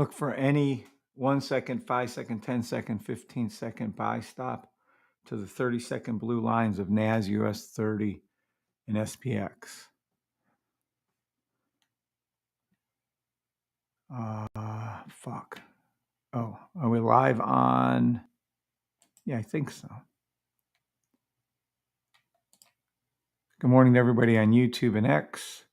Look for any 1 second, 5 second, 10 second, 15 second buy stop to the 30-second blue lines of NAS, US 30, and SPX. Fuck. Oh, are we live on? Yeah, I think so. Good morning to everybody on YouTube and X.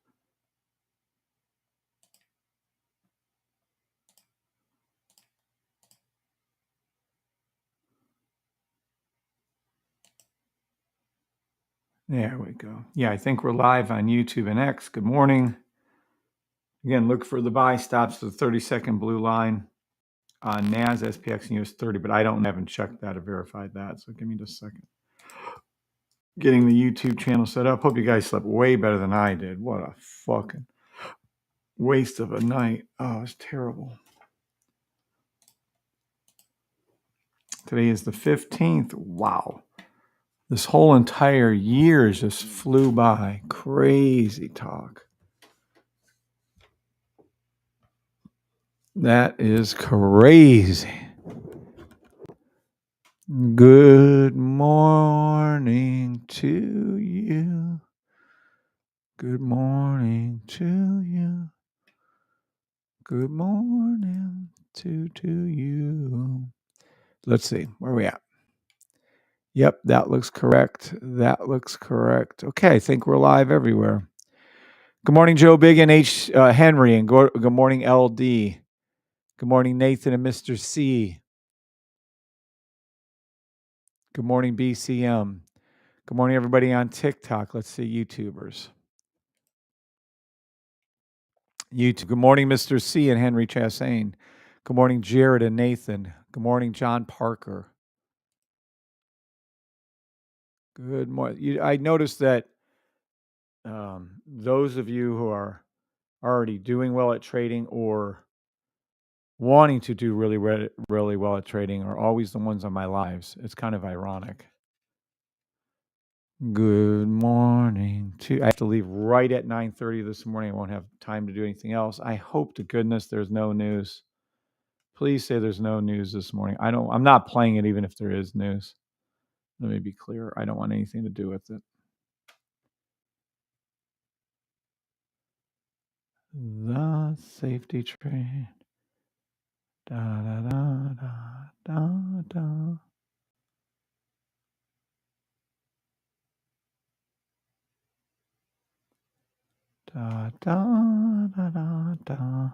There we go. Yeah, I think we're live on YouTube and X. Good morning. Again, look for the buy stops to the 30-second blue line on NAS, SPX, and US 30, but I haven't checked that or verified that. So give me just a second. Getting the YouTube channel set up. Hope you guys slept way better than I did. What a fucking waste of a night. Oh, it's terrible. Today is the 15th. Wow. This whole entire year just flew by. Crazy talk. That is crazy. Good morning to you. Good morning to you. Good morning to you. Let's see. Where are we at? Yep, that looks correct. That looks correct. Okay, I think we're live everywhere. Good morning, Joe Big and Henry, and good morning, LD. Good morning, Nathan and Mr. C. Good morning, BCM. Good morning, everybody on TikTok. Let's see, YouTubers. YouTube. Good morning, Mr. C and Henry Chassain. Good morning, Jared and Nathan. Good morning, John Parker. Good morning. I noticed that those of you who are already doing well at trading or wanting to do really well at trading are always the ones on my lives. It's kind of ironic. Good morning to. I have to leave right at 9:30 this morning. I won't have time to do anything else. I hope to goodness there's no news. Please say there's no news this morning. I'm not playing it even if there is news. Let me be clear. I don't want anything to do with it. The safety trade. Da da da da da da. Da da da da da.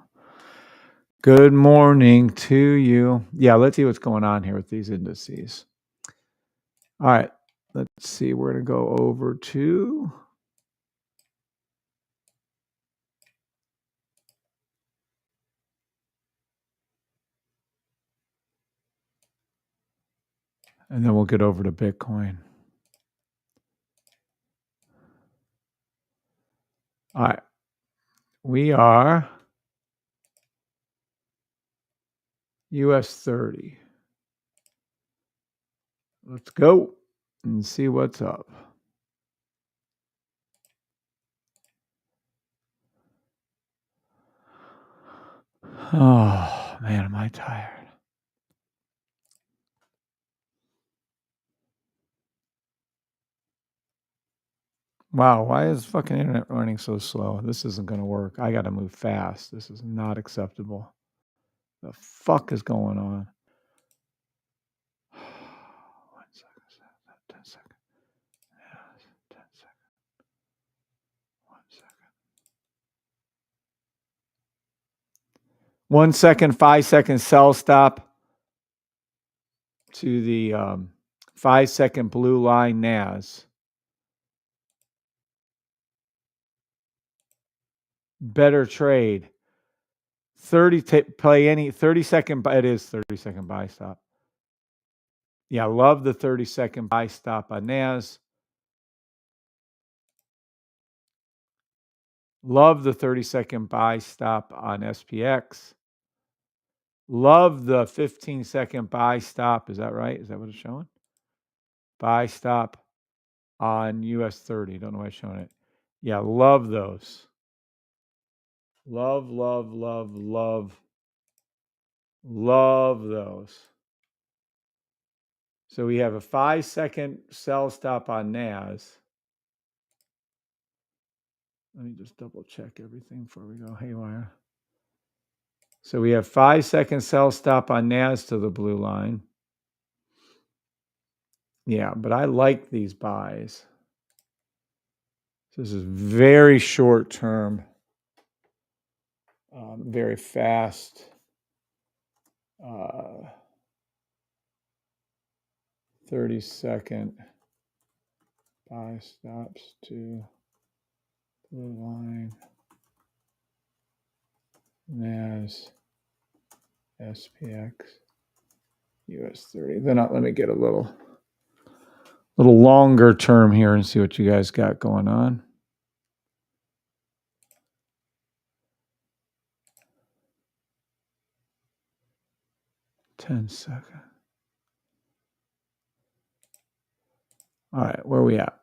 Good morning to you. Yeah, let's see what's going on here with these indices. All right, let's see. We're going to go over to and then we'll get over to Bitcoin. All right. We are US 30. Let's go and see what's up. Oh, man, am I tired. Wow, why is fucking internet running so slow? This isn't going to work. I got to move fast. This is not acceptable. The fuck is going on? 1 second. 10 seconds. Yes, 10 seconds. 1 second. 1 second, 5 second sell stop to the 5 second blue line NAS. Better trade. 30 any 30 second. It is 30 second buy stop. Yeah, love the 30 second buy stop on NAS. Love the 30 second buy stop on SPX. Love the 15 second buy stop. Is that right? Is that what it's showing? Buy stop on US 30. Don't know why it's showing it. Yeah, love those. Love Love those. So we have a 5-second sell stop on NAS. Let me just double check everything before we go haywire. So we have 5-second sell stop on NAS to the blue line. Yeah, but I like these buys. This is very short term, very fast. 30-second buy stops to blue line, NAS, SPX, US 30. Then let me get a little longer term here and see what you guys got going on. $10. All right, where are we at?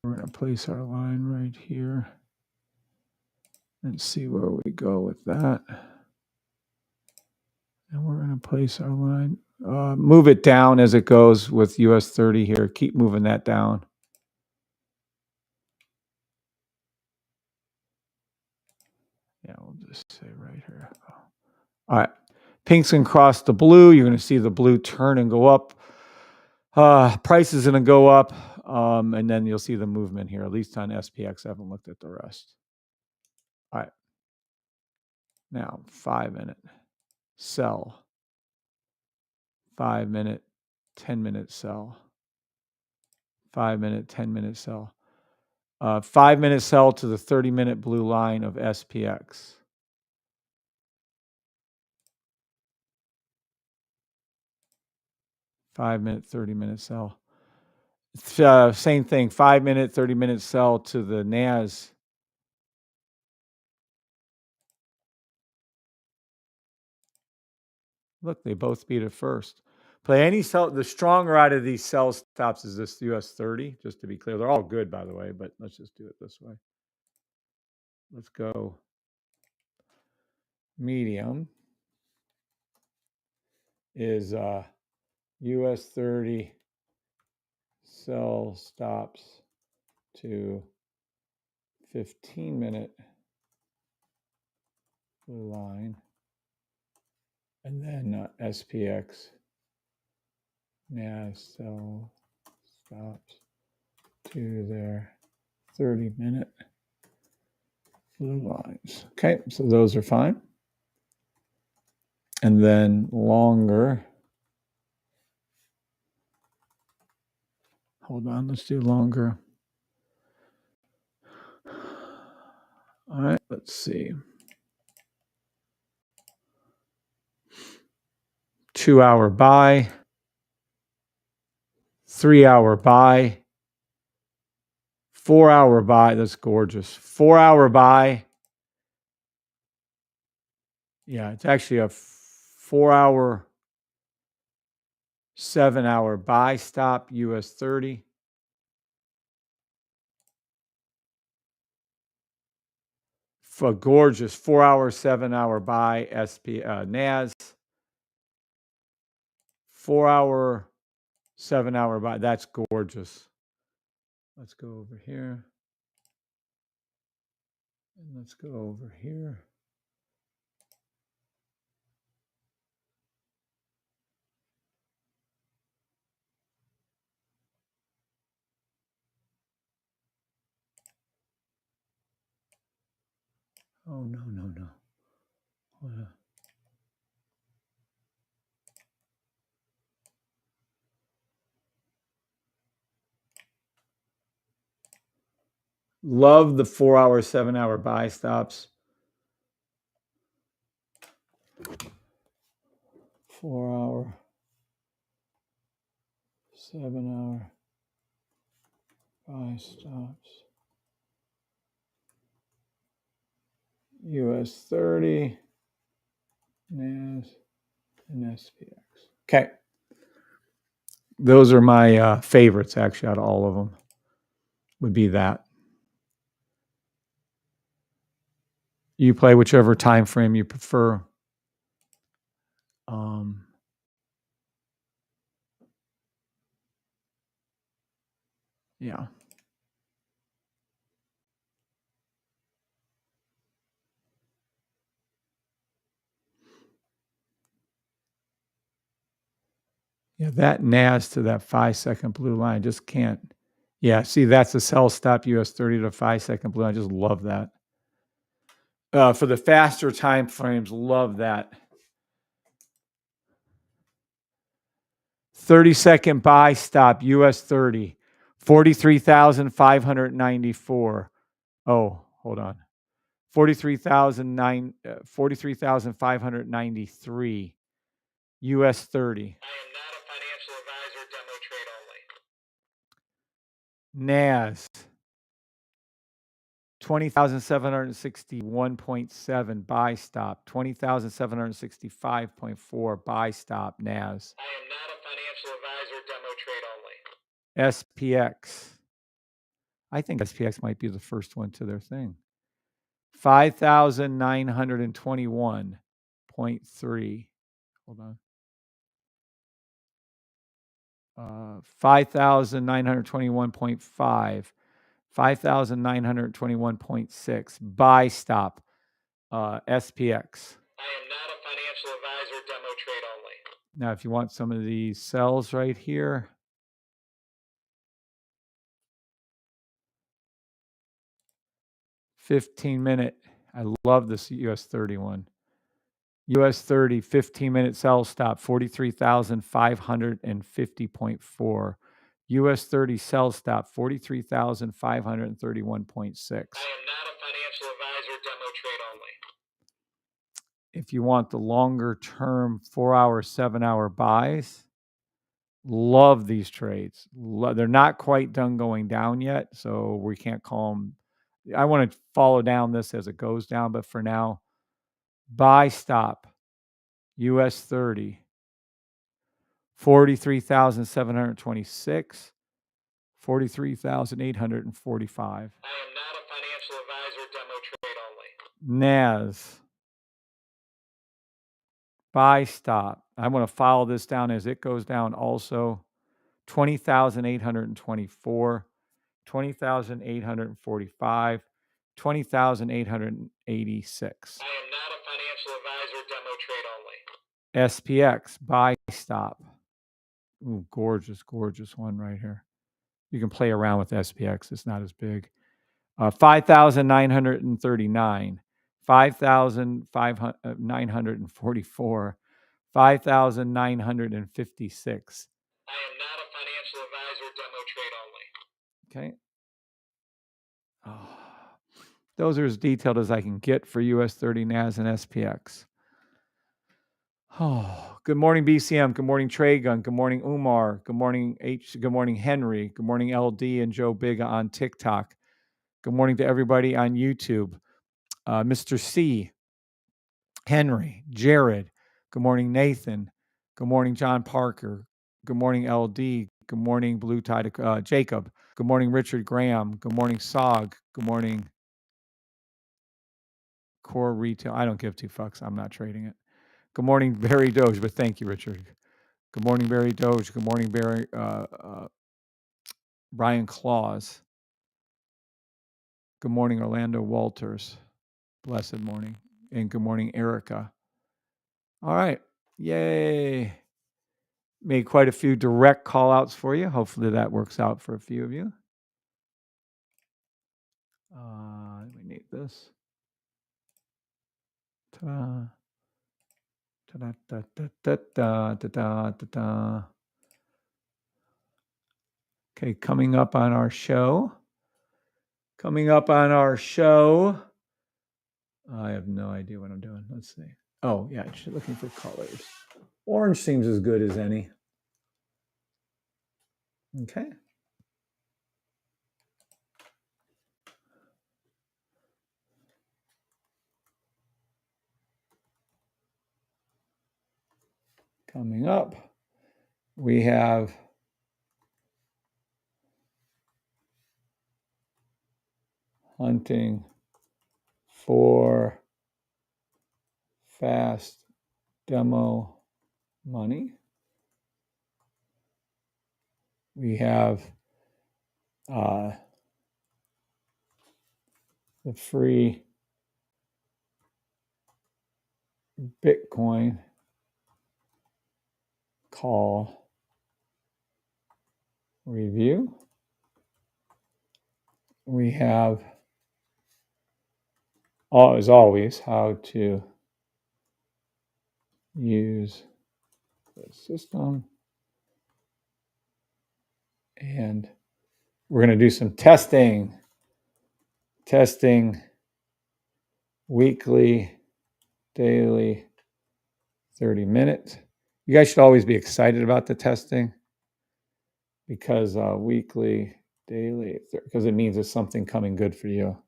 We're going to place our line right here and see where we go with that. And we're going to place our line. Move it down as it goes with US 30 here. Keep moving that down. Yeah, we'll just say right here. All right. Pink's going to cross the blue. You're going to see the blue turn and go up. Price is going to go up. And then you'll see the movement here, at least on SPX. I haven't looked at the rest. All right. Now, 5-minute. Sell. 5-minute, 10-minute sell. 5-minute, 10-minute sell. 5-minute sell to the 30-minute blue line of SPX. Five-minute, 30-minute sell. Same thing. 5-minute, 30-minute sell to the NAS. Look, they both beat it first. Play any sell. The stronger out of these sell stops is this US 30, just to be clear. They're all good, by the way, but let's just do it this way. Let's go medium is US 30 sell stops to 15-minute blue line. And then SPX NAS sell stops to their 30-minute blue lines. Okay, so those are fine. And then longer. Hold on, let's do longer. All right, let's see. 2-hour buy. 3-hour buy. 4-hour buy. That's gorgeous. 4-hour buy. Yeah, it's actually a 4-hour, 7-hour buy stop, US 30. For gorgeous 4-hour, 7-hour buy NAS. 4-hour, 7-hour buy. That's gorgeous. Let's go over here. And let's go over here. Oh, no. Love the 4-hour, 7-hour buy stops. 4-hour, 7-hour buy stops. US 30, NAS, and SPX. Okay. Those are my favorites, actually, out of all of them. Would be that. You play whichever time frame you prefer. Yeah. Yeah, that NAS to that 5-second blue line just can't. Yeah, see, that's a sell stop US 30 to 5-second blue line. I just love that. For the faster time frames, love that. 30-second buy stop US 30, 43,594. Oh, hold on. 43,593 US 30. I am not a financial advisor, demo trade only. NAS 20,761.7 buy stop, 20,765.4 buy stop NAS. I am not a financial advisor, demo trade only. SPX. I think SPX might be the first one to their thing. 5,921.3. Hold on. 5,921.5. 5,921.6. Buy stop. SPX. I am not a financial advisor, demo trade only. Now, if you want some of these sells right here, 15-minute. I love this US 30 one. US 30, 15-minute sell stop, 43,550.4. US 30 sell stop, 43,531.6. I am not a financial advisor, demo trade only. If you want the longer term 4-hour, 7-hour buys, love these trades. They're not quite done going down yet, so we can't call them. I want to follow down this as it goes down, but for now, buy stop, US 30, 43,726, 43,845. I am not a financial advisor, demo trade only. NAS, buy stop. I want to follow this down as it goes down also. 20,824, 20,845, 20,886. I am not a financial advisor, demo trade only. SPX, buy stop. Ooh, gorgeous, gorgeous one right here. You can play around with SPX. It's not as big. 5,939, 5,944, 5,956. I am not a financial advisor, demo trade only. Okay. Oh, those are as detailed as I can get for US 30 NAS and SPX. Oh, good morning, BCM. Good morning, Tragun. Good morning, Umar. Good morning, H. Good morning, Henry. Good morning, LD and Joe Big on TikTok. Good morning to everybody on YouTube. Mr. C, Henry, Jared. Good morning, Nathan. Good morning, John Parker. Good morning, LD. Good morning, Blue Tide, Jacob. Good morning, Richard Graham. Good morning, Sog. Good morning, Core Retail. I don't give two fucks. I'm not trading it. Good morning, Barry Doge, but thank you, Richard. Good morning, Barry Doge. Good morning, Barry, Brian Claus. Good morning, Orlando Walters. Blessed morning. And good morning, Erica. All right. Yay. Made quite a few direct call outs for you. Hopefully that works out for a few of you. We need this. Ta-da. Ta-da, da-da, da-da, da-da. Okay, coming up on our show. I have no idea what I'm doing. Let's see. Oh, yeah, looking for colors. Orange seems as good as any. Okay. Coming up, we have hunting for fast demo money. We have the free Bitcoin call review. We have, as always, how to use the system. And we're going to do some testing weekly, daily, 30 minutes. You guys should always be excited about the testing because weekly, daily, because it means it's something coming good for you.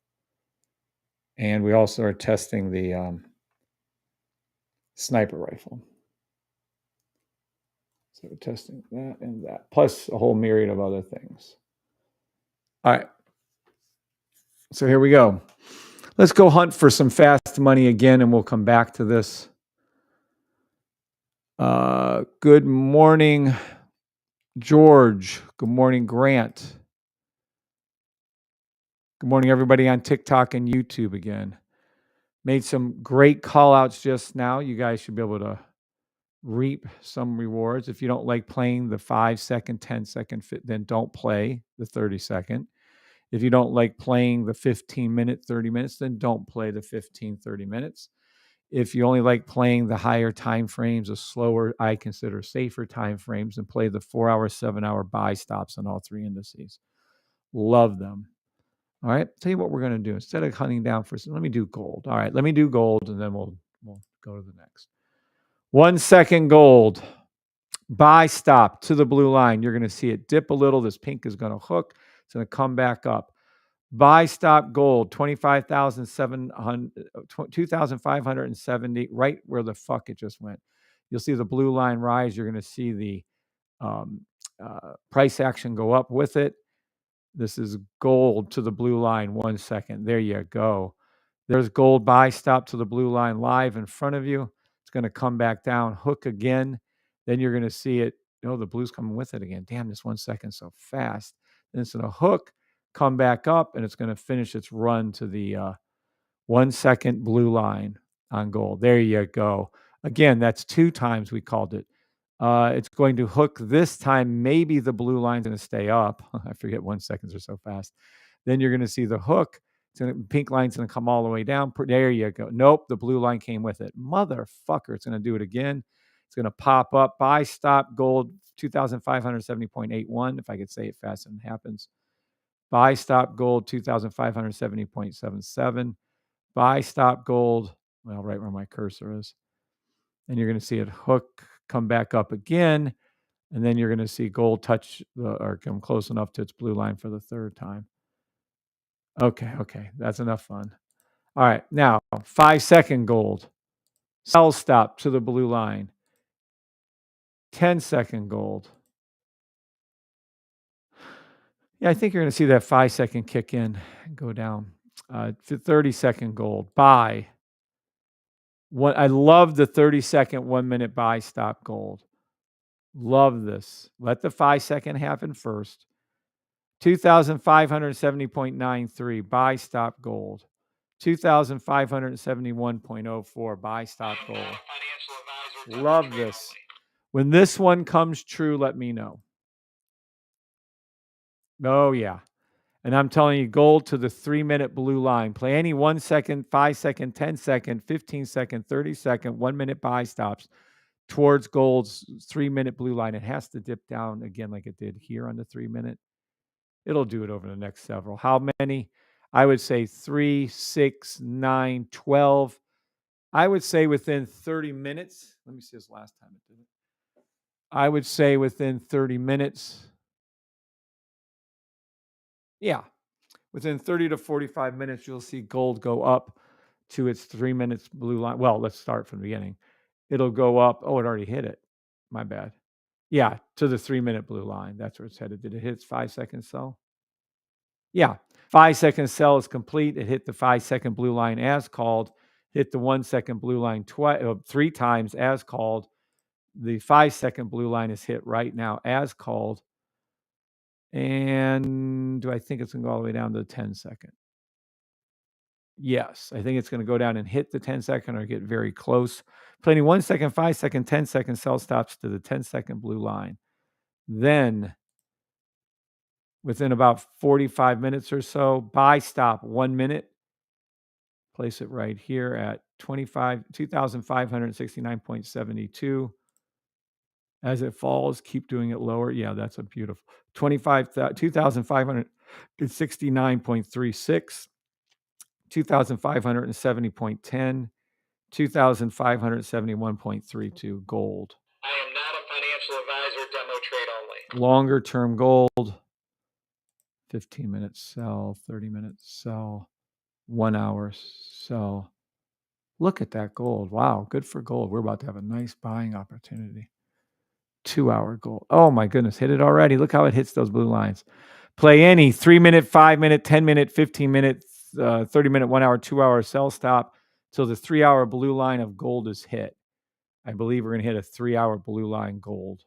And we also are testing the sniper rifle. So we're testing that and that, plus a whole myriad of other things. All right. So here we go. Let's go hunt for some fast money again, and we'll come back to this. Good morning, George. Good morning, Grant. Good morning, everybody on TikTok and YouTube again. Made some great call outs just now. You guys should be able to reap some rewards. If you don't like playing the 5 second, 10 second, then don't play the 30 second. If you don't like playing the 15 minute, 30 minutes, then don't play the 15, 30 minutes. If you only like playing the higher time frames, the slower, I consider safer time frames, and play the 4 hour, 7 hour buy stops on all three indices. Love them. All right. Tell you what we're going to do. Instead of hunting down for, let me do gold. All right. Let me do gold, and then we'll go to the next. 1 second gold. Buy stop to the blue line. You're going to see it dip a little. This pink is going to hook. It's going to come back up. Buy stop gold, 2,570, right where the fuck it just went. You'll see the blue line rise. You're going to see the price action go up with it. This is gold to the blue line, 1 second. There you go. There's gold buy stop to the blue line live in front of you. It's going to come back down, hook again. Then you're going to see it. The blue's coming with it again. Damn, this 1 second so fast. Then it's going to hook, come back up, and it's going to finish its run to the 1 second blue line on gold. There you go. Again, that's 2 times we called it. It's going to hook this time. Maybe the blue line's going to stay up. I forget 1 seconds are so fast. Then you're going to see the hook. Pink line's going to come all the way down. There you go. Nope, the blue line came with it. Motherfucker, it's going to do it again. It's going to pop up. Buy stop gold 2,570.81. If I could say it fast and it happens. Buy stop gold 2,570.77. Buy stop gold. Well, right where my cursor is. And you're going to see it hook, come back up again. And then you're going to see gold touch or come close enough to its blue line for the third time. Okay. That's enough fun. All right. Now, 5 second gold. Sell stop to the blue line. 10 second gold. Yeah, I think you're going to see that 5 second kick in and go down. 30 second gold. Buy. I love the 30 second 1 minute buy stop gold. Love this. Let the 5 second happen first. 2,570.93 buy stop gold. 2,571.04 buy stop gold. Love this. When this one comes true, let me know. Oh, yeah. And I'm telling you, gold to the 3 minute blue line. Play any 1 second, 5 second, 10 second, 15 second, 30 second, 1 minute buy stops towards gold's 3 minute blue line. It has to dip down again like it did here on the 3 minute. It'll do it over the next several. How many? I would say 3, 6, 9, 12. I would say within 30 minutes. Let me see this last time it did it. I would say within 30 minutes. Yeah. Within 30 to 45 minutes, you'll see gold go up to its 3 minutes blue line. Well, let's start from the beginning. It'll go up. Oh, it already hit it. My bad. Yeah, to the 3 minute blue line. That's where it's headed. Did it hit its 5 second sell? Yeah. 5 second sell is complete. It hit the 5 second blue line as called. Hit the 1 second blue line 3 times as called. The 5-second blue line is hit right now as called. And do I think it's going to go all the way down to the 10-second? Yes, I think it's going to go down and hit the 10-second or get very close. Plenty 1 second, 5 second, 10-second sell stops to the 10-second blue line. Then, within about 45 minutes or so, buy stop 1 minute. Place it right here at 2,569.72. As it falls, keep doing it lower. Yeah, that's a beautiful 2,569.36, 2,570.10, 2,571.32 gold. I am not a financial advisor, demo trade only. Longer term gold, 15 minutes sell, 30 minutes sell, 1 hour sell. Look at that gold. Wow, good for gold. We're about to have a nice buying opportunity. 2 hour gold. Oh my goodness, hit it already. Look how it hits those blue lines. Play any 3 minute, 5 minute, 10 minute, 15 minute, 30 minute, 1 hour, 2 hour sell stop till the 3 hour blue line of gold is hit. I believe we're going to hit a 3 hour blue line gold.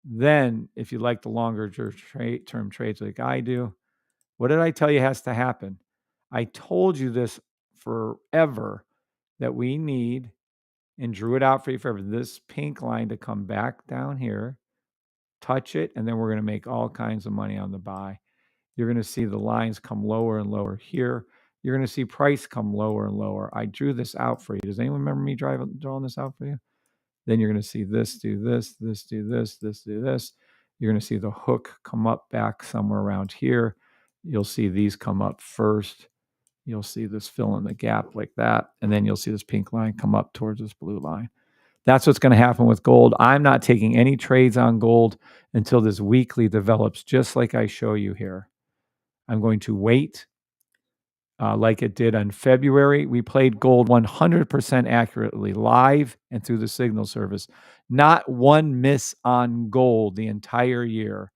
Then, if you like the longer term trades like I do, what did I tell you has to happen? I told you this forever that we need, and drew it out for you forever, this pink line to come back down here, touch it, and then we're going to make all kinds of money on the buy. You're going to see the lines come lower and lower here. You're going to see price come lower and lower. I drew this out for you. Does anyone remember me drawing this out for you? Then you're going to see this do this, this do this, this do this. You're going to see the hook come up back somewhere around here. You'll see these come up first. You'll see this fill in the gap like that. And then you'll see this pink line come up towards this blue line. That's what's going to happen with gold. I'm not taking any trades on gold until this weekly develops, just like I show you here. I'm going to wait like it did in February. We played gold 100% accurately, live and through the signal service. Not one miss on gold the entire year.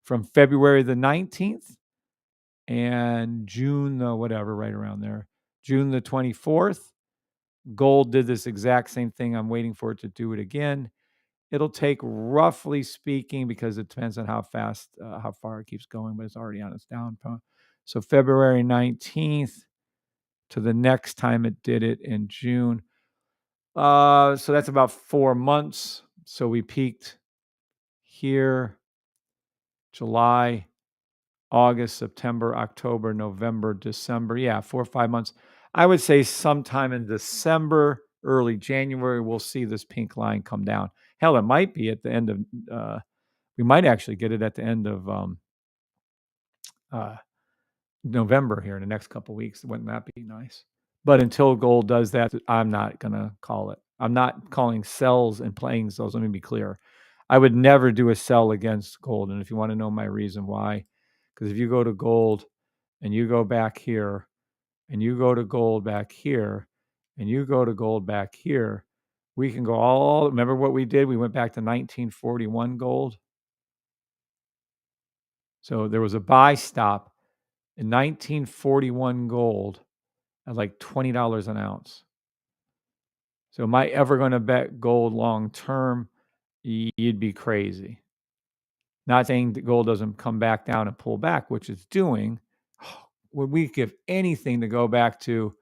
From February the 19th and June the whatever, right around there, June the 24th, gold did this exact same thing. I'm waiting for it to do it again. It'll take, roughly speaking, because it depends on how fast, how far it keeps going, but it's already on its down pump. So February 19th to the next time it did it in June. So that's about 4 months. So we peaked here, July, August, September, October, November, December. Yeah, 4 or 5 months. I would say sometime in December, early January, we'll see this pink line come down. Hell, it might be at the end of, we might actually get it at the end of November here in the next couple of weeks. Wouldn't that be nice? But until gold does that, I'm not going to call it. I'm not calling sells and playing sells. Let me be clear. I would never do a sell against gold. And if you want to know my reason why, because if you go to gold and you go back here and you go to gold back here and you go to gold back here, we can go all, remember what we did? We went back to 1941 gold. So there was a buy stop in 1941 gold at like $20 an ounce. So am I ever going to bet gold long term? You'd be crazy. Not saying that gold doesn't come back down and pull back, which it's doing. Would we give anything to go back to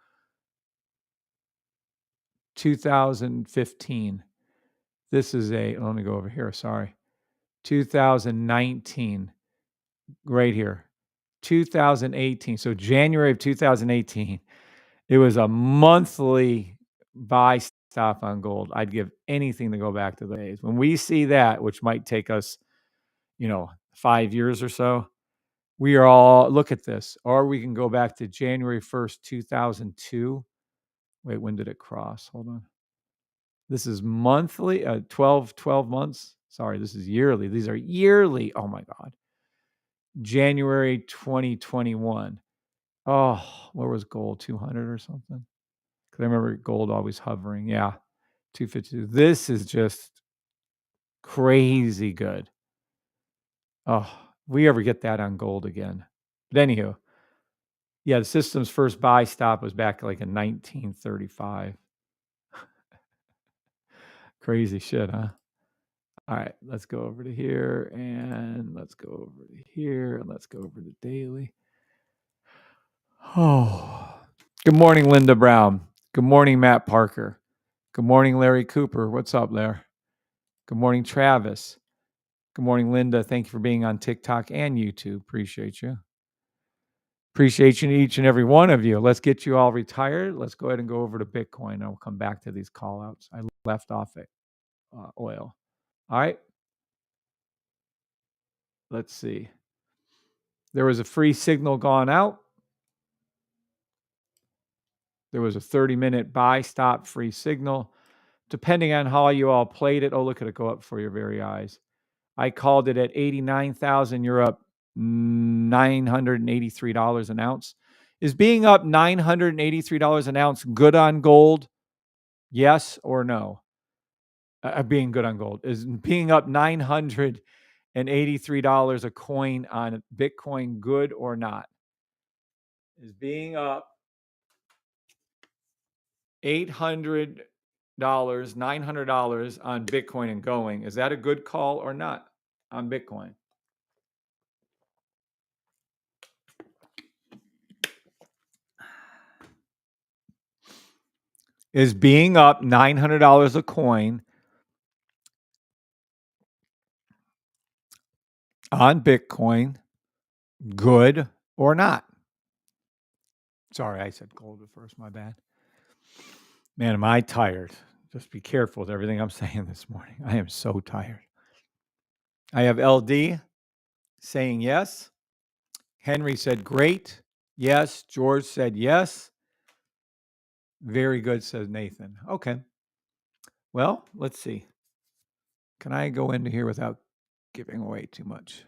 2015? This is let me go over here. Sorry. 2019, right here. 2018. So January of 2018, it was a monthly buy stop on gold. I'd give anything to go back to the days. When we see that, which might take us, 5 years or so, we are all, look at this. Or we can go back to January 1st, 2002. Wait, when did it cross? Hold on. This is monthly, 12 months. Sorry, this is yearly. These are yearly. Oh my God. January 2021. Oh, where was gold? 200 or something? Because I remember gold always hovering. Yeah, 252. This is just crazy good. Oh, if we ever get that on gold again. But anywho, yeah, the system's first buy stop was back like in 1935. Crazy shit, huh? All right, let's go over to here and let's go over to here and let's go over to daily. Oh, good morning, Linda Brown. Good morning, Matt Parker. Good morning, Larry Cooper. What's up, Larry? Good morning, Travis. Good morning, Linda. Thank you for being on TikTok and YouTube. Appreciate you. Appreciate you, each and every one of you. Let's get you all retired. Let's go ahead and go over to Bitcoin. I'll come back to these call outs. I left off at oil. All right. Let's see. There was a free signal gone out. There was a 30-minute buy stop free signal. Depending on how you all played it, oh, look at it go up for your very eyes. I called it at 89,000. You're up $983 an ounce. Is being up $983 an ounce good on gold? Yes or no? Being good on gold. Is being up $983 a coin on Bitcoin good or not? Is being up $800, $900 on Bitcoin and going, is that a good call or not on Bitcoin? Is being up $900 a coin on Bitcoin good or not? Sorry, I said gold at first. My bad. Man, am I tired. Just be careful with everything I'm saying this morning. I am so tired. I have LD saying yes. Henry said great. Yes. George said yes. Very good, says Nathan. Okay. Well, let's see. Can I go into here without giving away too much?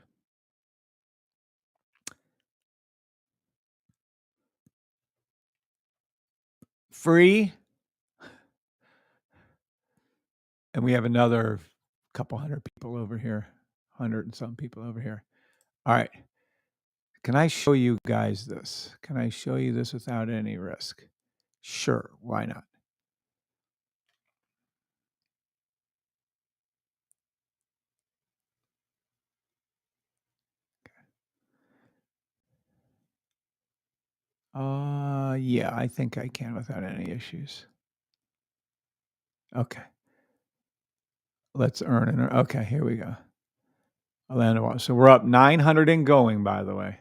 Free. And we have another couple hundred people over here, 100 and some people over here. All right. Can I show you guys this? Can I show you this without any risk? Sure. Why not? Yeah, I think I can without any issues. Okay. Let's earn it. Okay, here we go. So we're up 900 and going, by the way.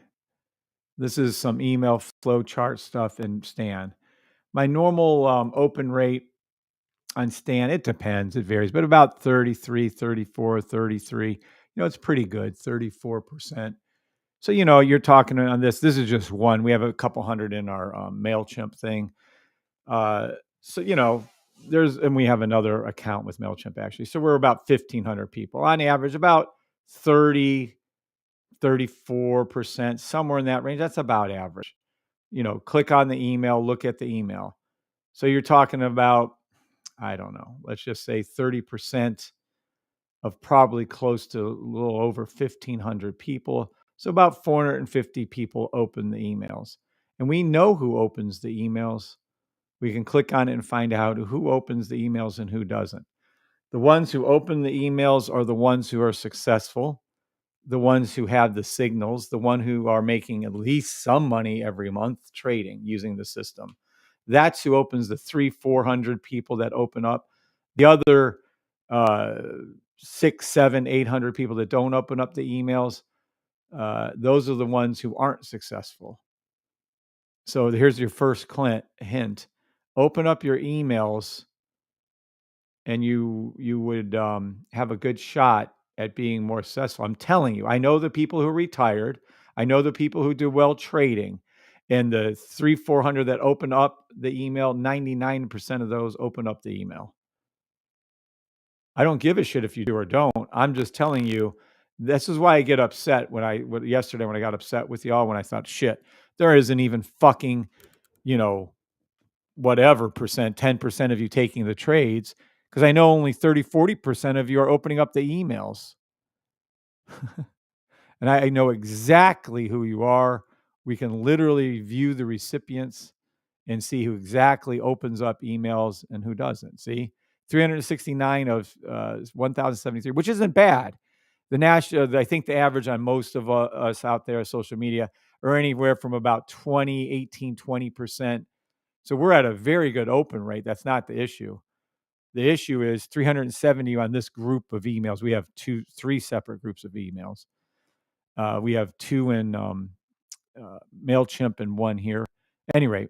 This is some email flow chart stuff in Stan. My normal open rate on Stan, it depends, it varies, but about 33, 34, 33. It's pretty good, 34%. So, you're talking on this. This is just one. We have a couple hundred in our MailChimp thing. So, and we have another account with MailChimp actually. So we're about 1,500 people on average, about 30, 34%, somewhere in that range. That's about average. Click on the email, look at the email. So you're talking about, I don't know, let's just say 30% of probably close to a little over 1,500 people. So about 450 people open the emails. And we know who opens the emails. We can click on it and find out who opens the emails and who doesn't. The ones who open the emails are the ones who are successful, the ones who have the signals, the one who are making at least some money every month trading using the system. That's who opens the 300-400 people that open up. The other 600, 700, 800 people that don't open up the emails, those are the ones who aren't successful. So here's your first hint. Open up your emails and you would have a good shot at being more successful. I'm telling you, I know the people who are retired. I know the people who do well trading. And the 300-400 that open up the email, 99% of those open up the email. I don't give a shit if you do or don't. I'm just telling you, this is why I get upset yesterday when I got upset with y'all when I thought, shit, there isn't even fucking, whatever percent, 10% of you taking the trades, because I know only 30, 40% of you are opening up the emails. And I know exactly who you are. We can literally view the recipients and see who exactly opens up emails and who doesn't. See, 369 of 1,073, which isn't bad. The national, I think the average on most of us out there, social media, are anywhere from about 20%. So we're at a very good open rate. That's not the issue. The issue is 370 on this group of emails. We have three separate groups of emails. We have two in MailChimp and one here. At any rate,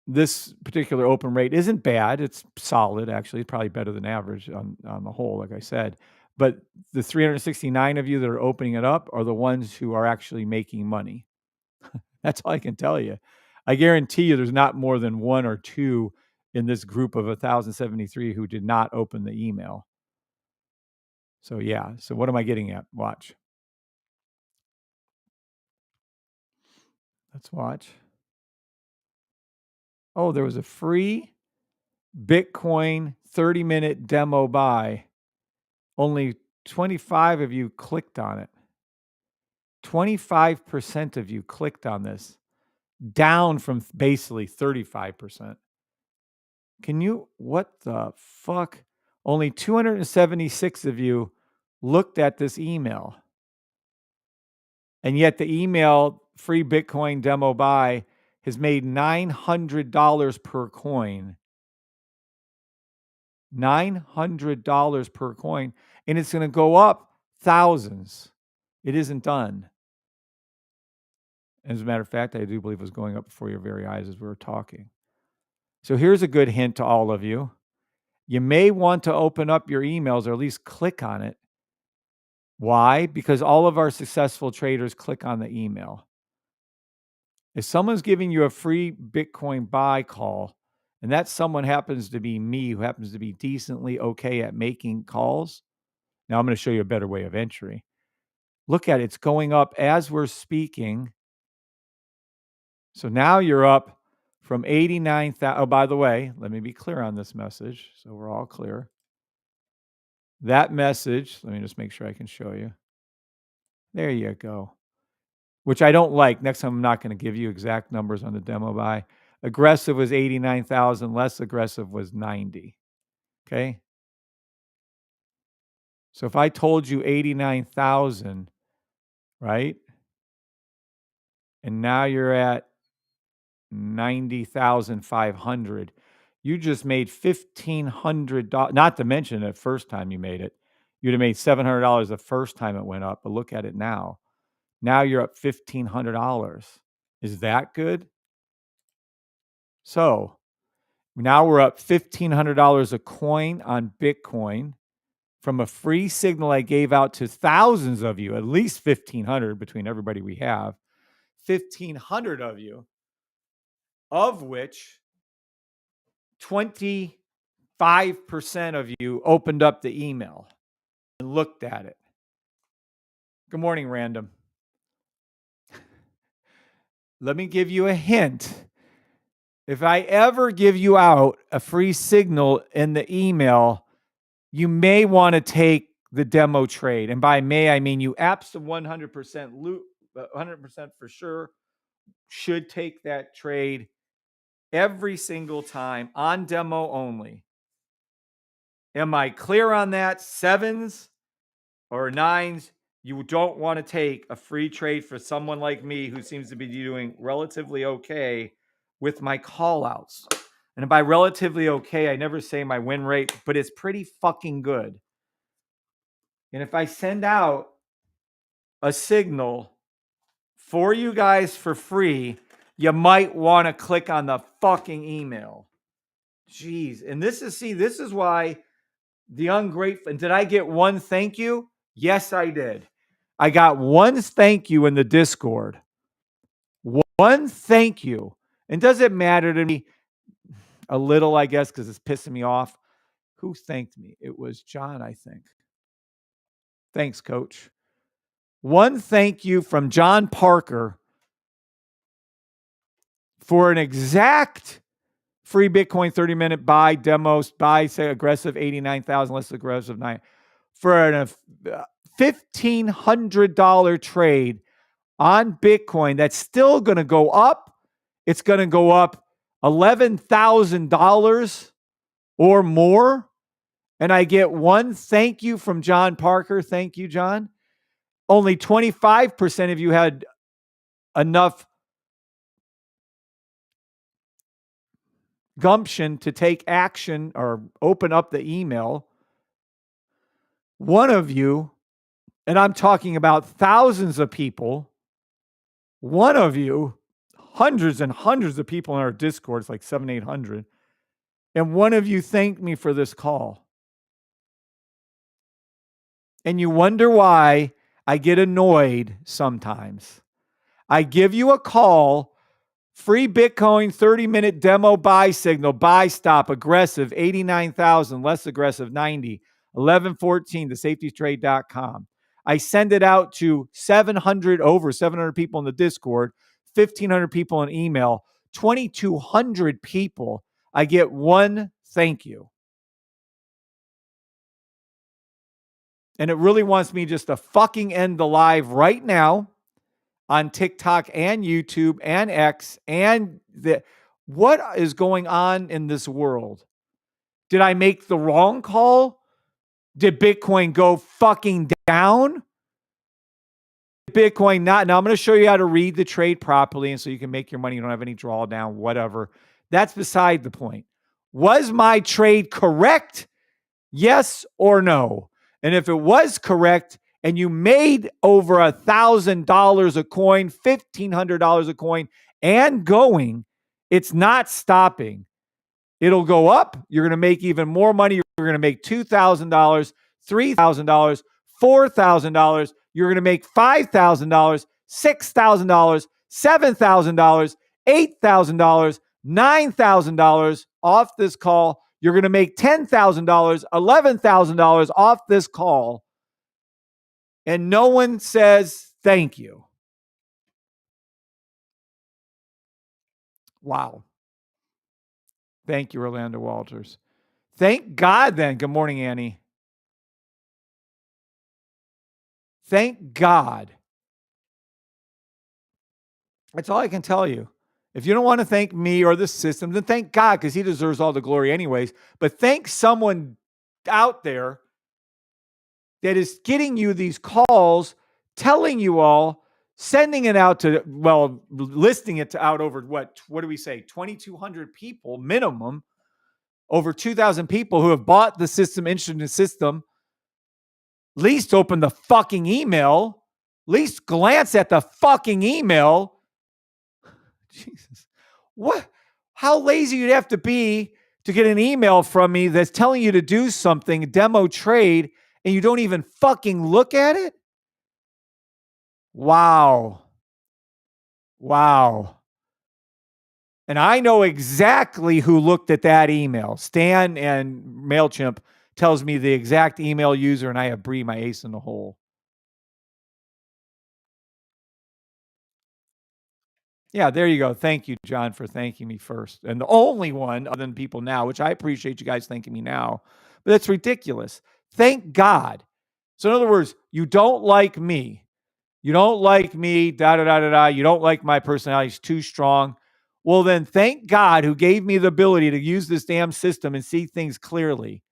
this particular open rate isn't bad. It's solid, actually. It's probably better than average on the whole, like I said. But the 369 of you that are opening it up are the ones who are actually making money. That's all I can tell you. I guarantee you there's not more than one or two in this group of 1,073 who did not open the email. So yeah. So what am I getting at? Watch. Let's watch. Oh, there was a free Bitcoin 30-minute demo buy. Only 25 of you clicked on it. 25% of you clicked on this, down from basically 35%. What the fuck? Only 276 of you looked at this email. And yet the email free Bitcoin demo buy has made $900 per coin. $900 per coin. And it's going to go up thousands. It isn't done. As a matter of fact, I do believe it was going up before your very eyes as we were talking. So here's a good hint to all of you. You may want to open up your emails or at least click on it. Why? Because all of our successful traders click on the email. If someone's giving you a free Bitcoin buy call, and that someone happens to be me, who happens to be decently okay at making calls, now I'm going to show you a better way of entry. Look at it. It's going up as we're speaking. So now you're up from 89,000. Oh, by the way, let me be clear on this message so we're all clear. That message, let me just make sure I can show you. There you go. Which I don't like. Next time I'm not going to give you exact numbers on the demo buy. Aggressive was 89,000. Less aggressive was 90. Okay? So if I told you 89,000, right? And now you're at 90,500. You just made $1,500. Not to mention the first time you made it. You'd have made $700 the first time it went up. But look at it now. Now you're up $1,500. Is that good? So now we're up $1,500 a coin on Bitcoin from a free signal I gave out to thousands of you, at least 1,500 between everybody we have. 1,500 of you, of which 25% of you opened up the email and looked at it. Good morning, random. Let me give you a hint. If I ever give you out a free signal in the email, you may want to take the demo trade. And by may, I mean you absolutely 100% for sure should take that trade every single time on demo only. Am I clear on that? 7s or 9s? You don't want to take a free trade for someone like me who seems to be doing relatively okay with my call outs. And by relatively okay, I never say my win rate, but it's pretty fucking good. And if I send out a signal for you guys for free, you might want to click on the fucking email. Jeez. And this is why the ungrateful. And did I get one thank you? Yes, I did. I got one thank you in the Discord. One thank you. And does it matter to me? A little, I guess, because it's pissing me off. Who thanked me? It was John, I think. Thanks, coach. One thank you from John Parker for an exact free Bitcoin 30-minute buy demos, buy, say, aggressive 89,000, less aggressive 9. For a $1,500 trade on Bitcoin that's still going to go up. It's going to go up $11,000 or more, and I get one thank you from John Parker, thank you, John, only 25% of you had enough gumption to take action or open up the email. One of you, and I'm talking about thousands of people, one of you, hundreds and hundreds of people in our Discord, it's like 700, 800, and one of you thanked me for this call. And you wonder why I get annoyed sometimes. I give you a call, free Bitcoin 30-minute demo buy signal, buy stop, aggressive, 89,000, less aggressive, 90, 1114, thesafetytrade.com. I send it out to over 700 people in the Discord, 1,500 people in email, 2,200 people. I get one thank you. And it really wants me just to fucking end the live right now on TikTok and YouTube and X and what is going on in this world? Did I make the wrong call? Did Bitcoin go fucking down? Bitcoin not. Now I'm going to show you how to read the trade properly and so you can make your money. You don't have any drawdown, whatever. That's beside the point. Was my trade correct? Yes or no? And if it was correct and you made over $1,000 a coin, $1,500 a coin and going, it's not stopping. It'll go up. You're going to make even more money. You're going to make $2,000, $3,000, $4,000. You're going to make $5,000, $6,000, $7,000, $8,000, $9,000 off this call. You're going to make $10,000, $11,000 off this call. And no one says thank you. Wow. Thank you, Orlando Walters. Thank God then. Good morning, Annie. Thank God. That's all I can tell you. If you don't want to thank me or the system, then thank God because he deserves all the glory anyways. But thank someone out there that is getting you these calls, telling you all, sending it out to, well, listing it out over what do we say? 2,200 people minimum, over 2,000 people who have bought the system, interested in the system. Least open the fucking email. Least glance at the fucking email. Jesus. What? How lazy you'd have to be to get an email from me that's telling you to do something, demo trade, and you don't even fucking look at it? Wow. Wow. And I know exactly who looked at that email. Stan and MailChimp tells me the exact email user, and I have Bree, my ace in the hole. Yeah, there you go. Thank you, John, for thanking me first. And the only one other than people now, which I appreciate you guys thanking me now, but that's ridiculous. Thank God. So in other words, you don't like me. You don't like me, da-da-da-da-da. You don't like my personality. It's too strong. Well, then thank God who gave me the ability to use this damn system and see things clearly.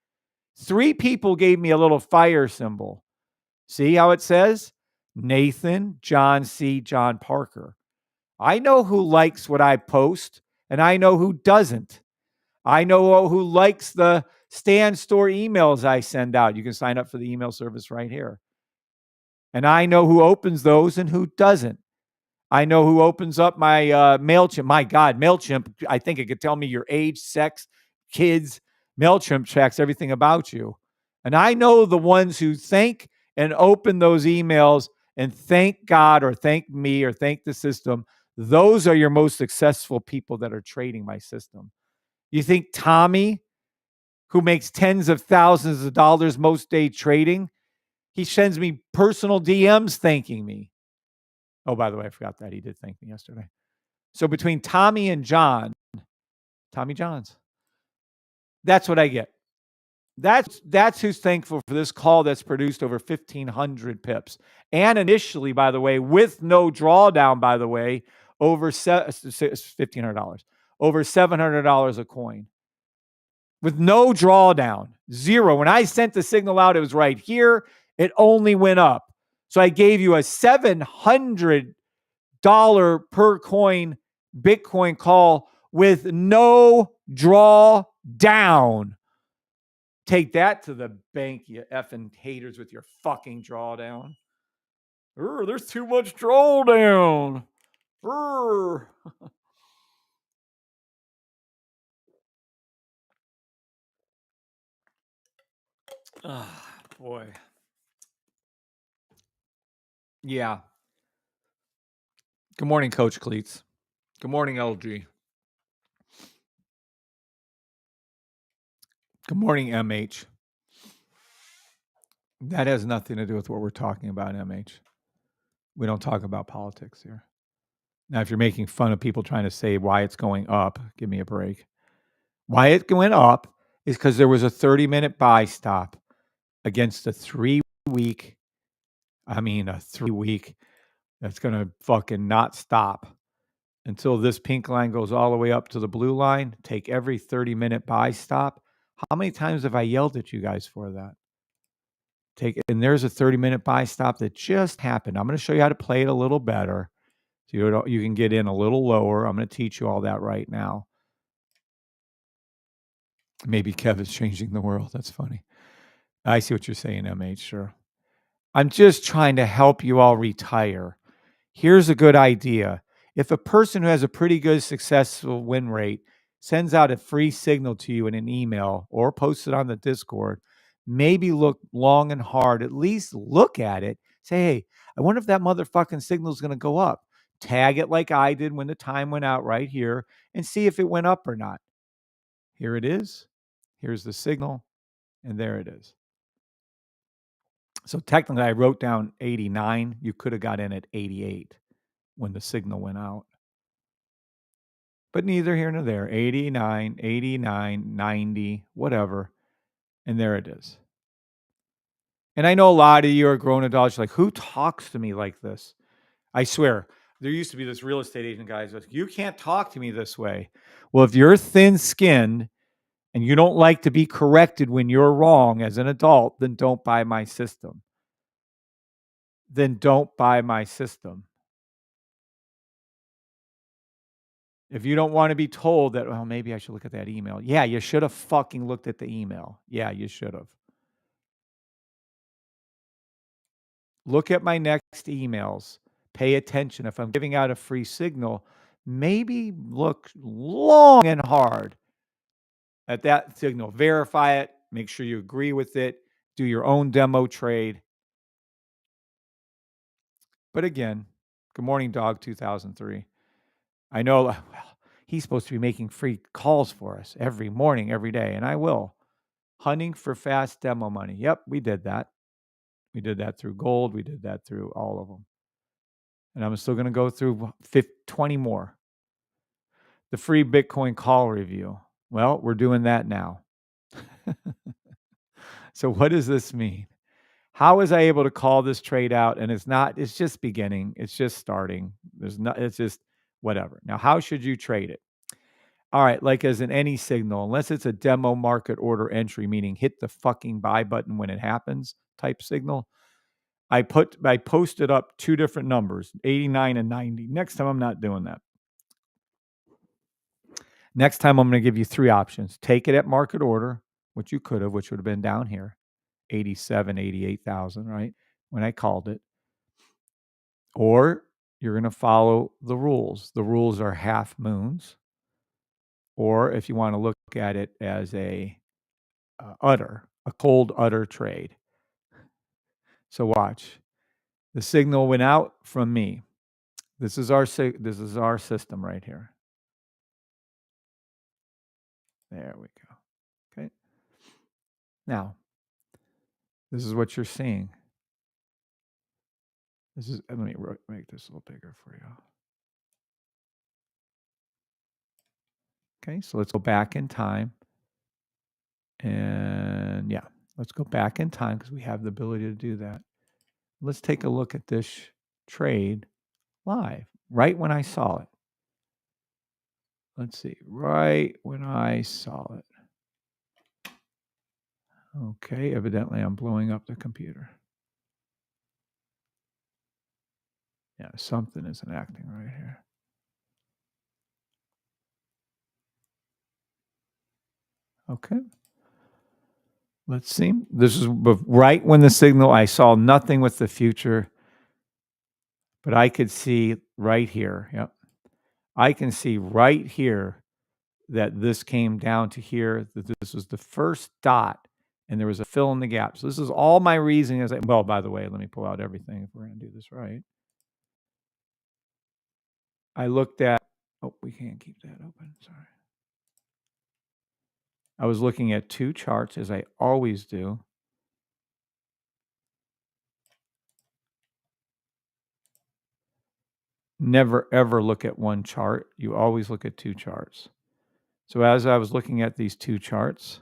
3 people gave me a little fire symbol. See how it says? Nathan, John C., John Parker. I know who likes what I post, and I know who doesn't. I know who likes the Stan Store emails I send out. You can sign up for the email service right here. And I know who opens those and who doesn't. I know who opens up my MailChimp. My God, MailChimp, I think it could tell me your age, sex, kids. MailChimp checks everything about you. And I know the ones who think and open those emails and thank God or thank me or thank the system. Those are your most successful people that are trading my system. You think Tommy, who makes tens of thousands of dollars most day trading, he sends me personal DMs thanking me. Oh, by the way, I forgot that he did thank me yesterday. So between Tommy and John, Tommy Johns, that's what I get. That's who's thankful for this call that's produced over 1,500 pips. And initially, by the way, with no drawdown, by the way, over $1,500, over $700 a coin. with no drawdown, zero. When I sent the signal out, it was right here. It only went up. So I gave you a $700 per coin Bitcoin call with no drawdown. Take that to the bank, you effing haters with your fucking drawdown. There's too much drawdown. Boy. Yeah. Good morning, Coach Cleats. Good morning, LG. Good morning, MH. That has nothing to do with what we're talking about, MH. We don't talk about politics here. Now, if you're making fun of people trying to say why it's going up, give me a break. Why it went up is because there was a 30-minute buy stop against a 3-week that's going to fucking not stop until this pink line goes all the way up to the blue line. Take every 30-minute buy stop. How many times have I yelled at you guys for that? And there's a 30-minute buy stop that just happened. I'm going to show you how to play it a little better. So you can get in a little lower. I'm going to teach you all that right now. Maybe Kevin's changing the world. That's funny. I see what you're saying, MH. Sure. I'm just trying to help you all retire. Here's a good idea. If a person who has a pretty good successful win rate sends out a free signal to you in an email or posts it on the Discord, maybe look long and hard, at least look at it. Say, hey, I wonder if that motherfucking signal is going to go up. Tag it like I did when the time went out right here and see if it went up or not. Here it is. Here's the signal. And there it is. So technically, I wrote down 89. You could have got in at 88 when the signal went out. But neither here nor there. 89, 89, 90, whatever. And there it is. And I know a lot of you are grown adults. Like, who talks to me like this? I swear, there used to be this real estate agent guy who's like, you can't talk to me this way. Well, if you're thin-skinned and you don't like to be corrected when you're wrong as an adult, then don't buy my system. Then don't buy my system. If you don't want to be told that, well, maybe I should look at that email. Yeah, you should have fucking looked at the email. Yeah, you should have. Look at my next emails. Pay attention. If I'm giving out a free signal, maybe look long and hard at that signal. Verify it. Make sure you agree with it. Do your own demo trade. But again, good morning, Dog 2003. I know, well, he's supposed to be making free calls for us every morning, every day, and I will. Hunting for fast demo money. Yep, we did that. We did that through gold. We did that through all of them. And I'm still going to go through 20 more. The free Bitcoin call review. Well, we're doing that now. So what does this mean? How was I able to call this trade out? And it's just beginning. It's just starting. It's just whatever. Now, how should you trade it? All right, like as in any signal, unless it's a demo market order entry, meaning hit the fucking buy button when it happens type signal. I posted up two different numbers, 89 and 90. Next time I'm not doing that. Next time I'm going to give you three options. Take it at market order, which you could have, which would have been down here, 87, 88,000, right? When I called it. Or you're going to follow the rules. The rules are half moons. Or if you want to look at it as a cold udder trade. So watch. The signal went out from me. This is our system right here. There we go. Okay. Now, this is what you're seeing. Let me make this a little bigger for you. Okay, so let's go back in time. And yeah, let's go back in time because we have the ability to do that. Let's take a look at this trade live, right when I saw it. Let's see, right when I saw it. Okay, evidently I'm blowing up the computer. Yeah, something isn't acting right here. Okay. Let's see. This is right when the signal, I saw nothing with the future, but I could see right here. Yep. I can see right here that this came down to here, that this was the first dot and there was a fill in the gap. So this is all my reasoning as well, by the way, let me pull out everything if we're going to do this right. I looked at, we can't keep that open. Sorry. I was looking at two charts as I always do. Never ever look at one chart. You always look at two charts. So as I was looking at these two charts,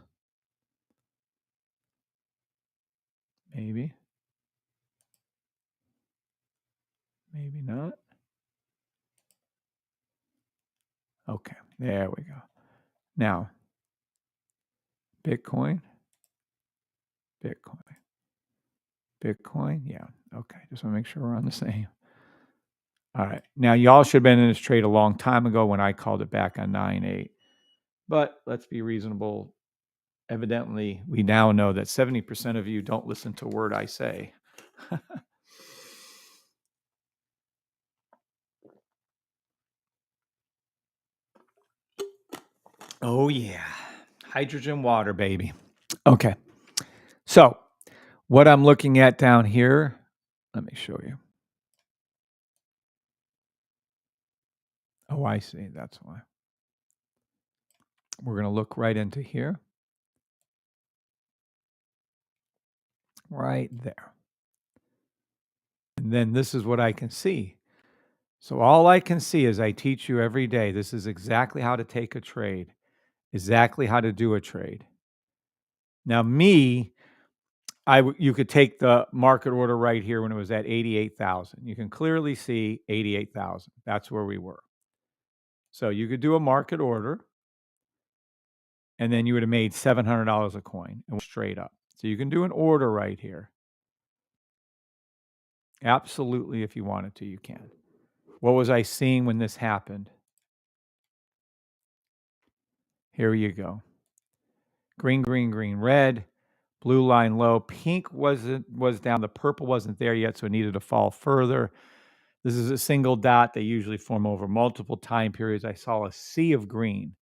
maybe not. Okay, there we go. Now, Bitcoin, yeah. Okay, just want to make sure we're on the same. All right. Now, y'all should have been in this trade a long time ago when I called it back on 9.8. But let's be reasonable. Evidently, we now know that 70% of you don't listen to a word I say. Oh, yeah. Hydrogen water, baby. Okay. So, what I'm looking at down here, let me show you. Oh, I see. That's why. We're going to look right into here. Right there. And then this is what I can see. So all I can see is I teach you every day. This is exactly how to take a trade, exactly how to do a trade. Now, you could take the market order right here when it was at 88,000. You can clearly see 88,000. That's where we were. So you could do a market order, and then you would have made $700 a coin and straight up. So you can do an order right here. Absolutely, if you wanted to, you can. What was I seeing when this happened? Here you go. Green, green, green, red, blue line low. Pink was down. The purple wasn't there yet, so it needed to fall further. This is a single dot. They usually form over multiple time periods. I saw a sea of green.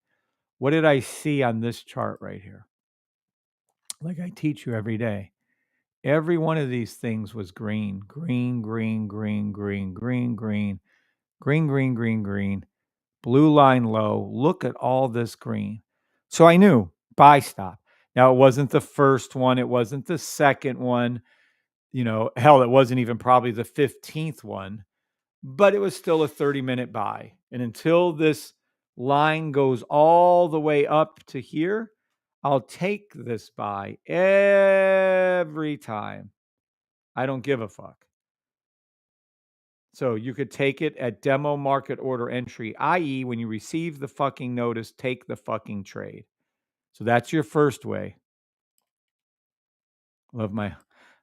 What did I see on this chart right here? Like I teach you every day. Every one of these things was green. Green, green, green, green, green, green, green, green, green, green. Blue line low. Look at all this green. So I knew buy stop. Now, it wasn't the first one. It wasn't the second one. Hell, it wasn't even probably the 15th one, but it was still a 30-minute buy. And until this line goes all the way up to here, I'll take this buy every time. I don't give a fuck. So you could take it at demo market order entry, i.e., when you receive the fucking notice, take the fucking trade. So that's your first way. Love my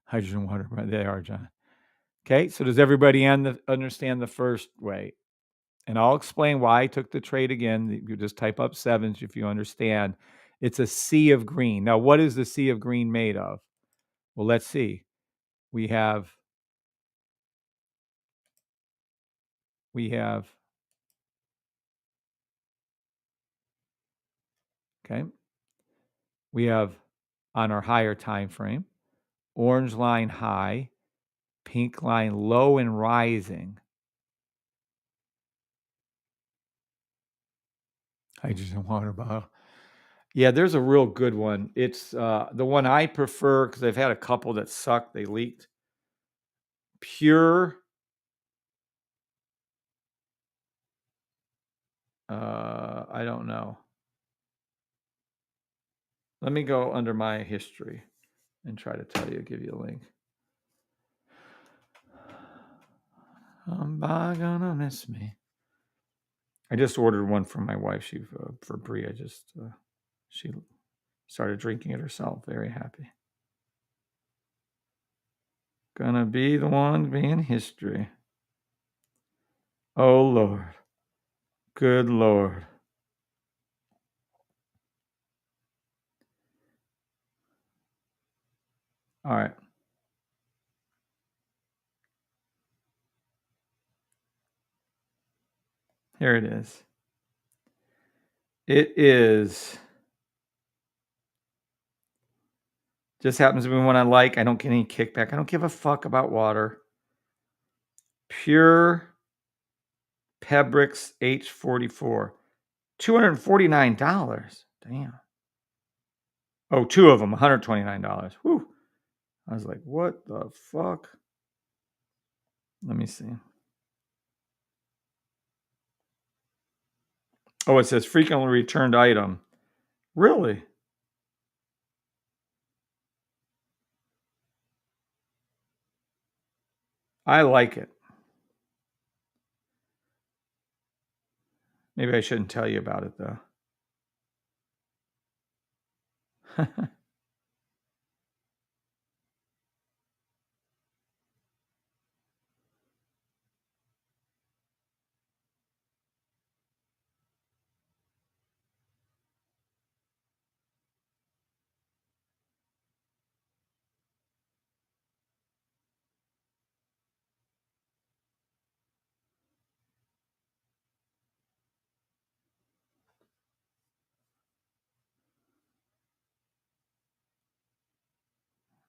hydrogen water. They are, John. Okay, so does everybody understand the first way? And I'll explain why I took the trade again. You just type up sevens if you understand. It's a sea of green. Now, what is the sea of green made of? Well, let's see. We have okay. We have on our higher time frame, orange line high, pink line low and rising. Hydrogen water bottle. Yeah, there's a real good one. It's the one I prefer because I've had a couple that sucked. They leaked. Pure. I don't know. Let me go under my history and try to give you a link. Gonna miss me. I just ordered one from my wife. She for Bria. She started drinking it herself. Very happy. Gonna be the one being history. Oh, Lord. Good Lord. All right. Here it is. It is. Just happens to be one I like. I don't get any kickback. I don't give a fuck about water. Pure Pebrix H44. $249. Damn. Oh, two of them, $129. Whew. I was like, what the fuck? Let me see. Oh, it says frequently returned item. Really? I like it. Maybe I shouldn't tell you about it, though.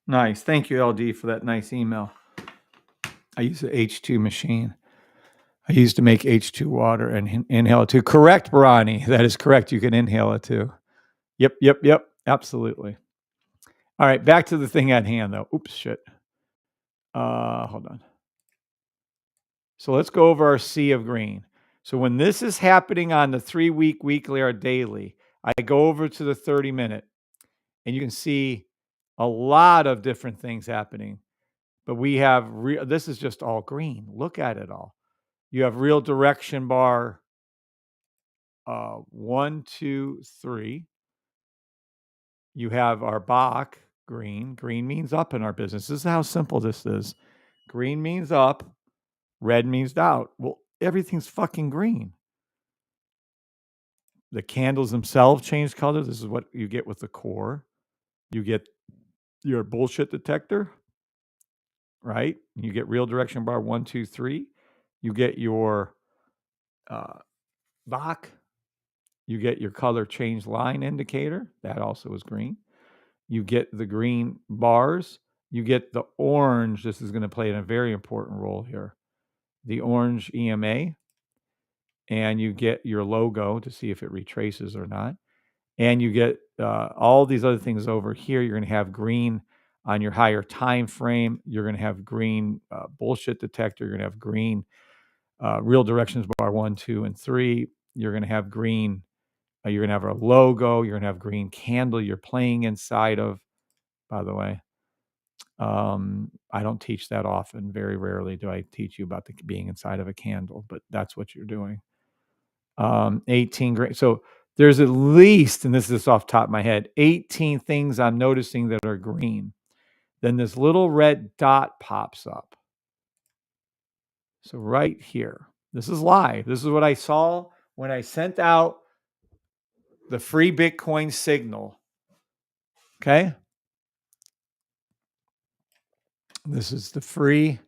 Nice. Thank you, LD, for that nice email. I use the H2 machine. I used to make H2 water and inhale it too. Correct, Barani. That is correct. You can inhale it too. Yep. Absolutely. All right, back to the thing at hand, though. Oops, shit. Hold on. So let's go over our sea of green. So when this is happening on the 3-week, weekly, or daily, I go over to the 30-minute, and you can see a lot of different things happening. But we have this is just all green. Look at it all. You have real direction bar 1, 2, 3. You have our Bach green. Green means up in our business. This is how simple this is. Green means up. Red means out. Well, everything's fucking green. The candles themselves change color. This is what you get with the core. You get your bullshit detector, right? You get real direction bar 1, 2, 3. You get your Bach. You get your color change line indicator. That also is green. You get the green bars. You get the orange. This is going to play a very important role here. The orange EMA. And you get your logo to see if it retraces or not. And you get all these other things over here. You're going to have green on your higher time frame. You're going to have green bullshit detector. You're going to have green real directions bar 1, 2, and 3. You're going to have green. You're going to have a logo. You're going to have green candle you're playing inside of, by the way. I don't teach that often. Very rarely do I teach you about being inside of a candle, but that's what you're doing. 18 green. So there's at least, and this is off the top of my head, 18 things I'm noticing that are green. Then this little red dot pops up. So right here, this is live. This is what I saw when I sent out the free Bitcoin signal. Okay. This is the free.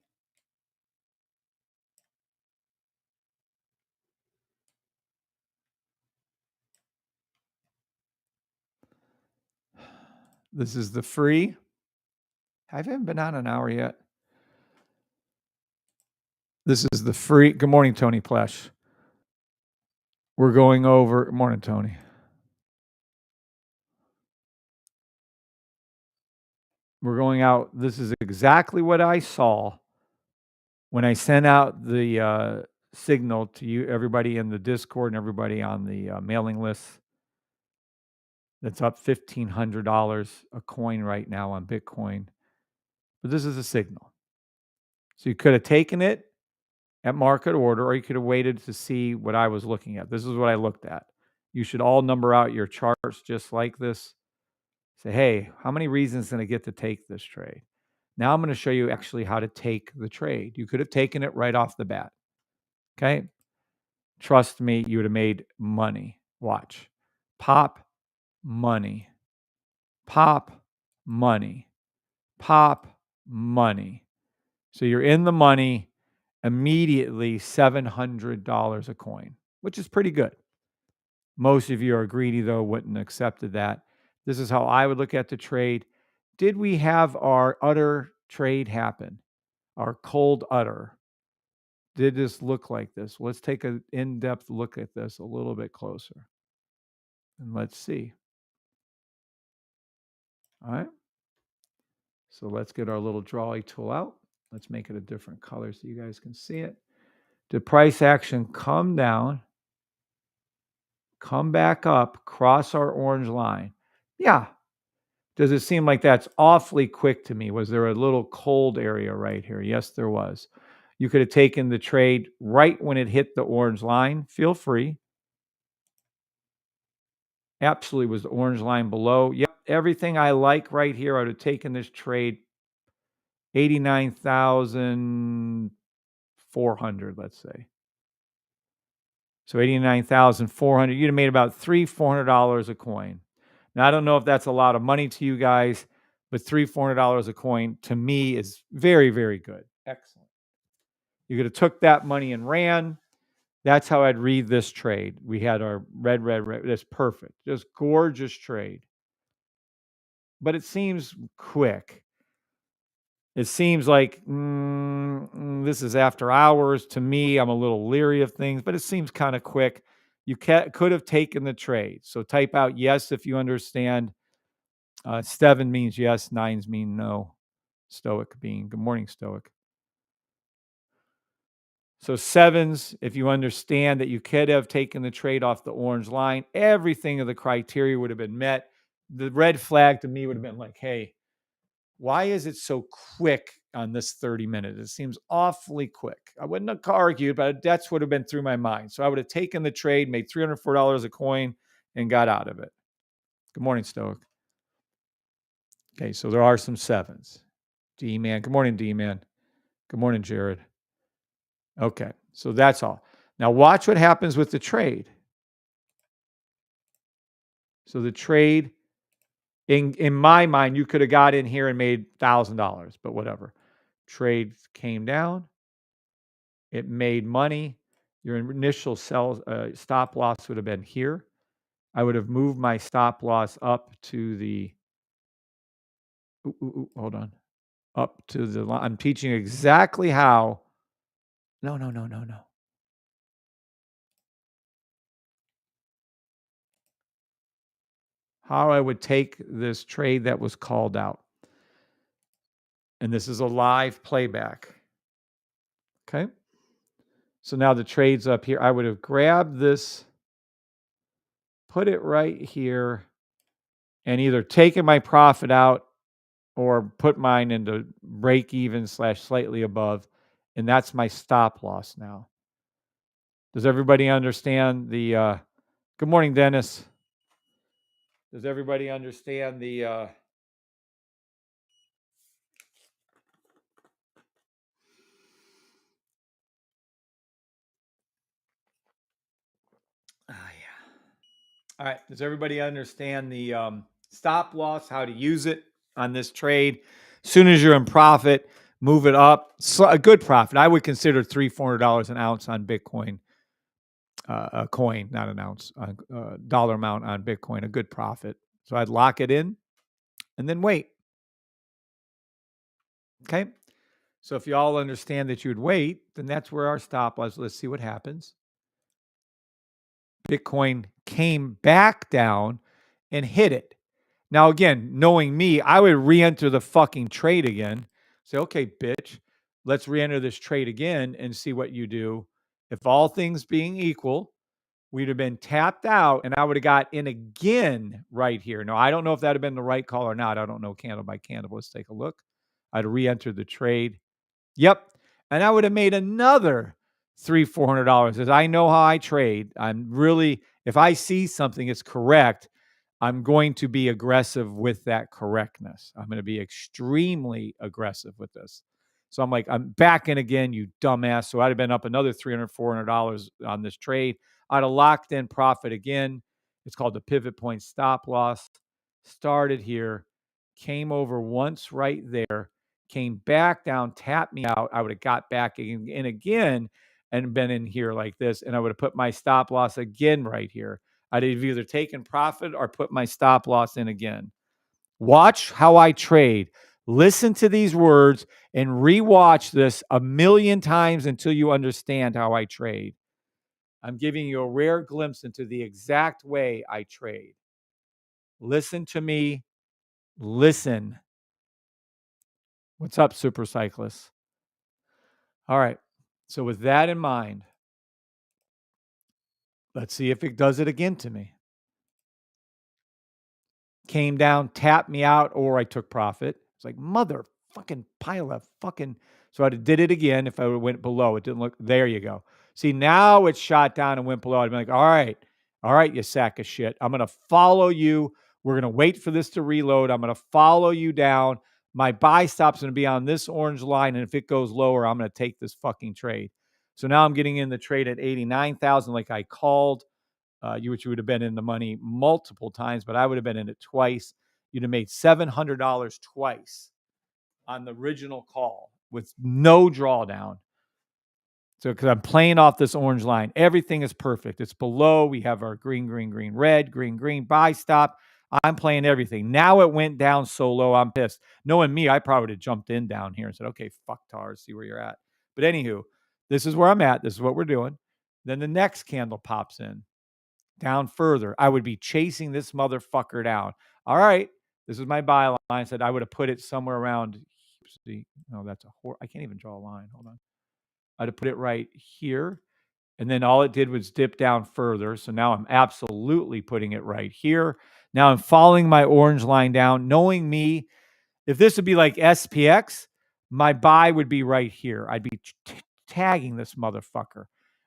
This is the free. I haven't been on an hour yet. This is the free. Good morning, Tony Plesh. We're going over. Good morning, Tony. We're going out. This is exactly what I saw when I sent out the signal to you, everybody in the Discord and everybody on the mailing list. That's up $1,500 a coin right now on Bitcoin. But this is a signal. So you could have taken it at market order, or you could have waited to see what I was looking at. This is what I looked at. You should all number out your charts just like this. Say, hey, how many reasons can I get to take this trade? Now I'm going to show you actually how to take the trade. You could have taken it right off the bat. Okay. Trust me, you would have made money. Watch. Pop, money. Pop, money. Pop, money. So you're in the money immediately, $700 a coin, which is pretty good. Most of you are greedy, though, wouldn't have accepted that. This is how I would look at the trade. Did we have our utter trade happen? Our cold utter? Did this look like this? Let's take an in-depth look at this a little bit closer. And let's see. All right. So let's get our little drawy tool out. Let's make it a different color so you guys can see it. Did price action come down, come back up, cross our orange line? Yeah. Does it seem like that's awfully quick to me? Was there a little cold area right here? Yes, there was. You could have taken the trade right when it hit the orange line. Feel free. Absolutely was the orange line below. Yep, everything I like right here. I would have taken this trade 89,400, let's say. So 89,400. You'd have made about $300-$400 a coin. Now, I don't know if that's a lot of money to you guys, but $300-$400 a coin to me is very, very good. Excellent. You could have took that money and ran. That's how I'd read this trade. We had our red. That's perfect. Just gorgeous trade. But it seems quick. It seems like this is after hours. To me, I'm a little leery of things, but it seems kind of quick. You could have taken the trade. So type out yes if you understand. 7 means yes, 9s mean no. Stoic being, good morning, Stoic. So 7s, if you understand that you could have taken the trade off the orange line, everything of the criteria would have been met. The red flag to me would have been like, hey, why is it so quick on this 30 minutes? It seems awfully quick. I wouldn't have argued, but that's what would have been through my mind. So I would have taken the trade, made $304 a coin, and got out of it. Good morning, Stoic. Okay, so there are some 7s. D-Man. Good morning, D-Man. Good morning, Jared. Okay, so that's all. Now watch what happens with the trade. So the trade, in my mind, you could have got in here and made $1,000, but whatever. Trade came down. It made money. Your initial stop loss would have been here. I would have moved my stop loss up to the, hold on, up to the line. I'm teaching exactly how. No. How I would take this trade that was called out. And this is a live playback. Okay. So now the trade's up here. I would have grabbed this, put it right here, and either taken my profit out or put mine into break even / slightly above. And that's my stop loss now. Does everybody understand the, good morning, Dennis. Does everybody understand the, all right. Does everybody understand the stop loss, how to use it on this trade? As soon as you're in profit, move it up. So a good profit. I would consider $300-$400 an ounce on Bitcoin, a coin, not an ounce, dollar amount on Bitcoin, a good profit. So I'd lock it in and then wait. Okay. So if you all understand that you'd wait, then that's where our stop loss. Let's see what happens. Bitcoin came back down and hit it. Now, again, knowing me, I would re-enter the fucking trade again. Say, okay, bitch, let's re-enter this trade again and see what you do. If all things being equal, we'd have been tapped out and I would have got in again right here. Now, I don't know if that would have been the right call or not. I don't know candle by candle. Let's take a look. I'd re-entered the trade. Yep. And I would have made another $300-$400. As I know how I trade, I'm really, if I see something, it's correct. I'm going to be aggressive with that correctness. I'm going to be extremely aggressive with this. So I'm like, I'm back in again, you dumbass. So I'd have been up another $300, $400 on this trade. I'd have locked in profit again. It's called the pivot point stop loss. Started here, came over once right there, came back down, tapped me out. I would have got back in again and been in here like this. And I would have put my stop loss again right here. I'd have either taken profit or put my stop loss in again. Watch how I trade. Listen to these words and rewatch this a million times until you understand how I trade. I'm giving you a rare glimpse into the exact way I trade. Listen to me. Listen. What's up, super cyclists? All right. So with that in mind, let's see if it does it again to me. Came down, tapped me out, or I took profit. It's like, motherfucking pile of fucking. So I did it again. If I went below, it didn't look. There you go. See, now it's shot down and went below. I'd be like, all right, you sack of shit. I'm going to follow you. We're going to wait for this to reload. I'm going to follow you down. My buy stop's going to be on this orange line. And if it goes lower, I'm going to take this fucking trade. So now I'm getting in the trade at 89,000 like I called. Which would have been in the money multiple times, but I would have been in it twice. You'd have made $700 twice on the original call with no drawdown. So because I'm playing off this orange line, everything is perfect. It's below. We have our green, green, green, red, green, green, buy stop. I'm playing everything. Now it went down so low, I'm pissed. Knowing me, I probably would have jumped in down here and said, okay, fuck TARS, see where you're at. But anywho, this is where I'm at. This is what we're doing. Then the next candle pops in. Down further. I would be chasing this motherfucker down. All right. This is my buy line. I said I would have put it somewhere around. See, no, that's I can't even draw a line. Hold on. I'd have put it right here. And then all it did was dip down further. So now I'm absolutely putting it right here. Now I'm following my orange line down. Knowing me, if this would be like SPX, my buy would be right here. I'd be tagging this motherfucker.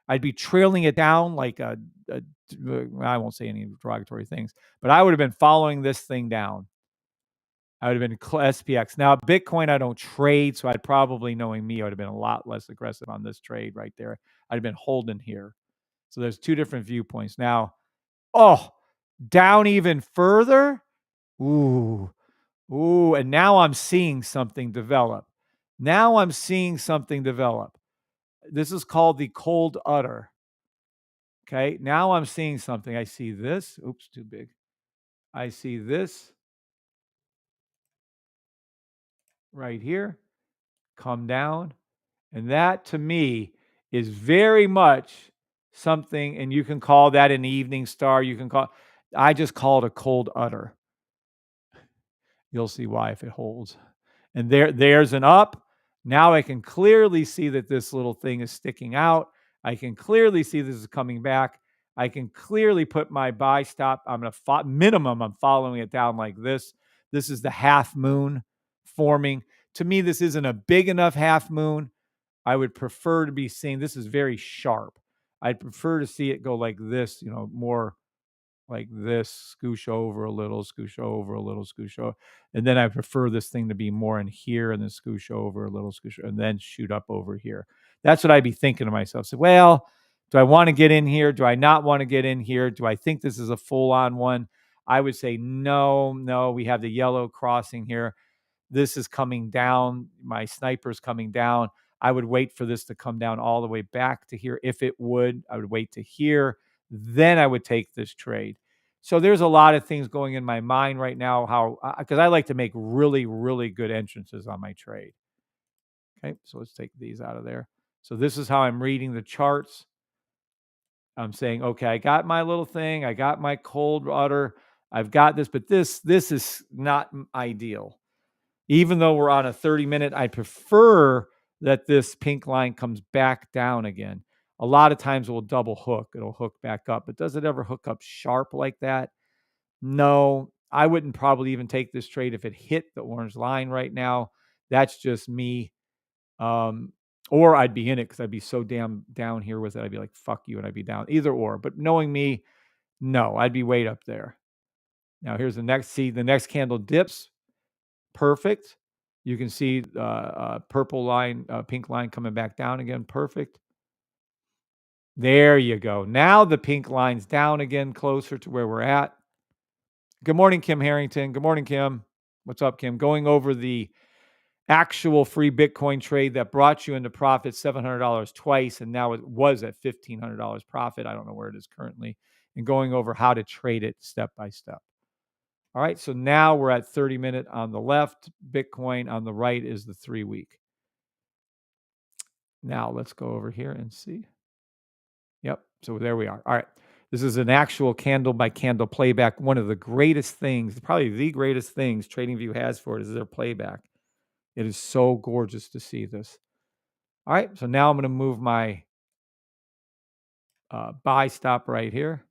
I'd be trailing it down like I won't say any derogatory things, but I would have been following this thing down. I would have been SPX. Now, Bitcoin, I don't trade, so I'd probably, knowing me, I would have been a lot less aggressive on this trade right there. I'd have been holding here. So there's two different viewpoints. Now, down even further. Ooh, and now I'm seeing something develop. This is called the cold udder. Okay, now I'm seeing something. I see this. Oops, too big. I see this right here come down. And that to me is very much something, and you can call that an evening star. I just call it a cold udder. You'll see why if it holds. And there's an up. Now I can clearly see that this little thing is sticking out. I can clearly see this is coming back. I can clearly put my buy stop. I'm going to minimum. I'm following it down like this. This is the half moon forming. To me, this isn't a big enough half moon. I would prefer to be seeing, this is very sharp. I'd prefer to see it go like this, more like this, scoosh over a little, scoosh over a little, scoosh over. And then I prefer this thing to be more in here and then scoosh over a little, scoosh, and then shoot up over here. That's what I'd be thinking to myself. So, well, do I want to get in here? Do I not want to get in here? Do I think this is a full-on one? I would say no. We have the yellow crossing here. This is coming down. My sniper's coming down. I would wait for this to come down all the way back to here. If it would, I would wait to here. Then I would take this trade. So there's a lot of things going in my mind right now, because I like to make really, really good entrances on my trade. Okay, so let's take these out of there. So this is how I'm reading the charts. I'm saying, okay, I got my little thing. I got my cold udder. I've got this, but this is not ideal. Even though we're on a 30-minute, I prefer that this pink line comes back down again. A lot of times it will double hook. It'll hook back up. But does it ever hook up sharp like that? No. I wouldn't probably even take this trade if it hit the orange line right now. That's just me. Or I'd be in it because I'd be so damn down here with it. I'd be like, fuck you, and I'd be down. Either or. But knowing me, no, I'd be way up there. Now here's the next. See, the next candle dips. Perfect. You can see purple line, pink line coming back down again. Perfect. There you go. Now the pink line's down again, closer to where we're at. Good morning, Kim Harrington. Good morning, Kim. What's up, Kim? Going over the actual free Bitcoin trade that brought you into profit $700 twice, and now it was at $1,500 profit. I don't know where it is currently, and going over how to trade it step by step. All right, so now we're at 30-minute on the left. Bitcoin on the right is the 3-week. Now let's go over here and see. Yep, so there we are. All right, this is an actual candle by candle playback. One of the greatest things, probably the greatest things TradingView has for it is their playback. It is so gorgeous to see this. All right, so now I'm going to move my buy stop right here.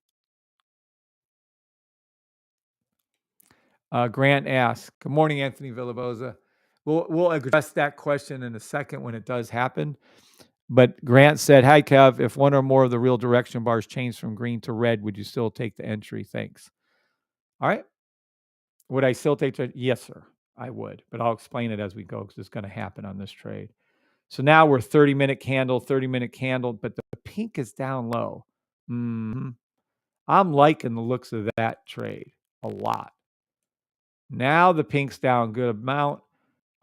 Grant asks, good morning, Anthony Villaboza. We'll address that question in a second when it does happen. But Grant said, hi, Kev, if one or more of the real direction bars change from green to red, would you still take the entry? Thanks. All right. Would I still take the? Yes, sir, I would. But I'll explain it as we go because it's going to happen on this trade. So now we're 30-minute candle, but the pink is down low. I'm liking the looks of that trade a lot. Now the pink's down a good amount.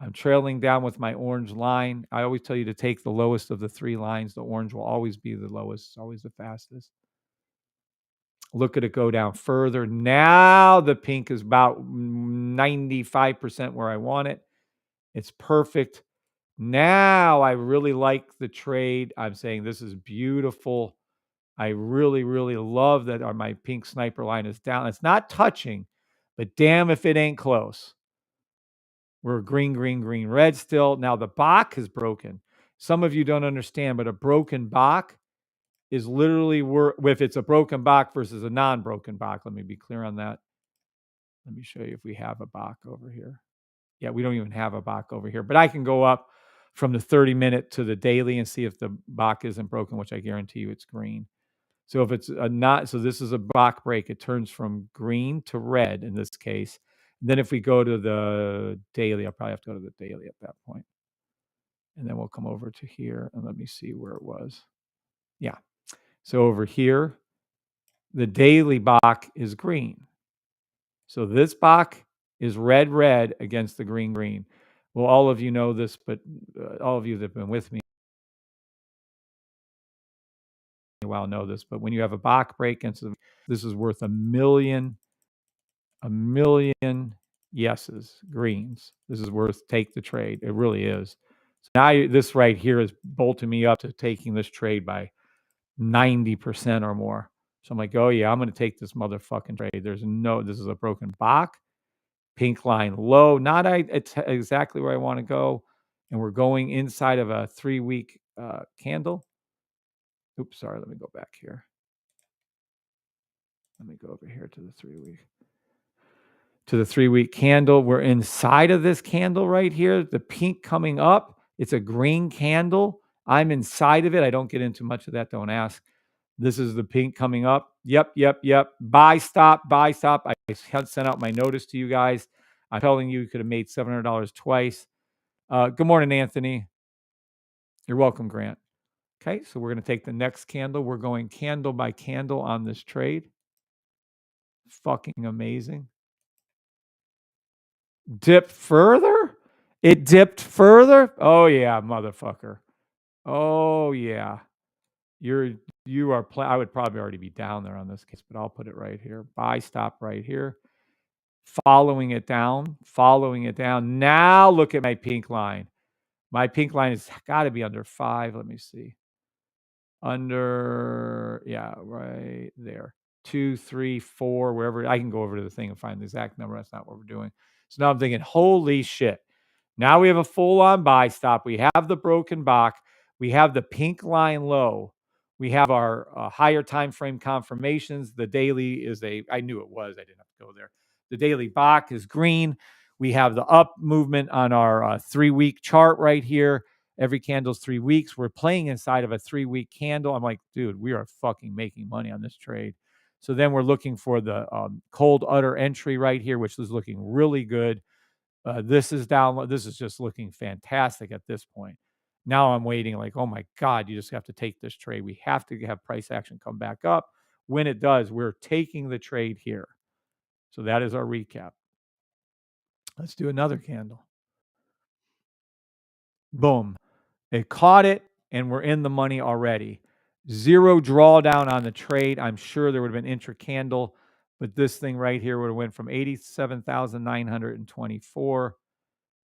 I'm trailing down with my orange line. I always tell you to take the lowest of the 3 lines. The orange will always be the lowest. It's always the fastest. Look at it go down further. Now the pink is about 95% where I want it. It's perfect. Now I really like the trade. I'm saying this is beautiful. I really, really love that my pink sniper line is down. It's not touching, but damn if it ain't close. We're green, green, green, red still. Now the Bach is broken. Some of you don't understand, but a broken Bach is literally if it's a broken Bach versus a non-broken Bach. Let me be clear on that. Let me show you if we have a Bach over here. Yeah, we don't even have a Bach over here, but I can go up from the 30-minute to the daily and see if the Bach isn't broken, which I guarantee you it's green. So if it's so this is a Bach break. It turns from green to red in this case. And then if we go to the daily, I'll probably have to go to the daily at that point. And then we'll come over to here and let me see where it was. Yeah. So over here, the daily Bach is green. So this Bach is red, red against the green, green. Well, all of you know this, but all of you that have been with me a while know this. But when you have a Bach break, and so this is worth a million yeses, greens. This is worth take the trade. It really is. So now this right here is bolting me up to taking this trade by 90% or more. So I'm like, oh yeah, I'm going to take this motherfucking trade. This is a broken Bach. Pink line low, not exactly where I want to go. And we're going inside of a 3-week candle. Oops, sorry. Let me go back here. Let me go over here to the 3-week. To the 3-week candle. We're inside of this candle right here. The pink coming up. It's a green candle. I'm inside of it. I don't get into much of that. Don't ask. This is the pink coming up. Yep. Buy stop. I sent out my notice to you guys. I'm telling you could have made $700 twice. Good morning, Anthony. You're welcome, Grant. Okay, so we're going to take the next candle. We're going candle by candle on this trade. Fucking amazing. Dip further? It dipped further? Oh yeah, motherfucker. Oh yeah. You are I would probably already be down there on this case, but I'll put it right here. Buy stop right here. Following it down. Now look at my pink line. My pink line has got to be under 5. Let me see. Right there. 2, 3, 4, wherever. I can go over to the thing and find the exact number. That's not what we're doing. So now I'm thinking, holy shit. Now we have a full-on buy stop. We have the broken Bach. We have the pink line low. We have our higher time frame confirmations. The daily is I knew it was. I didn't have to go there. The daily Bach is green. We have the up movement on our 3-week chart right here. Every candle's 3 weeks. We're playing inside of a 3-week candle. I'm like, dude, we are fucking making money on this trade. So then we're looking for the cold udder entry right here, which is looking really good. This is down. This is just looking fantastic at this point. Now I'm waiting like, oh my God, you just have to take this trade. We have to have price action come back up. When it does, we're taking the trade here. So that is our recap. Let's do another candle. Boom. It caught it, and we're in the money already. Zero drawdown on the trade. I'm sure there would have been intra-candle, but this thing right here would have went from 87,924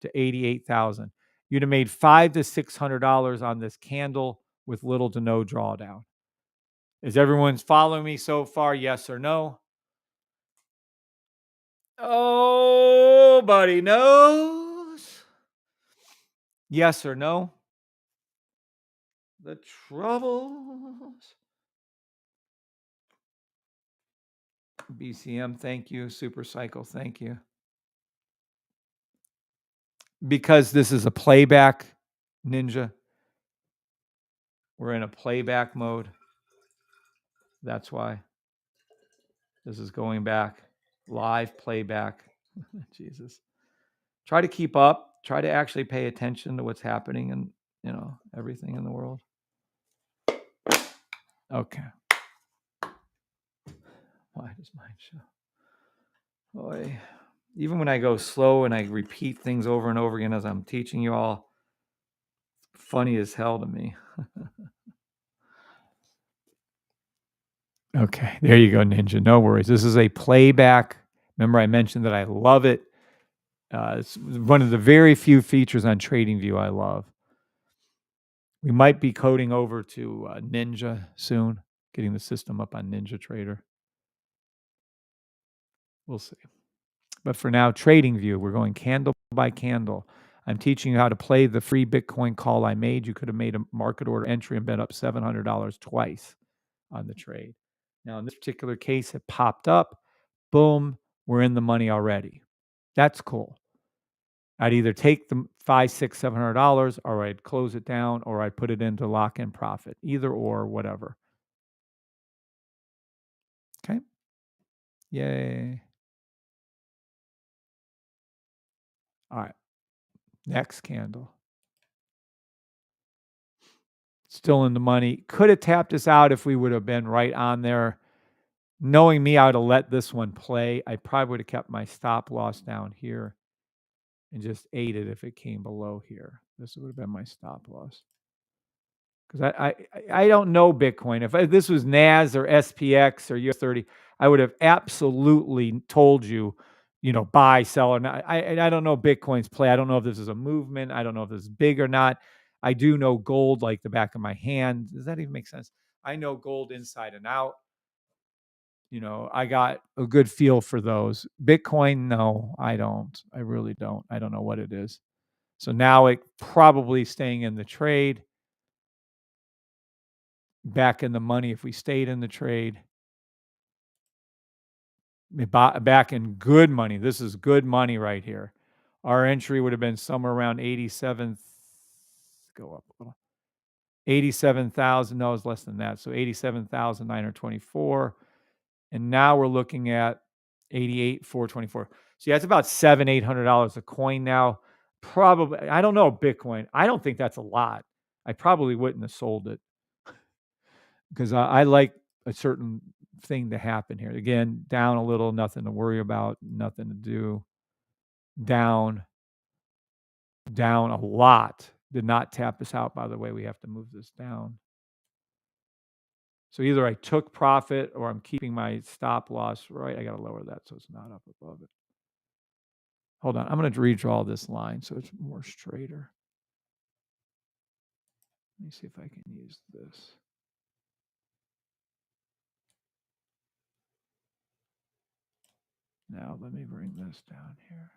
to 88,000. You'd have made $500 to $600 on this candle with little to no drawdown. Is everyone's following me so far? Yes or no? Oh, buddy knows. Yes or no? The troubles. BCM, thank you. Super Cycle, thank you. Because this is a playback, Ninja. We're in a playback mode. That's why. This is going back. Live playback. Jesus. Try to keep up. Try to actually pay attention to what's happening and, everything in the world. Okay. Why does mine show? Boy. Even when I go slow and I repeat things over and over again as I'm teaching you all, funny as hell to me. Okay, there you go, Ninja. No worries. This is a playback. Remember, I mentioned that I love it. It's one of the very few features on TradingView I love. We might be coding over to Ninja soon, getting the system up on Ninja Trader. We'll see. But for now, TradingView, we're going candle by candle. I'm teaching you how to play the free Bitcoin call I made. You could have made a market order entry and bet up $700 twice on the trade. Now, in this particular case, it popped up. Boom, we're in the money already. That's cool. I'd either take the $500, $600, $700, or I'd close it down, or I'd put it into lock-in profit. Either or, whatever. Okay. Yay. All right. Next candle. Still in the money. Could have tapped us out if we would have been right on there. Knowing me, I would have let this one play. I probably would have kept my stop loss down here and just ate it if it came below here. This would have been my stop loss. Because I don't know Bitcoin. If this was NAS or SPX or US30, I would have absolutely told you, buy, sell, or not. I don't know Bitcoin's play. I don't know if this is a movement. I don't know if this is big or not. I do know gold like the back of my hand. Does that even make sense? I know gold inside and out. I got a good feel for those. Bitcoin, no, I don't. I really don't. I don't know what it is. So now it probably staying in the trade. Back in the money if we stayed in the trade. Back in good money. This is good money right here. Our entry would have been somewhere around 87. Go up a little. 87,000. No, it's less than that. So 87,924. And now we're looking at 88,424. So yeah, it's about $700, $800 a coin now. Probably, I don't know Bitcoin. I don't think that's a lot. I probably wouldn't have sold it because I like a certain thing to happen here. Again, down a little, nothing to worry about, nothing to do. Down a lot. Did not tap us out, by the way. We have to move this down. So either I took profit or I'm keeping my stop loss right. I got to lower that so it's not up above it. Hold on. I'm going to redraw this line so it's more straighter. Let me see if I can use this. Now let me bring this down here.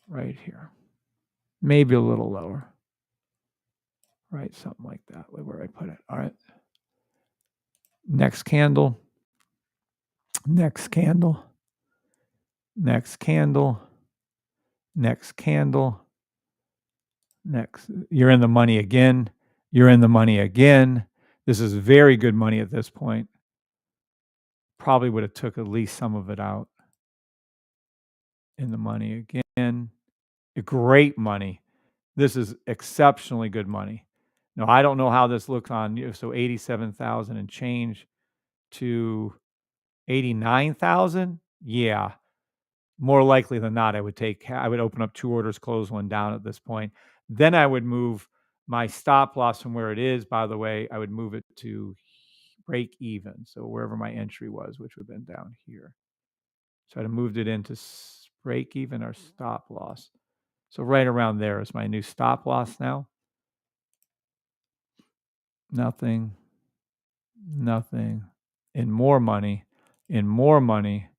Right here. Maybe a little lower. Right, something like that, where I put it. All right. Next candle. Next candle. Next candle. Next candle. Next. You're in the money again. You're in the money again. This is very good money at this point. Probably would have took at least some of it out in the money. Again, great money. This is exceptionally good money. Now, I don't know how this looks on you. So 87,000 and change to 89,000. Yeah. More likely than not, I would open up 2 orders, close one down at this point. Then I would move my stop loss from where it is, by the way, I would move it to break even. So wherever my entry was, which would have been down here. So I'd have moved it into break even or stop loss. So right around there is my new stop loss now. Nothing, nothing, and more money, and more money.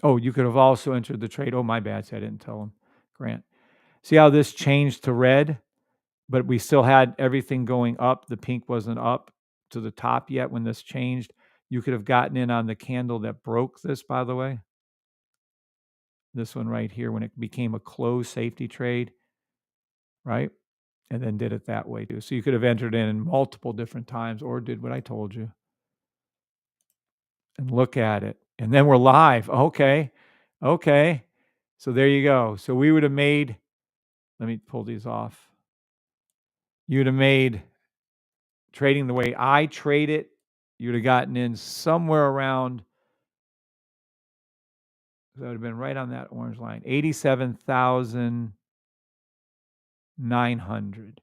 Oh, you could have also entered the trade. Oh, my bad. See, I didn't tell him. Grant. See how this changed to red, but we still had everything going up. The pink wasn't up to the top yet when this changed. You could have gotten in on the candle that broke this, by the way. This one right here when it became a closed safety trade, right? And then did it that way too. So you could have entered in multiple different times or did what I told you. And look at it. And then we're live. Okay. Okay. So there you go. So we would have made, let me pull these off. You would have made trading the way I trade it, you would have gotten in somewhere around, that would have been right on that orange line, 87,900.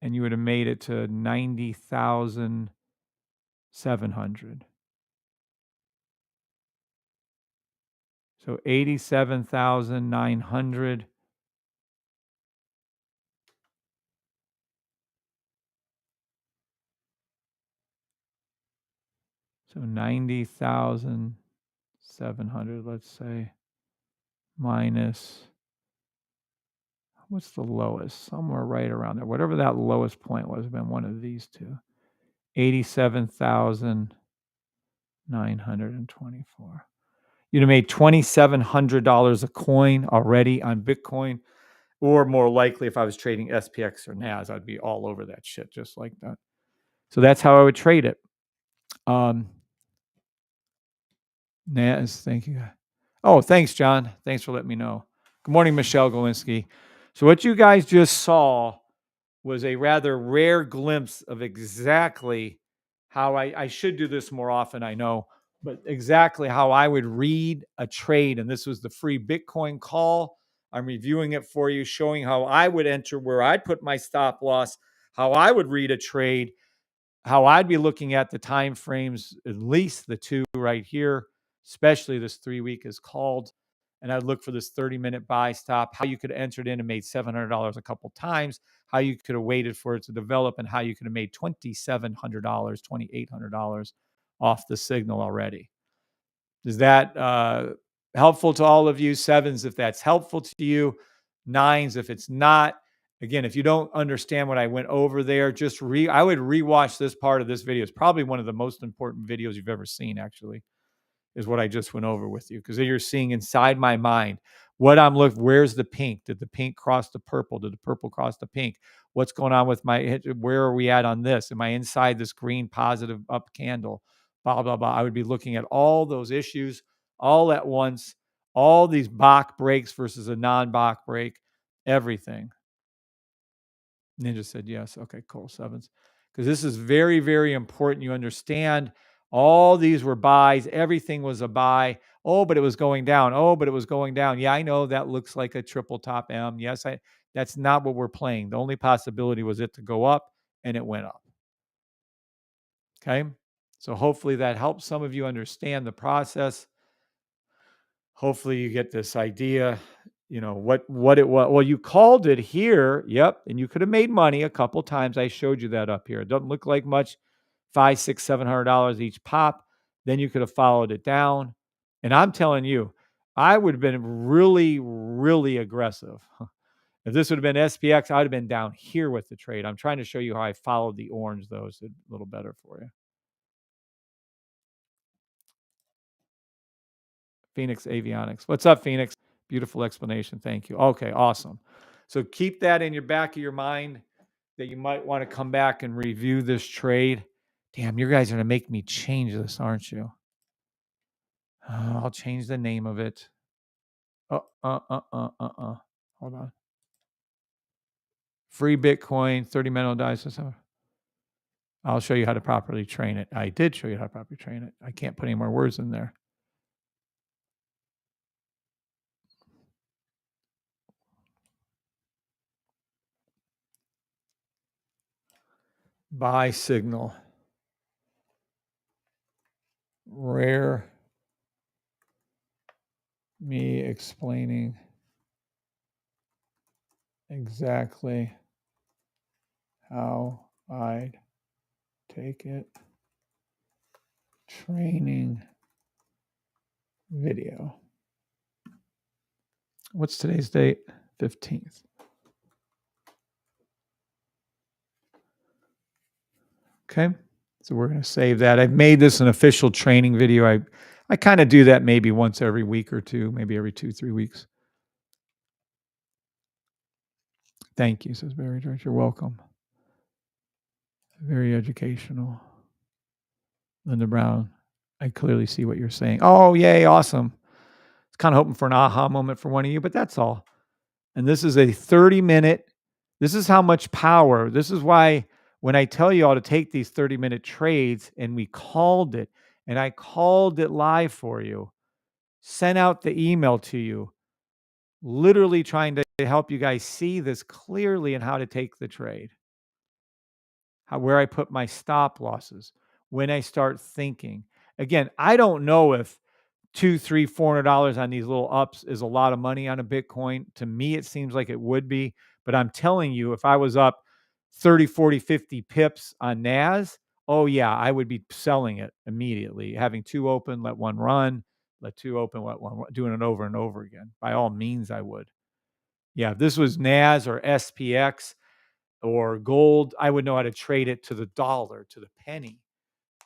And you would have made it to 90,700. So 87,900. So 90,700, let's say, minus, what's the lowest? Somewhere right around there. Whatever that lowest point was, been one of these two. 87,924. You'd have made $2,700 a coin already on Bitcoin, or more likely, if I was trading SPX or NAS, I'd be all over that shit just like that. So that's how I would trade it. NAS, thank you. Oh, thanks, John. Thanks for letting me know. Good morning, Michelle Golinsky. So what you guys just saw was a rather rare glimpse of exactly how I should do this more often, I know, but exactly how I would read a trade. And this was the free Bitcoin call. I'm reviewing it for you, showing how I would enter, where I'd put my stop loss, how I would read a trade, how I'd be looking at the time frames, at least the two right here, especially this 3-week is called. And I'd look for this 30-minute buy stop, how you could have entered in and made $700 a couple times, how you could have waited for it to develop, and how you could have made $2,700, $2,800 off the signal already. Is that helpful to all of you? Sevens, if that's helpful to you. Nines, if it's not. Again, if you don't understand what I went over there, I would rewatch this part of this video. It's probably one of the most important videos you've ever seen, actually, is what I just went over with you. Because you're seeing inside my mind what I'm looking, where's the pink? Did the pink cross the purple? Did the purple cross the pink? What's going on with where are we at on this? Am I inside this green positive up candle? Blah, blah, blah. I would be looking at all those issues all at once, all these Bach breaks versus a non-Bach break, everything. Ninja said yes. Okay, cool. Sevens. Because this is very, very important. You understand all these were buys. Everything was a buy. Oh, but it was going down. Oh, but it was going down. Yeah, I know that looks like a triple top M. Yes, that's not what we're playing. The only possibility was it to go up, and it went up. Okay. So hopefully that helps some of you understand the process. Hopefully you get this idea, what it was. Well, you called it here. Yep. And you could have made money a couple times. I showed you that up here. It doesn't look like much, $500, $600, $700 each pop. Then you could have followed it down. And I'm telling you, I would have been really, really aggressive. If this would have been SPX, I would have been down here with the trade. I'm trying to show you how I followed the orange, though, so it's a little better for you. Phoenix Avionics. What's up, Phoenix? Beautiful explanation. Thank you. Okay, awesome. So keep that in your back of your mind. that you might want to come back and review this trade. Damn, you guys are going to make me change this, aren't you? I'll change the name of it. Hold on. Free Bitcoin, 30 mental dice. I'll show you how to properly train it. I did show you how to properly train it. I can't put any more words in there. Buy signal. Rare me explaining exactly how I'd take it. Training video. What's today's date? 15th. Okay. So we're going to save that. I've made this an official training video. I kind of do that maybe once every week or two, maybe every 2-3 weeks. Thank you, says Barry George. You're welcome. Very educational. Linda Brown, I clearly see what you're saying. Oh, yay, awesome. I was kind of hoping for an aha moment for one of you, but that's all. And this is a 30-minute. This is how much power. This is why when I tell you all to take these 30-minute trades, and we called it, and I called it live for you, sent out the email to you, literally trying to help you guys see this clearly and how to take the trade, where I put my stop losses, when I start thinking. Again, I don't know if $200, $300, $400 on these little ups is a lot of money on a Bitcoin. To me, it seems like it would be, but I'm telling you, if I was up 30, 40, 50 pips on NAS, oh yeah, I would be selling it immediately. Having two open, let one run, let two open, let one run, doing it over and over again. By all means, I would. Yeah, if this was NAS or SPX or gold, I would know how to trade it to the dollar, to the penny.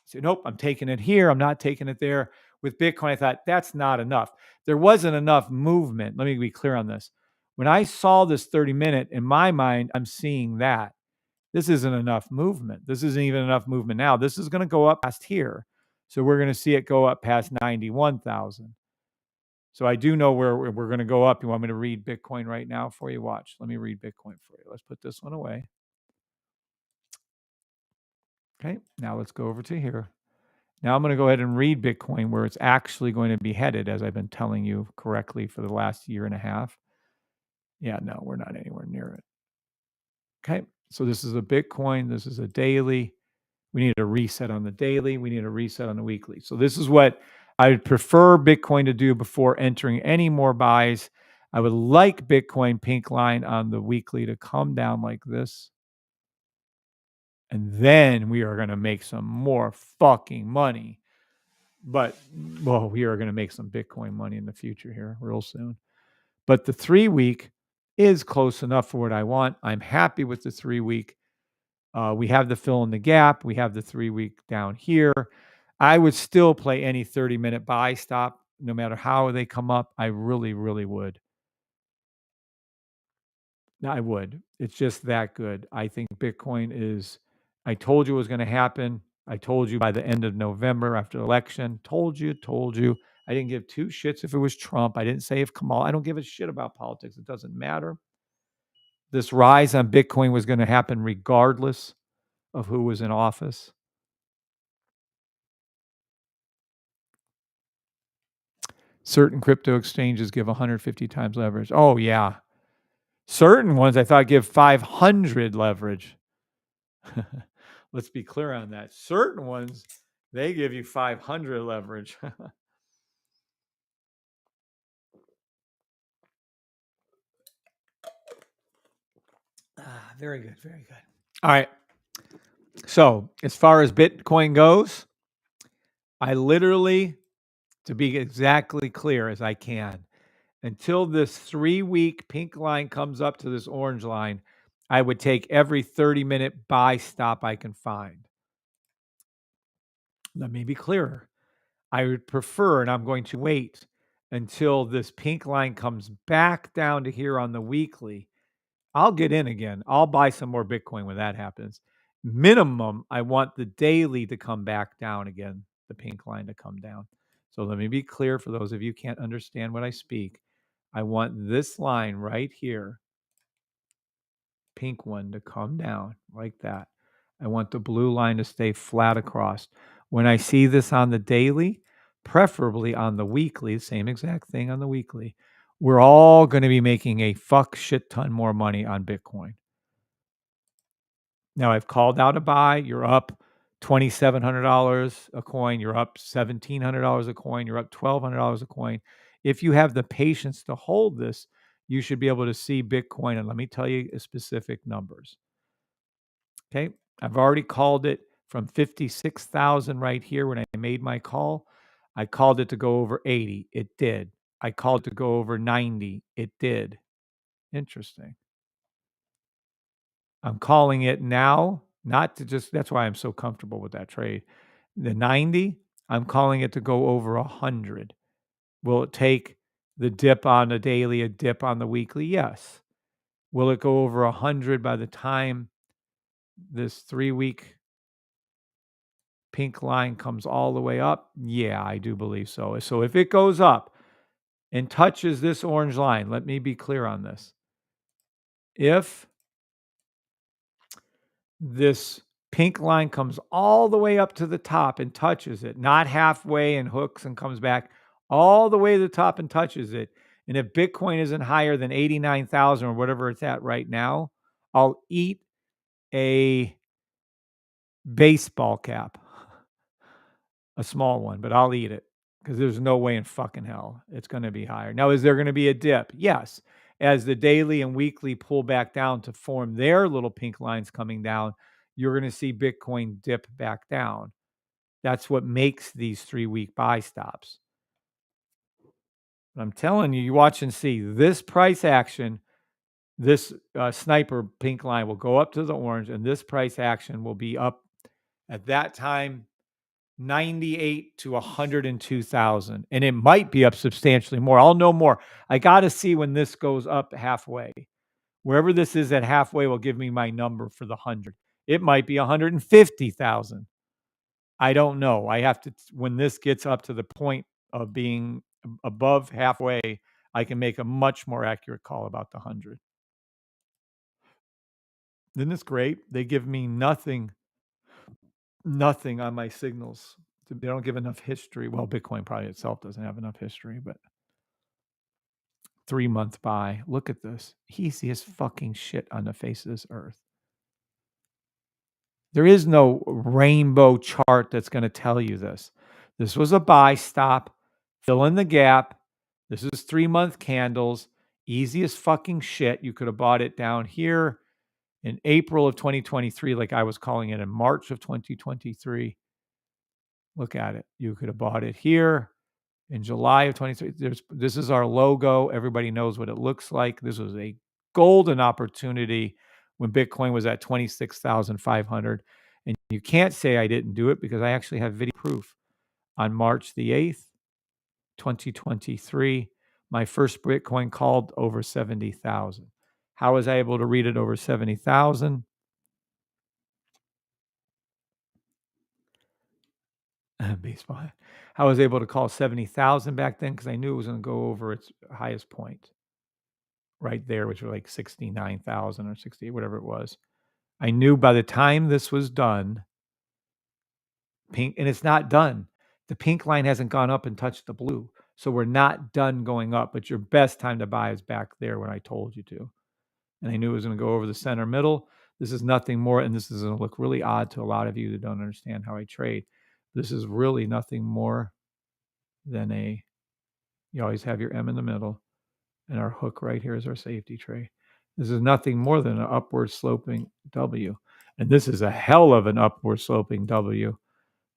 So, nope, I'm taking it here. I'm not taking it there. With Bitcoin, I thought that's not enough. There wasn't enough movement. Let me be clear on this. When I saw this 30-minute, in my mind, I'm seeing that. This isn't enough movement. This isn't even enough movement now. This is going to go up past here. So we're going to see it go up past 91,000. So I do know where we're going to go up. You want me to read Bitcoin right now for you? Watch. Let me read Bitcoin for you. Let's put this one away. Okay, now let's go over to here. Now I'm going to go ahead and read Bitcoin where it's actually going to be headed, as I've been telling you correctly for the last year and a half. Yeah, no, we're not anywhere near it. Okay, so this is a Bitcoin. This is a daily. We need a reset on the daily. We need a reset on the weekly. So this is what I would prefer Bitcoin to do before entering any more buys. I would like Bitcoin pink line on the weekly to come down like this. And then we are going to make some more fucking money. But, well, we are going to make some Bitcoin money in the future here real soon. But the 3-week is close enough for what I want. I'm happy with the 3-week. We have the fill in the gap. We have the 3-week down here. I would still play any 30-minute buy stop, no matter how they come up. I really, really would. I would. It's just that good. I think Bitcoin is, I told you it was going to happen. I told you by the end of November after the election. Told you. I didn't give two shits if it was Trump. I didn't say if Kamal. I don't give a shit about politics. It doesn't matter. This rise on Bitcoin was going to happen regardless of who was in office. Certain crypto exchanges give 150 times leverage. Oh, yeah. Certain ones I thought give 500 leverage. Let's be clear on that. Certain ones, they give you 500 leverage. Very good. Very good. All right. So as far as Bitcoin goes, I literally, to be exactly clear as I can, until this 3-week pink line comes up to this orange line, I would take every 30-minute buy stop I can find. Let me be clearer. I would prefer, and I'm going to wait until this pink line comes back down to here on the weekly. I'll get in again. I'll buy some more Bitcoin when that happens. Minimum, I want the daily to come back down again, the pink line to come down. So let me be clear for those of you who can't understand what I speak. I want this line right here, pink one, to come down like that. I want the blue line to stay flat across. When I see this on the daily, preferably on the weekly, same exact thing on the weekly, we're all going to be making a fuck shit ton more money on Bitcoin. Now I've called out a buy. You're up $2,700 a coin. You're up $1,700 a coin. You're up $1,200 a coin. If you have the patience to hold this, you should be able to see Bitcoin. And let me tell you specific numbers. Okay. I've already called it from 56,000 right here when I made my call. I called it to go over 80. It did. I called it to go over 90. It did. Interesting. I'm calling it now, not to just, that's why I'm so comfortable with that trade. The 90, I'm calling it to go over 100. Will it take the dip on the daily, a dip on the weekly? Yes. Will it go over 100 by the time this 3-week pink line comes all the way up? Yeah, I do believe so. So if it goes up and touches this orange line, let me be clear on this. If this pink line comes all the way up to the top and touches it, not halfway and hooks and comes back all the way to the top and touches it. And if Bitcoin isn't higher than 89,000 or whatever it's at right now, I'll eat a baseball cap, a small one, but I'll eat it because there's no way in fucking hell it's going to be higher. Now, is there going to be a dip? Yes. As the daily and weekly pull back down to form their little pink lines coming down, you're going to see Bitcoin dip back down. That's what makes these 3-week buy stops. But I'm telling you, you watch and see this price action, this sniper pink line will go up to the orange, and this price action will be up at that time 98 to 102,000. And it might be up substantially more. I'll know more. I got to see when this goes up halfway. Wherever this is at halfway will give me my number for the 100. It might be 150,000. I don't know. I have to, when this gets up to the point of being above halfway, I can make a much more accurate call about the 100. Isn't this great? They give me nothing on my signals. They don't give enough history. Well, Bitcoin probably itself doesn't have enough history, but 3-month buy. Look at this. Easiest fucking shit on the face of this earth. There is no rainbow chart that's going to tell you this. This was a buy stop. Fill in the gap. This is 3-month candles. Easiest fucking shit. You could have bought it down here in April of 2023, like I was calling it in March of 2023. Look at it. You could have bought it here in July of 23. This is our logo. Everybody knows what it looks like. This was a golden opportunity when Bitcoin was at 26,500. And you can't say I didn't do it because I actually have video proof. On March the 8th, 2023, my first Bitcoin called over 70,000. How was I able to read it over 70,000? Baseball. I was able to call 70,000 back then because I knew it was going to go over its highest point right there, which was like 69,000 or 60, whatever it was. I knew by the time this was done, pink, and it's not done. The pink line hasn't gone up and touched the blue. So we're not done going up, but your best time to buy is back there when I told you to. And I knew it was going to go over the center middle. This is nothing more, and this is going to look really odd to a lot of you that don't understand how I trade. This is really nothing more than you always have your M in the middle, and our hook right here is our safety trade. This is nothing more than an upward sloping W. And this is a hell of an upward sloping W.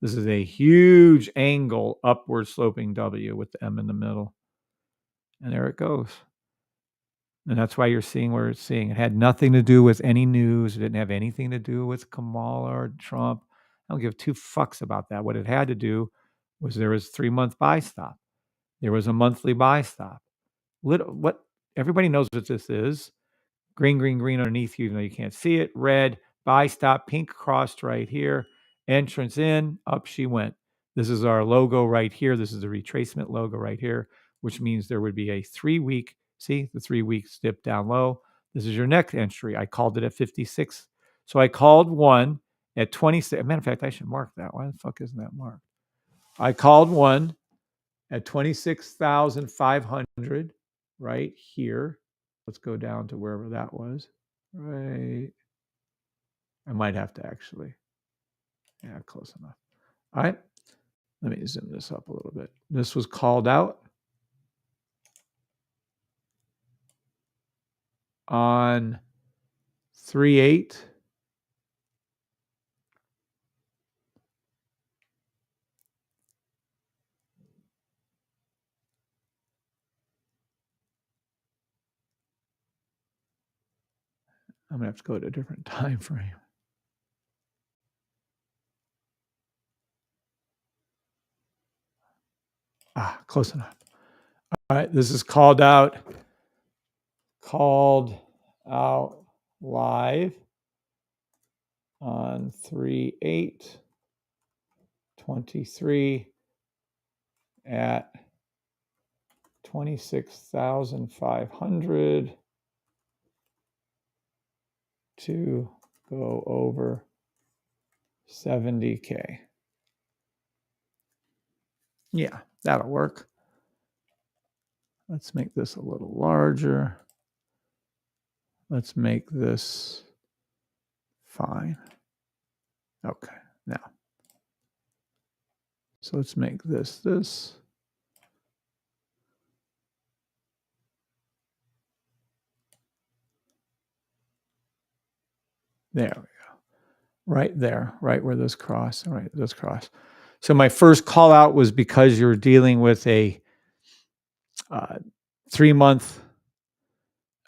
This is a huge angle upward sloping W with the M in the middle. And there it goes. And that's why you're seeing where it's seeing. It had nothing to do with any news. It didn't have anything to do with Kamala or Trump. I don't give 2 fucks about that. What it had to do was there was 3-month buy stop. There was a monthly buy stop. What everybody knows what this is. Green, green, green underneath you, even though you can't see it. Red, buy stop, pink crossed right here. Entrance in, up she went. This is our logo right here. This is the retracement logo right here, which means there would be a 3-week, see the 3 week dip down low. This is your next entry. I called it at 56. So I called one at 26. Matter of fact, I should mark that. Why the fuck isn't that marked? I called one at 26,500 right here. Let's go down to wherever that was. Right. I might have to actually. Yeah, close enough. All right. Let me zoom this up a little bit. This was called out on 3/8. I'm going to have to go to a different time frame. Close enough. All right. This is called out live on 3/8/23 at 26,500 to go over 70K. Yeah, that'll work. Let's make this a little larger. Let's make this fine. Okay, now. So let's make this. There we go. Right there, right where this cross, right, this cross. So my first call out was because you're dealing with a 3-month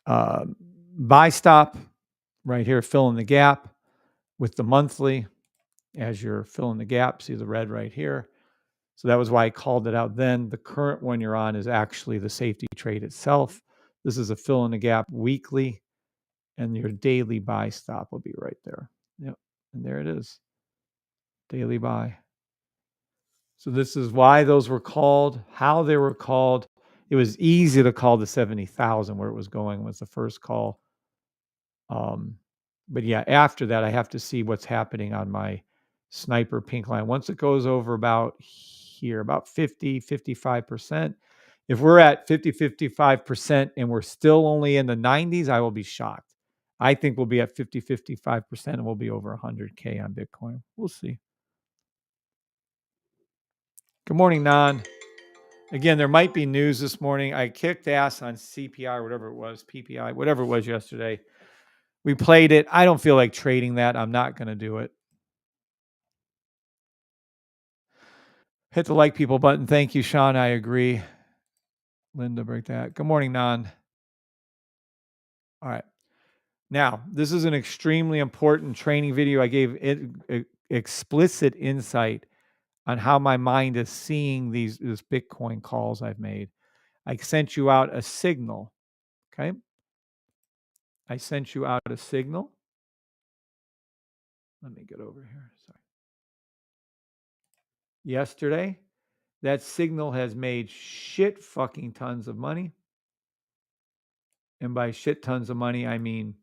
buy stop right here, filling the gap with the monthly as you're filling the gap. See the red right here. So that was why I called it out then. The current one you're on is actually the safety trade itself. This is a fill in the gap weekly, and your daily buy stop will be right there. Yep. And there it is. Daily buy. So this is why those were called, how they were called. It was easy to call the 70,000 where it was going was the first call. But yeah, after that, I have to see what's happening on my sniper pink line. Once it goes over about here, about 50, 55%. If we're at 50, 55% and we're still only in the 90s, I will be shocked. I think we'll be at 50, 55% and we'll be over 100K on Bitcoin. We'll see. Good morning, Nan. Again, there might be news this morning. I kicked ass on CPI or whatever it was, PPI, whatever it was yesterday. We played it. I don't feel like trading that. I'm not going to do it. Hit the like people button. Thank you, Sean. I agree. Linda, break that. Good morning, Nan. All right. Now, this is an extremely important training video. I gave it explicit insight on how my mind is seeing these Bitcoin calls I've made. I sent you out a signal. Okay. I sent you out a signal. Let me get over here. Sorry. Yesterday, that signal has made shit fucking tons of money. And by shit tons of money, I mean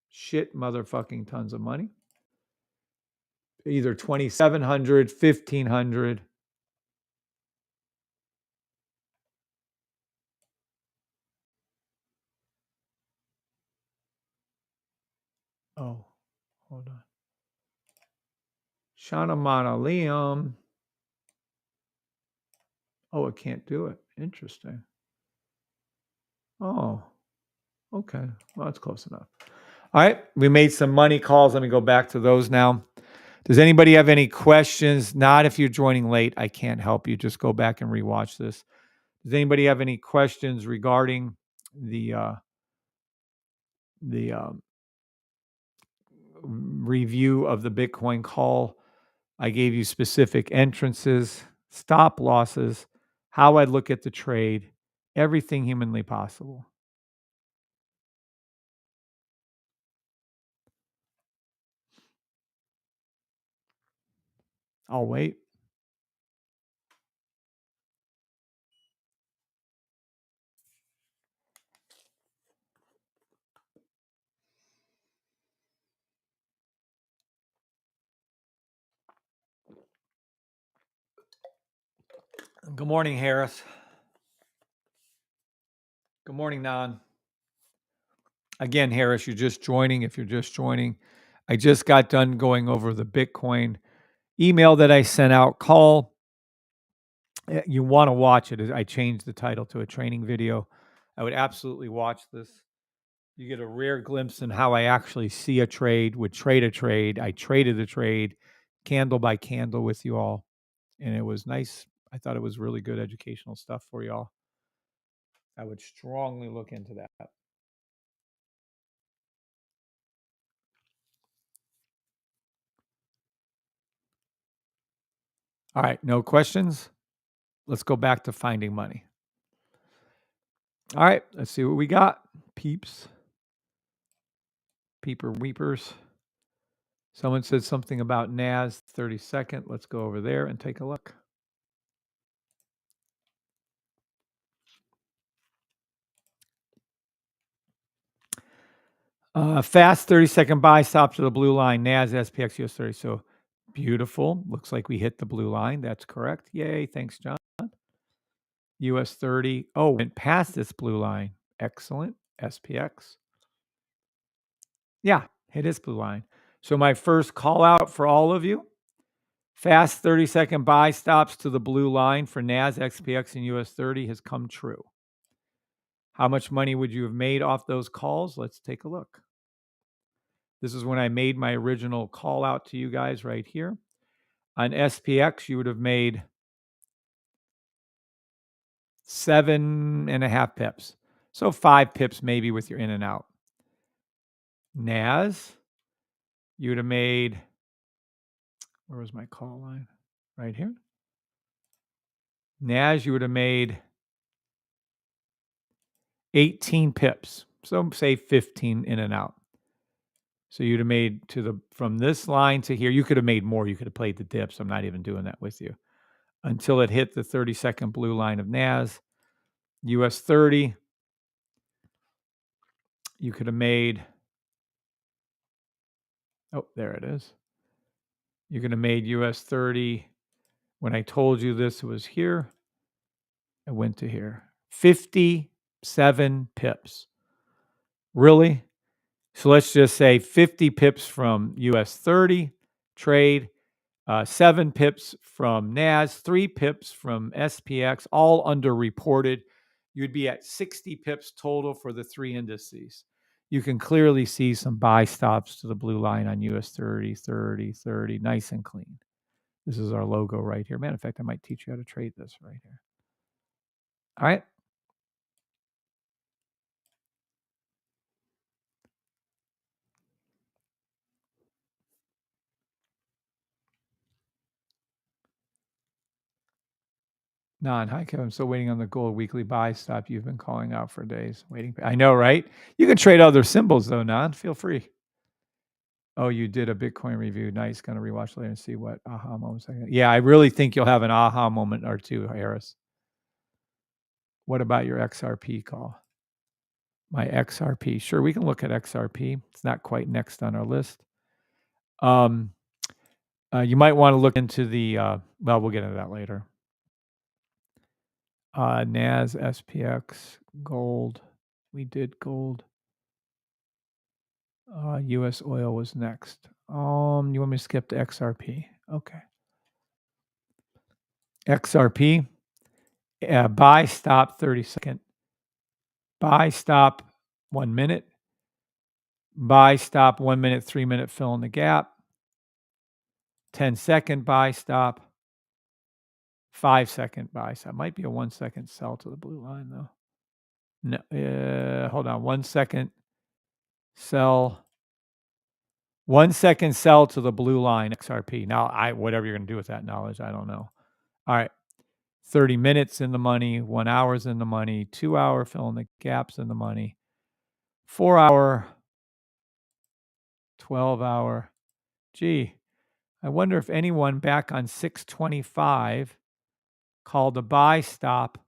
shit motherfucking tons of money. Either 2,700, 1,500. Oh, hold on. Shana Mana Liam. Oh, it can't do it. Interesting. Oh, okay. Well, that's close enough. All right. We made some money calls. Let me go back to those now. Does anybody have any questions? Not if you're joining late. I can't help you. Just go back and rewatch this. Does anybody have any questions regarding the review of the Bitcoin call? I gave you specific entrances, stop losses, how I'd look at the trade, everything humanly possible. I'll wait. Good morning, Harris. Good morning, Nan. Again, Harris, you're just joining. If you're just joining, I just got done going over the Bitcoin email that I sent out. Call. You want to watch it. I changed the title to a training video. I would absolutely watch this. You get a rare glimpse in how I actually see a trade, would trade a trade. I traded the trade candle by candle with you all, and it was nice. I thought it was really good educational stuff for y'all. I would strongly look into that. All right, no questions. Let's go back to finding money. All right, let's see what we got. Peeps. Peeper weepers. Someone said something about NAS 32nd. Let's go over there and take a look. Fast 30-second buy, stop to the blue line, NAS, SPX, US 30. So beautiful. Looks like we hit the blue line. That's correct. Yay. Thanks, John. US 30. Oh, went past this blue line. Excellent. SPX. Yeah, hit this blue line. So my first call out for all of you, fast 30-second buy stops to the blue line for NAS, XPX, and US 30 has come true. How much money would you have made off those calls? Let's take a look. This is when I made my original call out to you guys right here. On SPX, you would have made 7.5 pips. So 5 pips maybe with your in and out. NAS, you would have made, where was my call line? Right here. NAS, you would have made 18 pips. So say 15 in and out. So you'd have made from this line to here. You could have made more. You could have played the dips. I'm not even doing that with you. Until it hit the 30-second blue line of NAS. US 30, you could have made, oh, there it is. You could have made US 30. When I told you this was here, I went to here. 57 pips. Really? So let's just say 50 pips from US 30 trade, 7 pips from NAS, 3 pips from SPX, all underreported. You'd be at 60 pips total for the 3 indices. You can clearly see some buy stops to the blue line on US 30, 30, 30, nice and clean. This is our logo right here. Matter of fact, I might teach you how to trade this right here. All right. Hi, Kevin. I'm still waiting on the gold weekly buy stop you've been calling out for days. Waiting. I know, right? You can trade other symbols though, Nan. Feel free. Oh, you did a Bitcoin review. Nice. Going to rewatch later and see what aha moments. Yeah, I really think you'll have an aha moment or two, Harris. What about your XRP call? My XRP. Sure, we can look at XRP. It's not quite next on our list. You might want to look into the, well, we'll get into that later. NAS, SPX, gold. We did gold. US oil was next. You want me to skip to XRP? Okay. XRP, buy stop 30-second. Buy stop 1 minute. Buy stop 1 minute, 3 minute fill in the gap. 10-second buy stop. 5-second buy stop. Might be a 1 second sell to the blue line though. No, hold on. 1 second sell. 1 second sell to the blue line XRP. Now, whatever you're going to do with that knowledge, I don't know. All right. 30 minutes in the money, 1 hour's in the money, 2 hour fill in the gaps in the money, 4 hour, 12 hour. Gee, I wonder if anyone back on 625 called a buy stop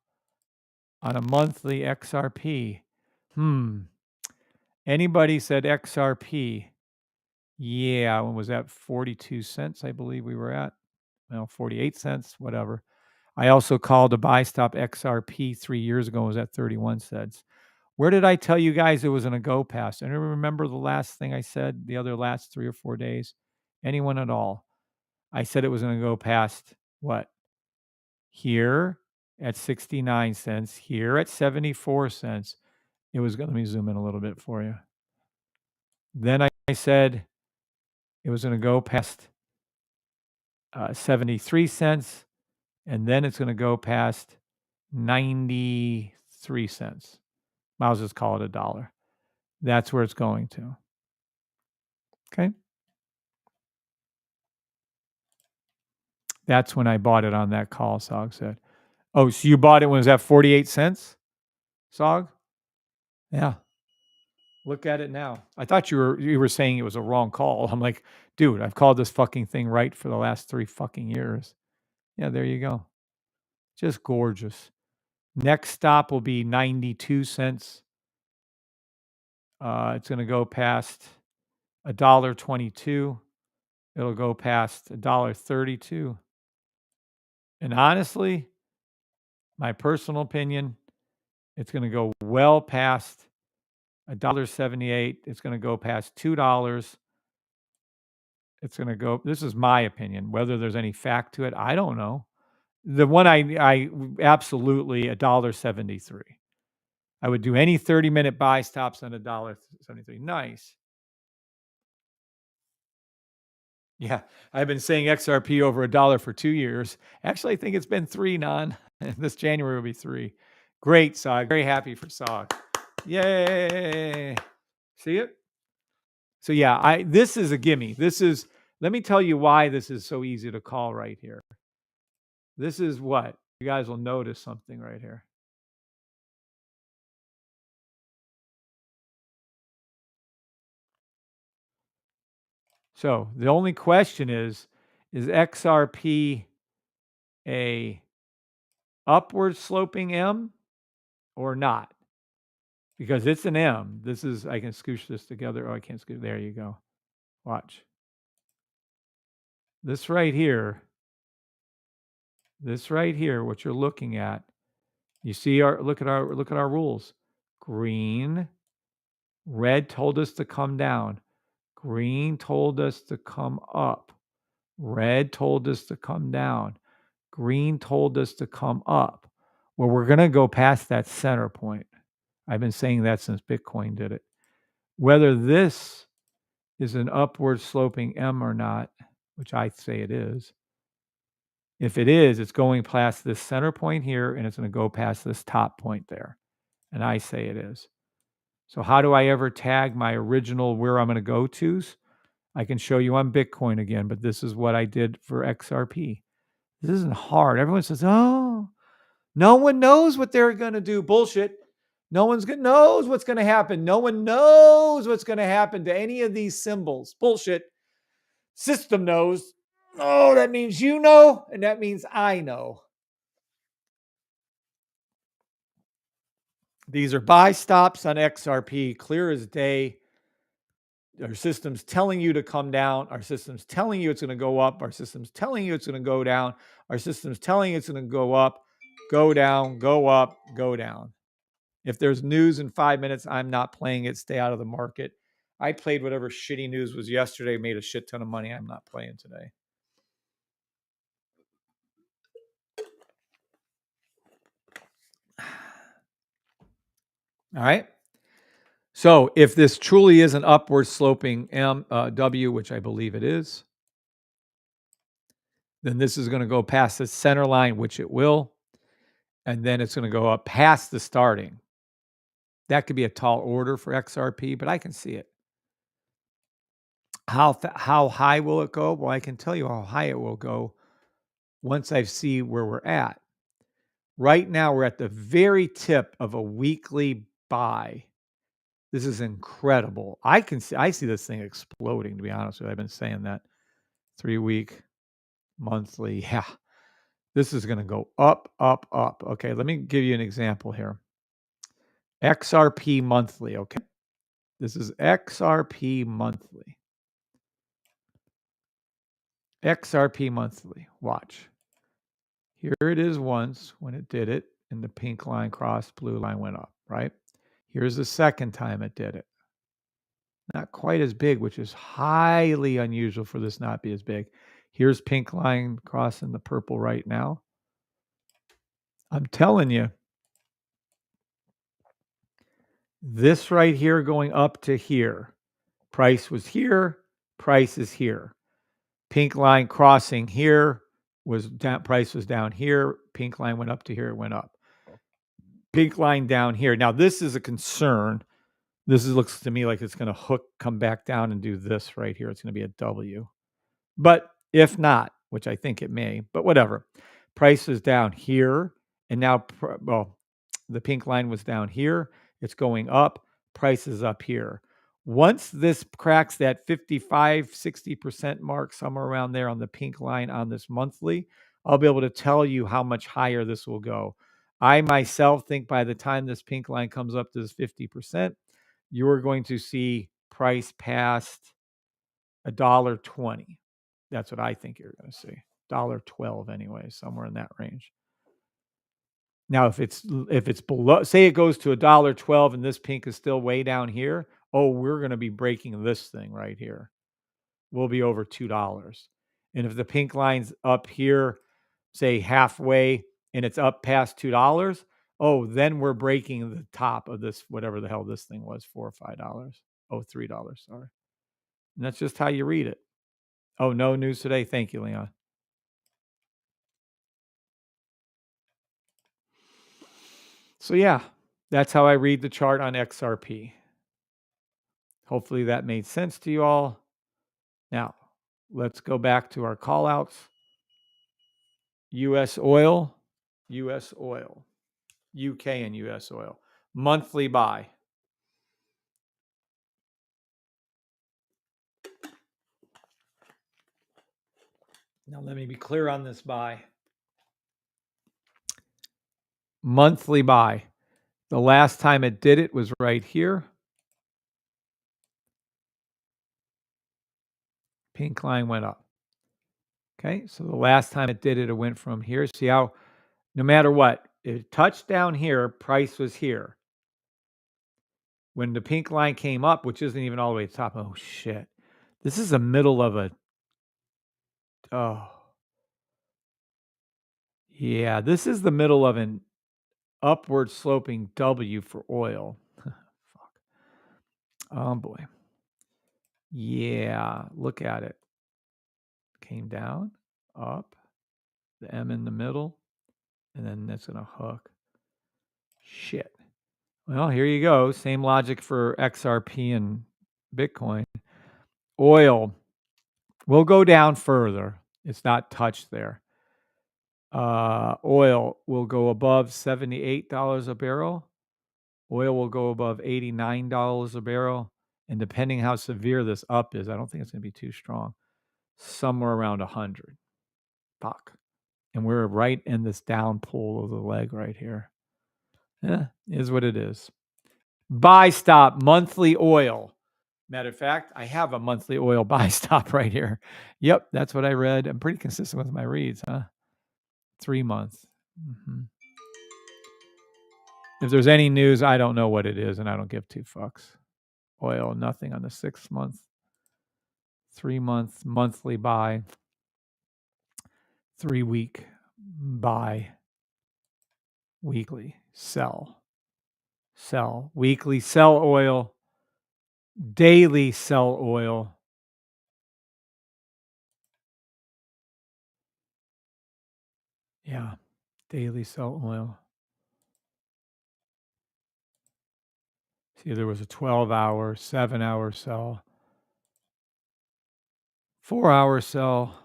on a monthly XRP. Anybody said XRP? Yeah, when was that? 42 cents, I believe we were at. Well, 48 cents, whatever. I also called a buy stop XRP 3 years ago. It was at 31 cents. Where did I tell you guys it was going to go past? Anyone remember the last thing I said the other last 3 or 4 days? Anyone at all? I said it was going to go past what? Here at 69 cents, here at 74 cents. It was going to, let me zoom in a little bit for you. Then I said it was going to go past 73 cents, and then it's going to go past 93 cents. I'll just call it $1. That's where it's going to. Okay. That's when I bought it on that call, Sog said. Oh, so you bought it when it was at 48 cents, Sog? Yeah. Look at it now. I thought you were saying it was a wrong call. I'm like, dude, I've called this fucking thing right for the last 3 fucking years. Yeah, there you go. Just gorgeous. Next stop will be 92 cents. It's going to go past $1.22. It'll go past $1.32. And honestly, my personal opinion, it's going to go well past $1.78. It's going to go past $2. It's going to go, this is my opinion. Whether there's any fact to it, I don't know. The one I absolutely $1.73. I would do any 30-minute buy stops on $1.73. Nice. Yeah, I've been saying XRP over $1 for 2 years. Actually, I think it's been 3, Non. This January will be 3. Great, Sog. Very happy for Sog. Yay. See it? So yeah, this is a gimme. Let me tell you why this is so easy to call right here. This is what? You guys will notice something right here. So the only question is XRP a upward sloping M or not? Because it's an M. This is, I can scoosh this together. Oh, I can't scoosh. There you go. Watch. This right here, what you're looking at, you see look at our rules. Green, red told us to come down. Green told us to come up. Red told us to come down. Green told us to come up. Well, we're going to go past that center point. I've been saying that since Bitcoin did it. Whether this is an upward sloping M or not, which I say it is. If it is, it's going past this center point here, and it's going to go past this top point there. And I say it is. So how do I ever tag my original where I'm going to go to's? I can show you on Bitcoin again, but this is what I did for XRP. This isn't hard. Everyone says, oh, no one knows what they're going to do. Bullshit. No one knows what's going to happen. No one knows what's going to happen to any of these symbols. Bullshit. System knows. Oh, that means you know, and that means I know. These are buy stops on XRP, clear as day. Our system's telling you to come down. Our system's telling you it's going to go up. Our system's telling you it's going to go down. Our system's telling you it's going to go up, go down, go up, go down. If there's news in 5 minutes, I'm not playing it. Stay out of the market. I played whatever shitty news was yesterday, made a shit ton of money. I'm not playing today. All right. So if this truly is an upward sloping W, which I believe it is, then this is going to go past the center line, which it will, and then it's going to go up past the starting. That could be a tall order for XRP, but I can see it. How high will it go? Well, I can tell you how high it will go once I see where we're at. Right now, we're at the very tip of a weekly buy. This is incredible. I see this thing exploding, to be honest with you. I've been saying that. 3-week, monthly. Yeah. This is going to go up, up, up. Okay, let me give you an example here. XRP monthly, okay? This is XRP monthly. XRP monthly. Watch. Here it is once when it did it, and the pink line crossed, blue line went up, right? Here's the second time it did it. Not quite as big, which is highly unusual for this not be as big. Here's pink line crossing the purple right now. I'm telling you, this right here going up to here. Price was here, price is here. Pink line crossing here was down, price was down here. Pink line went up to here, it went up. Pink line down here. Now, this is a concern. This looks to me like it's going to hook, come back down and do this right here. It's going to be a W. But if not, which I think it may, but whatever. Price is down here. And now, well, the pink line was down here. It's going up. Price is up here. Once this cracks that 55, 60% mark, somewhere around there on the pink line on this monthly, I'll be able to tell you how much higher this will go. I myself think by the time this pink line comes up to this 50%, you're going to see price past $1.20. That's what I think you're going to see. $1.12 anyway, somewhere in that range. Now, if it's below, say it goes to $1.12 and this pink is still way down here, oh, we're going to be breaking this thing right here. We'll be over $2. And if the pink line's up here, say halfway, and it's up past $2, oh, then we're breaking the top of this, whatever the hell this thing was, $4 or $5. Oh, $3, sorry. And that's just how you read it. Oh, no news today. Thank you, Leon. So yeah, that's how I read the chart on XRP. Hopefully that made sense to you all. Now, let's go back to our call outs. US oil, US oil, UK and US oil. Monthly buy. Now, let me be clear on this buy. Monthly buy. The last time it did it was right here. Pink line went up. Okay, so the last time it did it, it went from here. See how, no matter what, it touched down here, price was here. When the pink line came up, which isn't even all the way to the top, oh shit. This is the middle of a, oh. Yeah, this is the middle of an upward sloping W for oil. Fuck. Oh boy. Yeah, look at it. Came down, up, the M in the middle, and then that's going to hook. Shit. Well, here you go. Same logic for XRP and Bitcoin. Oil will go down further. It's not touched there. Oil will go above $78 a barrel. Oil will go above $89 a barrel. And depending how severe this up is, I don't think it's going to be too strong. Somewhere around 100. Fuck. And we're right in this down pull of the leg right here. Yeah, is what it is. Buy stop, monthly oil. Matter of fact, I have a monthly oil buy stop right here. Yep, that's what I read. I'm pretty consistent with my reads, huh? 3 months. Mm-hmm. If there's any news, I don't know what it is, and I don't give 2 fucks. Oil, nothing on the 6 month, 3 month, monthly buy, 3 week buy, weekly sell, weekly sell oil, daily sell oil. Yeah, daily sell oil. See, there was a 12-hour, 7-hour sell, 4-hour sell.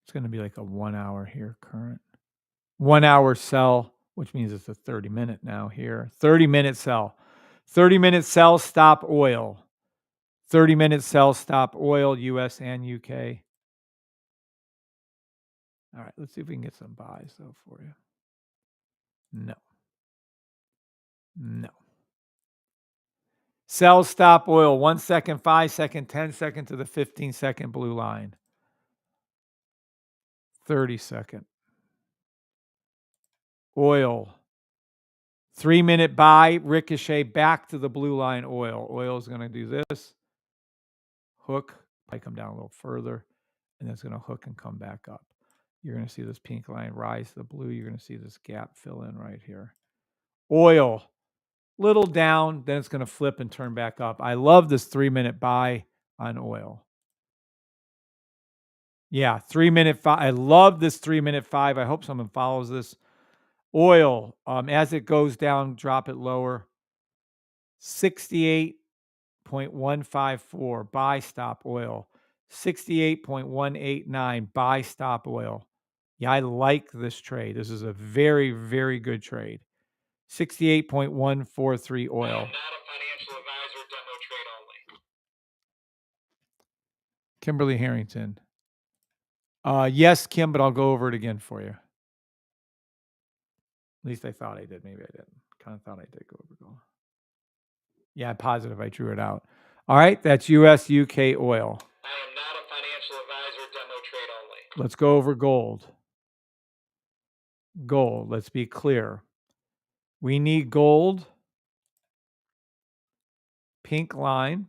It's going to be like a 1 hour here, current. 1 hour sell, which means it's a 30-minute now here. 30-minute sell. 30-minute sell, stop oil. 30-minute sell stop oil, US and UK. All right, let's see if we can get some buys though for you. No. No. Sell stop oil, 1 second, 5 second, 10 second to the 15-second blue line. 30-second. Oil. 3-minute buy, ricochet back to the blue line oil. Oil is going to do this. Hook, might come down a little further, and it's going to hook and come back up. You're going to see this pink line rise to the blue. You're going to see this gap fill in right here. Oil, little down, then it's going to flip and turn back up. I love this 3-minute buy on oil. Yeah, 3-minute 5. I love this 3-minute 5. I hope someone follows this. Oil, as it goes down, drop it lower. 68.154 buy stop oil. 68.189 buy stop oil. Yeah, I like this trade. This is a very, very good trade. 68.143 oil. I am not a financial advisor, demo trade only. Kimberly Harrington. Yes, Kim, but I'll go over it again for you. At least I thought I did. Maybe I didn't. Kind of thought I did go over gold. Yeah, I'm positive I drew it out. All right, that's US, UK oil. I am not a financial advisor, demo trade only. Let's go over gold. Gold, let's be clear. We need gold, pink line,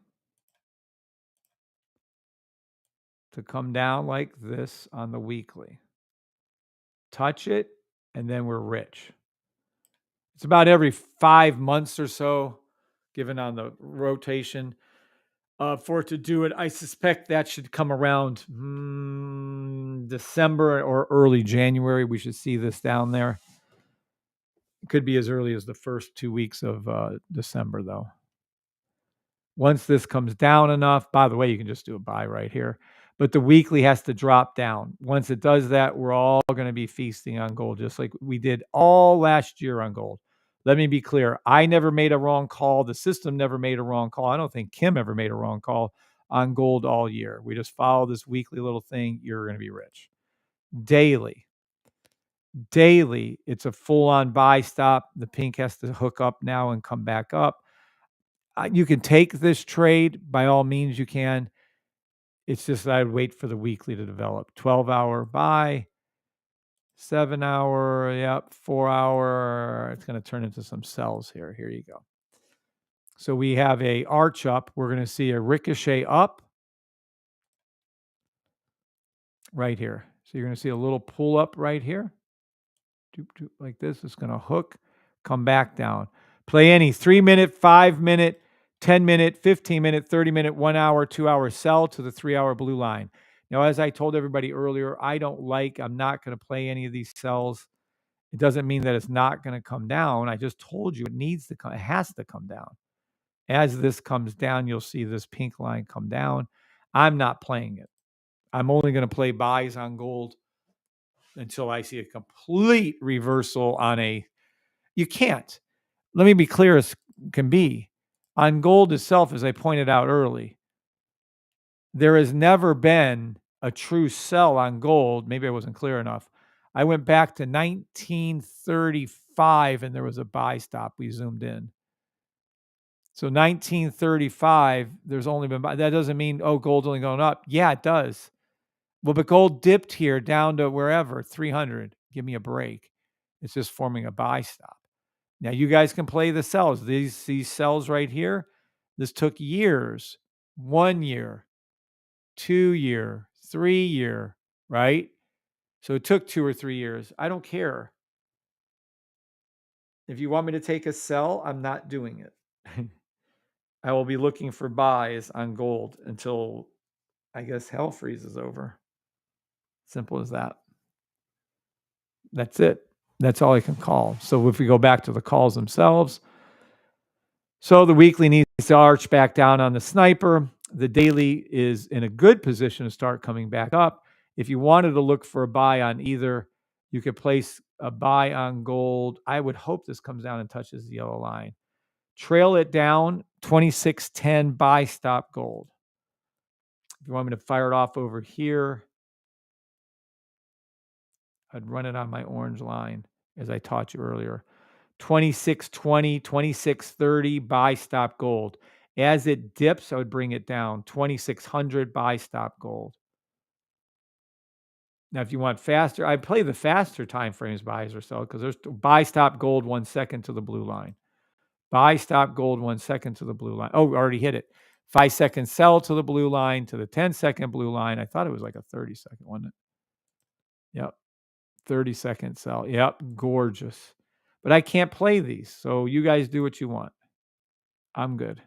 to come down like this on the weekly. Touch it, and then we're rich. It's about every 5 months or so, given on the rotation, for it to do it. I suspect that should come around December or early January. We should see this down there. It could be as early as the first 2 weeks of December, though. Once this comes down enough, by the way, you can just do a buy right here. But the weekly has to drop down. Once it does that, we're all going to be feasting on gold, just like we did all last year on gold. Let me be clear. I never made a wrong call. The system never made a wrong call. I don't think Kim ever made a wrong call on gold all year. We just follow this weekly little thing. You're going to be rich. Daily, it's a full-on buy stop. The pink has to hook up now and come back up. You can take this trade. By all means, you can. It's just that I'd wait for the weekly to develop. 12-hour buy, 7-hour, yep, 4-hour. It's going to turn into some sells here. Here you go. So we have a arch up. We're going to see a ricochet up right here. So you're going to see a little pull up right here. Doop, doop, like this. It's going to hook, come back down. Play any 3-minute, 5-minute, 10-minute, 15-minute, 30-minute, 1 hour, 2 hour sell to the 3-hour blue line. Now, as I told everybody earlier, I'm not going to play any of these sells. It doesn't mean that it's not going to come down. I just told you it needs to come. It has to come down. As this comes down, you'll see this pink line come down. I'm not playing it. I'm only going to play buys on gold until I see a complete reversal on you can't. Let me be clear as can be. On gold itself, as I pointed out early, there has never been a true sell on gold. Maybe I wasn't clear enough. I went back to 1935 and there was a buy stop. We zoomed in. So 1935, there's only been, that doesn't mean, gold's only going up. Yeah, it does. Well, but gold dipped here down to wherever, 300. Give me a break. It's just forming a buy stop. Now you guys can play the sells. These sells right here, this took years. 1 year, 2 year, 3 year, right? So it took 2 or 3 years. I don't care. If you want me to take a sell, I'm not doing it. I will be looking for buys on gold until, I guess, hell freezes over. Simple as that. That's it. That's all I can call. So if we go back to the calls themselves, so the weekly needs to arch back down on the sniper. The daily is in a good position to start coming back up. If you wanted to look for a buy on either, you could place a buy on gold. I would hope this comes down and touches the yellow line. trail it down, 2610 buy stop gold. If you want me to fire it off over here, I'd run it on my orange line as I taught you earlier. 2620, 2630 buy stop gold. As it dips, I would bring it down. 2600 buy stop gold. Now, if you want faster, I play the faster time frames buys or sell because there's buy stop gold 1 second to the blue line. Buy stop gold 1 second to the blue line. Oh, already hit it. 5 second sell to the blue line to the 10-second blue line. I thought it was like a 30-second, wasn't it? Yep. 30-second sell. Yep. Gorgeous. But I can't play these. So you guys do what you want. I'm good.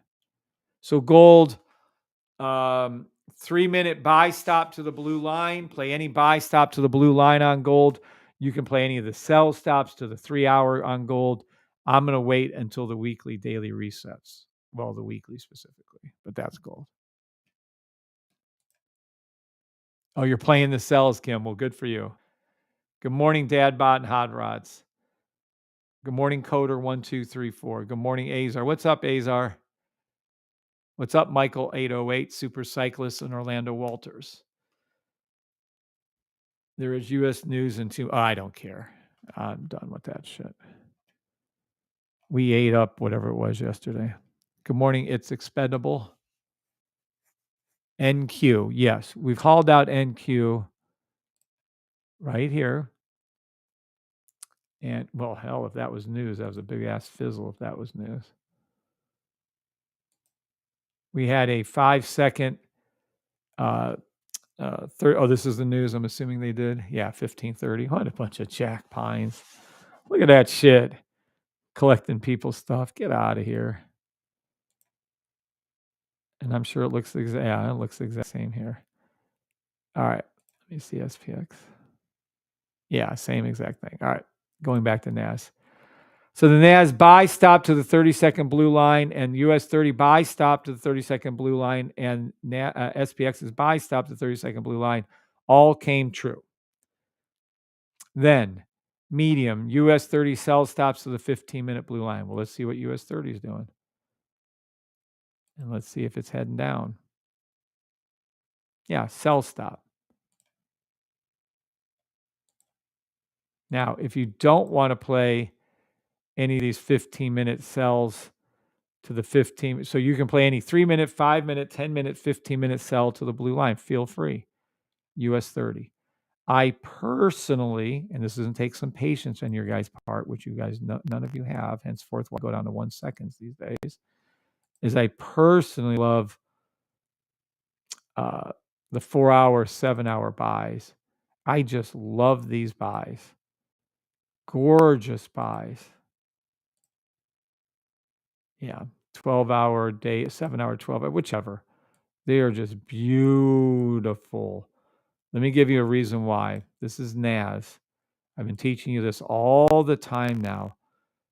So gold, 3-minute buy stop to the blue line. Play any buy stop to the blue line on gold. You can play any of the sell stops to the 3-hour on gold. I'm going to wait until the weekly, daily resets. Well, the weekly specifically, but that's gold. Oh, you're playing the sells, Kim. Well, good for you. Good morning, Dadbot and Hot Rods. Good morning, Coder1234. Good morning, Azar. What's up, Azar? What's up, Michael 808, Super Cyclist and Orlando Walters? There is U.S. news and two. Oh, I don't care. I'm done with that shit. We ate up whatever it was yesterday. Good morning. It's expendable. NQ. Yes, we've called out NQ right here. And, well, hell, if that was news, that was a big-ass fizzle if that was news. We had a 5-second, this is the news. I'm assuming they did. Yeah, 1530. What a bunch of jack pines. Look at that shit. Collecting people's stuff. Get out of here. And I'm sure it looks the exact same here. All right. Let me see SPX. Yeah, same exact thing. All right. Going back to NAS. So the NAS buy stop to the 30-second blue line and US 30 buy stop to the 30-second blue line and SPX's buy stop to the 30-second blue line all came true. Then medium US 30 sell stops to the 15-minute blue line. Well, let's see what US 30 is doing. And let's see if it's heading down. Yeah, sell stop. Now, if you don't want to play any of these 15-minute sells to the 15, so you can play any 3-minute, 5-minute, 10-minute, 15-minute sell to the blue line. Feel free. US 30. I personally, and this doesn't take some patience on your guys' part, which you guys, none of you have, henceforth, will go down to 1 second these days, is I personally love the 4-hour, 7-hour buys. I just love these buys. Gorgeous buys. Yeah, 12-hour day, 7-hour, 12-hour, whichever. They are just beautiful. Let me give you a reason why. This is NAS. I've been teaching you this all the time now.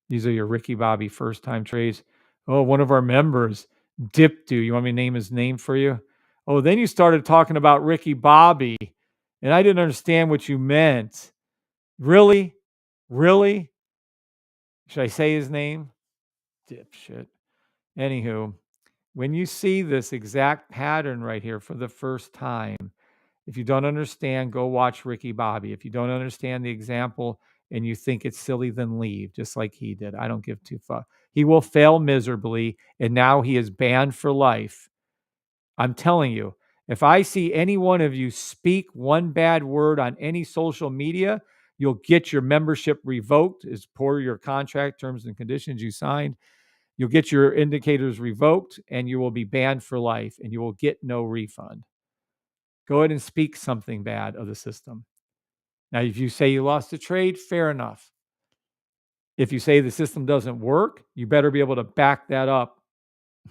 These are your Ricky Bobby first-time trades. Oh, one of our members, Dipdo. You want me to name his name for you? Oh, then you started talking about Ricky Bobby, and I didn't understand what you meant. Really? Really? Should I say his name? Dipshit. Anywho, when you see this exact pattern right here for the first time, if you don't understand, go watch Ricky Bobby. If you don't understand the example and you think it's silly, then leave, just like he did. I don't give two fucks. He will fail miserably, and now he is banned for life. I'm telling you, if I see any one of you speak one bad word on any social media, you'll get your membership revoked as per your contract terms and conditions you signed. You'll get your indicators revoked, and you will be banned for life, and you will get no refund. Go ahead and speak something bad of the system. Now, if you say you lost a trade, fair enough. If you say the system doesn't work, you better be able to back that up.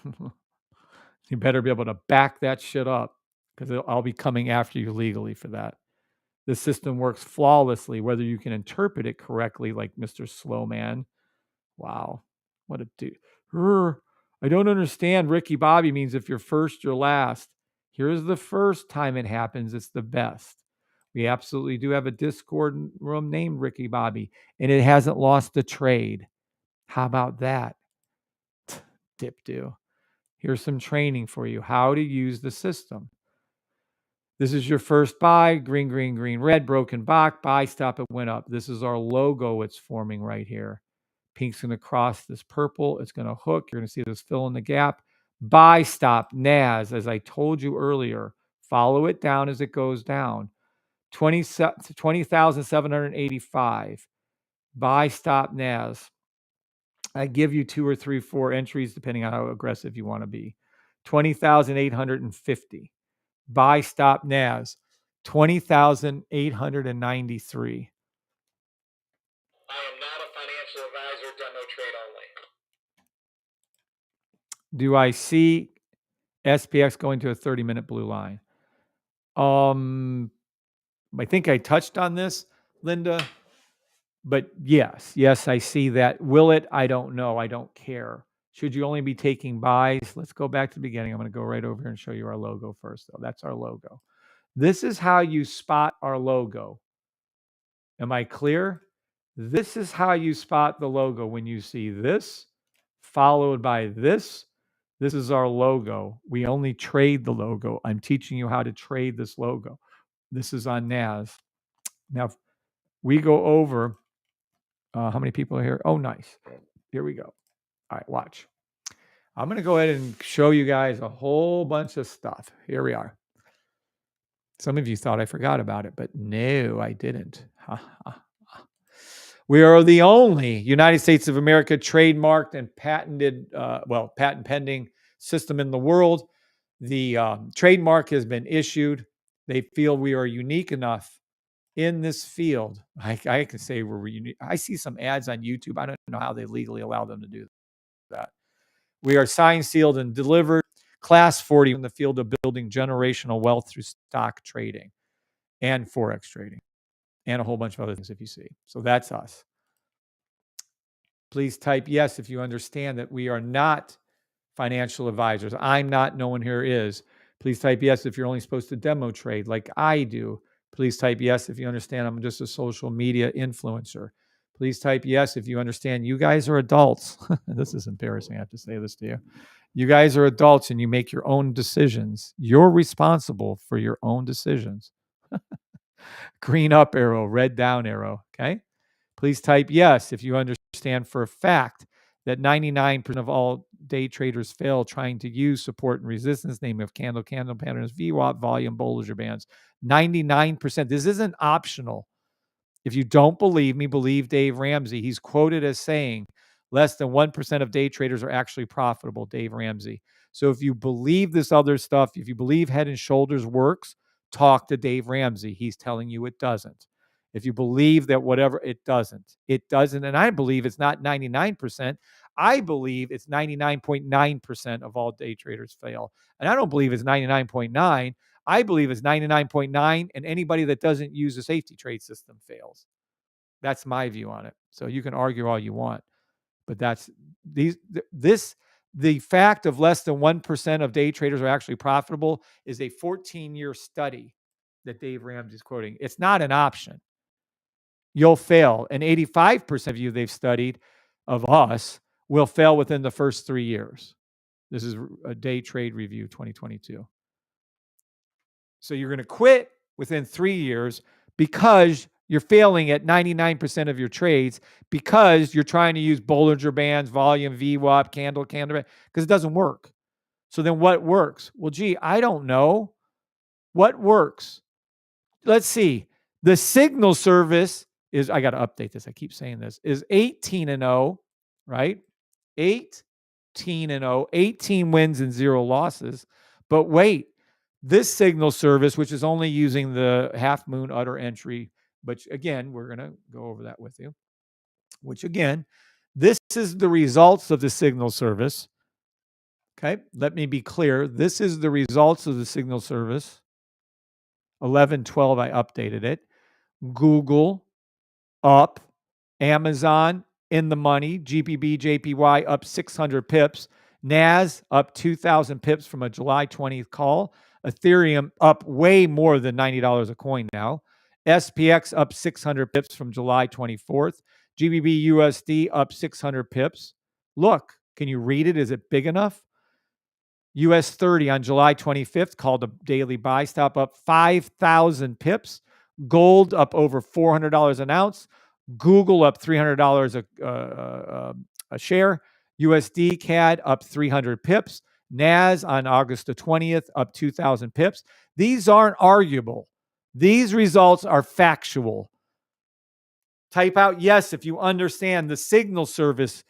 You better be able to back that shit up, because I'll be coming after you legally for that. The system works flawlessly, whether you can interpret it correctly, like Mr. Slowman. Wow, what a dude. I don't understand. Ricky Bobby means if you're first, you're last. Here's the first time it happens. It's the best. We absolutely do have a Discord room named Ricky Bobby, and it hasn't lost a trade. How about that? dip do? Here's some training for you, how to use the system. This is your first buy, green, green, green, red, broken back, buy, stop, it went up. This is our logo it's forming right here. Pink's going to cross this purple. It's going to hook. You're going to see this fill in the gap. Buy, stop, NAS, as I told you earlier. Follow it down as it goes down. 20,785. Buy, stop, NAS. I give you 2 or 3, 4 entries, depending on how aggressive you want to be. 20,850. Buy, stop, NAS. 20,893. I am not a financial advisor, demo trade only. Do I see SPX going to a 30-minute blue line? I think I touched on this, Linda. But yes, I see that. Will it? I don't know. I don't care. Should you only be taking buys? Let's go back to the beginning. I'm going to go right over here and show you our logo first, though. That's our logo. This is how you spot our logo. Am I clear? This is how you spot the logo. When you see this, followed by this, this is our logo. We only trade the logo. I'm teaching you how to trade this logo. This is on NAS. Now, if we go over, how many people are here? Oh, nice. Here we go. All right, watch. I'm going to go ahead and show you guys a whole bunch of stuff. Here we are. Some of you thought I forgot about it, but no, I didn't. We are the only United States of America trademarked and patented, patent pending system in the world. The trademark has been issued. They feel we are unique enough in this field. I can say we're unique. I see some ads on YouTube. I don't know how they legally allow them to do that. We are signed, sealed, and delivered. Class 40 in the field of building generational wealth through stock trading and Forex trading and a whole bunch of other things if you see. So that's us. Please type yes if you understand that we are not financial advisors. I'm not. No one here is. Please type yes if you're only supposed to demo trade like I do. Please type yes if you understand I'm just a social media influencer. Please type yes if you understand you guys are adults. This is embarrassing. I have to say this to you. You guys are adults and you make your own decisions. You're responsible for your own decisions. Green up arrow, red down arrow. Okay. Please type yes if you understand for a fact that 99% of all day traders fail trying to use support and resistance, namely of candle patterns, VWAP, volume, Bollinger Bands. 99%. This isn't optional. If you don't believe me, believe Dave Ramsey. He's quoted as saying, less than 1% of day traders are actually profitable, Dave Ramsey. So if you believe this other stuff, if you believe Head and Shoulders works, talk to Dave Ramsey. He's telling you it doesn't. If you believe that whatever, it doesn't. It doesn't. And I believe it's not 99%. I believe it's 99.9% of all day traders fail. And I don't believe it's 99.9. I believe it's 99.9, and anybody that doesn't use a safety trade system fails. That's my view on it. So you can argue all you want, but the fact of less than 1% of day traders are actually profitable is a 14-year study that Dave Ramsey is quoting. It's not an option. You'll fail. And 85% of you they've studied of us will fail within the first 3 years. This is a day trade review 2022. So you're going to quit within 3 years because you're failing at 99% of your trades because you're trying to use Bollinger Bands, volume, VWAP, candle, because it doesn't work. So then what works? Well, gee, I don't know. What works? Let's see. The signal service is, I got to update this. I keep saying this, is 18-0, right? 18-0, 18 wins and 0 losses. But wait, this signal service, which is only using the half moon utter entry, but again, we're going to go over that with you, which again, this is the results of the signal service. Okay, let me be clear. This is the results of the signal service. 11/12, I updated it. Google up, Amazon in the money, GPB, JPY up 600 pips, NAS up 2,000 pips from a July 20th call, Ethereum up way more than $90 a coin now, SPX up 600 pips from July 24th, GBP USD up 600 pips. Look, Can you read it? Is it big enough? US 30 on July 25th called a daily buy stop up 5,000 pips. Gold up over $400 an ounce. Google up $300 a share. USD CAD up 300 pips. NAS on August the 20th up 2,000 pips. These aren't arguable. These results are factual. Type out yes if you understand the signal service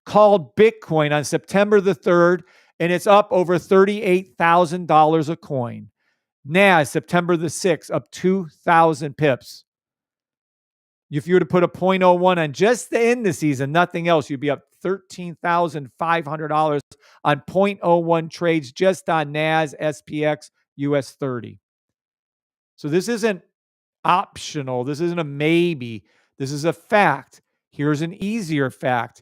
called Bitcoin on September the 3rd, and it's up over $38,000 a coin. NAS, September the 6th, up 2,000 pips. If you were to put a 0.01 on just the indices and nothing else, you'd be up $13,500 on 0.01 trades just on NAS, SPX, US 30. So this isn't optional. This isn't a maybe. This is a fact. Here's an easier fact.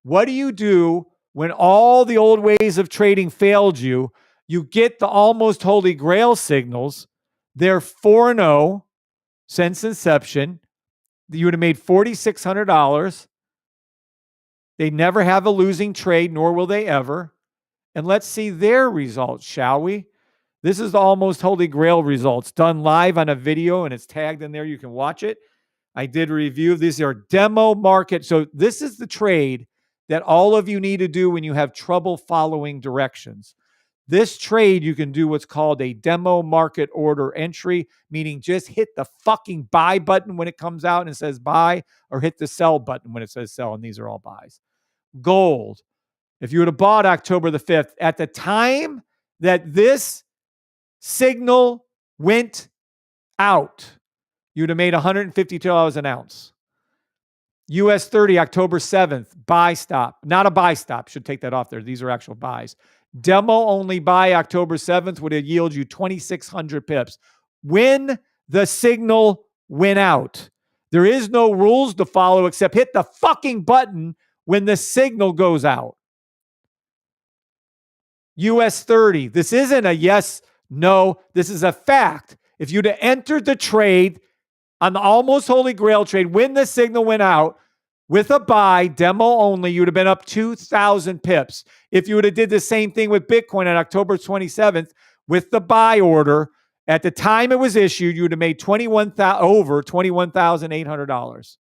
What do you do when all the old ways of trading failed you? You get the almost holy grail signals. They're 4-0 since inception. You would have made $4,600. They never have a losing trade, nor will they ever. And let's see their results, shall we? This is the almost holy grail results done live on a video, and it's tagged in there. You can watch it. I did a review. These are demo market. So this is the trade that all of you need to do when you have trouble following directions. This trade, you can do what's called a demo market order entry, meaning just hit the fucking buy button when it comes out and it says buy, or hit the sell button when it says sell, and these are all buys. Gold. If you would have bought October the 5th, at the time that this signal went out, you'd have made $152 an ounce. US 30, October 7th, buy stop. Not a buy stop. Should take that off there. These are actual buys. Demo only buy October 7th would have yielded you 2,600 pips. When the signal went out, there is no rules to follow except hit the fucking button when the signal goes out. US 30. This isn't a yes, no. This is a fact. If you'd have entered the trade on the almost holy grail trade when the signal went out with a buy, demo only, you'd have been up 2,000 pips. If you would have did the same thing with Bitcoin on October 27th with the buy order, at the time it was issued, you would have made over $21,800.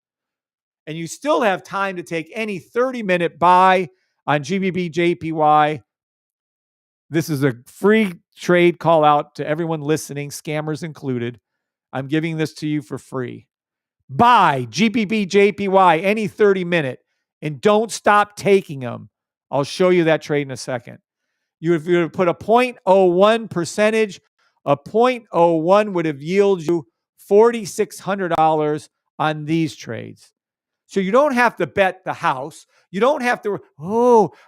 And you still have time to take any 30-minute buy on GBP JPY. This is a free trade call out to everyone listening, scammers included. I'm giving this to you for free. Buy GBP JPY any 30-minute and don't stop taking them. I'll show you that trade in a second. If you would put a 0.01 percentage, a 0.01 would have yielded you $4,600 on these trades. So you don't have to bet the house. You don't have to,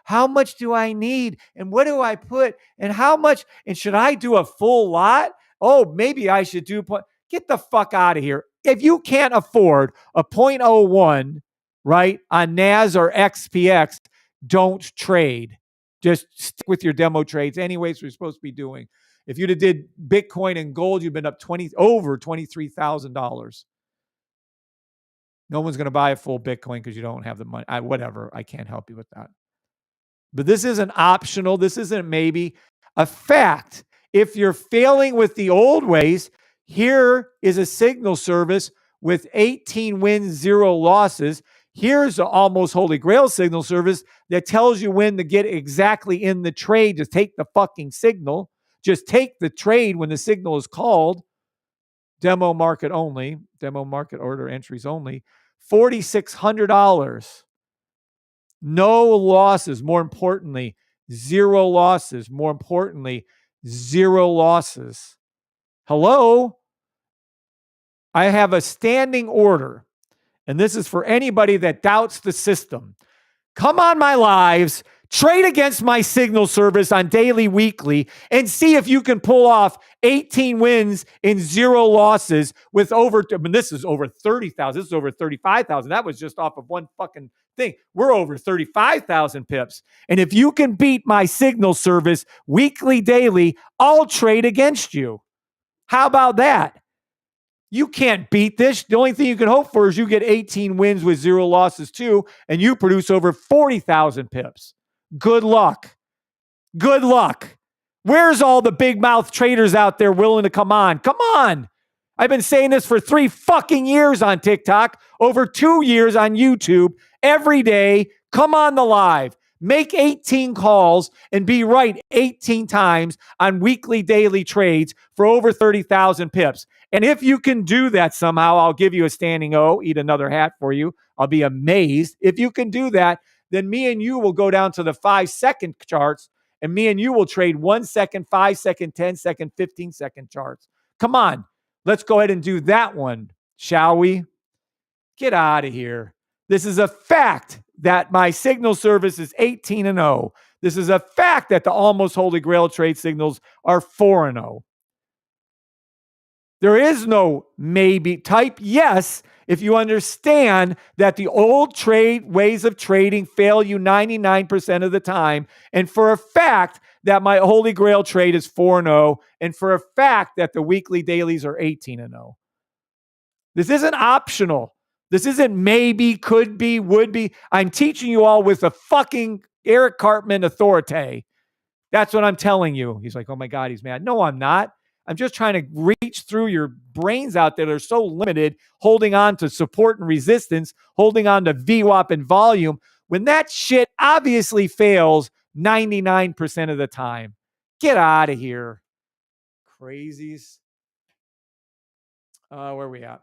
how much do I need? And what do I put? And how much? And should I do a full lot? Oh, maybe I should do. Get the fuck out of here. If you can't afford a 0.01, right, on NAS or XPX, don't trade. Just stick with your demo trades. Anyways, we're supposed to be doing. If you'd have did Bitcoin and gold, you've been up over $23,000. No one's going to buy a full Bitcoin because you don't have the money. Whatever. I can't help you with that. But this isn't optional. This isn't maybe a fact. If you're failing with the old ways, here is a signal service with 18 wins, 0 losses. Here's the almost holy grail signal service that tells you when to get exactly in the trade. Just take the fucking signal. Just take the trade when the signal is called. Demo market only. Demo market order entries only. $4,600. No losses. More importantly, 0 losses. More importantly, 0 losses. Hello? I have a standing order, and this is for anybody that doubts the system. Come on my lives, trade against my signal service on daily, weekly, and see if you can pull off 18 wins and 0 losses with over, this is over 30,000. This is over 35,000. That was just off of one fucking thing. We're over 35,000 pips. And if you can beat my signal service weekly, daily, I'll trade against you. How about that? You can't beat this. The only thing you can hope for is you get 18 wins with 0 losses too, and you produce over 40,000 pips. Good luck. Good luck. Where's all the big mouth traders out there willing to come on? Come on. I've been saying this for 3 fucking years on TikTok, over 2 years on YouTube, every day. Come on the live. Make 18 calls and be right 18 times on weekly, daily trades for over 30,000 pips. And if you can do that somehow, I'll give you a standing O, eat another hat for you. I'll be amazed. If you can do that, then me and you will go down to the 5-second charts, and me and you will trade 1 second, 5 second, 10 second, 15 second charts. Come on. Let's go ahead and do that one, shall we? Get out of here. This is a fact that my signal service is 18-0. This is a fact that the almost holy grail trade signals are 4-0. There is no maybe. Type yes if you understand that the old trade ways of trading fail you 99% of the time. And for a fact that my holy grail trade is 4-0. And for a fact that the weekly dailies are 18-0. This isn't optional. This isn't maybe, could be, would be. I'm teaching you all with a fucking Eric Cartman authority. That's what I'm telling you. He's like, oh my God, he's mad. No, I'm not. I'm just trying to reach through your brains out there that are so limited, holding on to support and resistance, holding on to VWAP and volume, when that shit obviously fails 99% of the time. Get out of here. Crazies. Where are we at?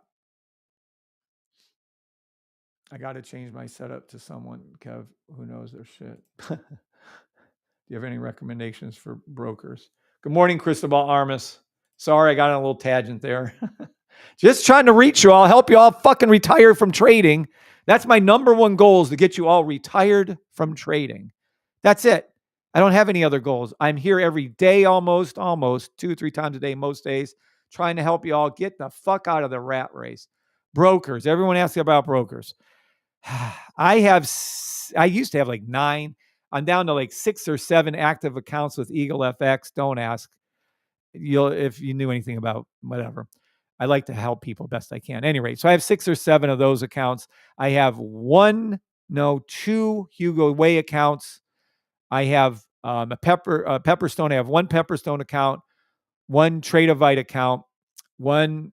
I got to change my setup to someone, Kev, who knows their shit. Do you have any recommendations for brokers? Good morning, Cristobal Armas. Sorry, I got on a little tangent there. Just trying to reach you all, help you all fucking retire from trading. That's my number one goal, is to get you all retired from trading. That's it. I don't have any other goals. I'm here every day, almost 2 or 3 times a day, most days, trying to help you all get the fuck out of the rat race. Brokers. Everyone asks about brokers. I used to have like 9. I'm down to like 6 or 7 active accounts with Eagle FX. Don't ask. If you knew anything about whatever. I like to help people best I can. Anyway, so I have 6 or 7 of those accounts. I have 2 Hugo Way accounts. I have a Pepperstone. I have 1 Pepperstone account, 1 Tradeovite account, 1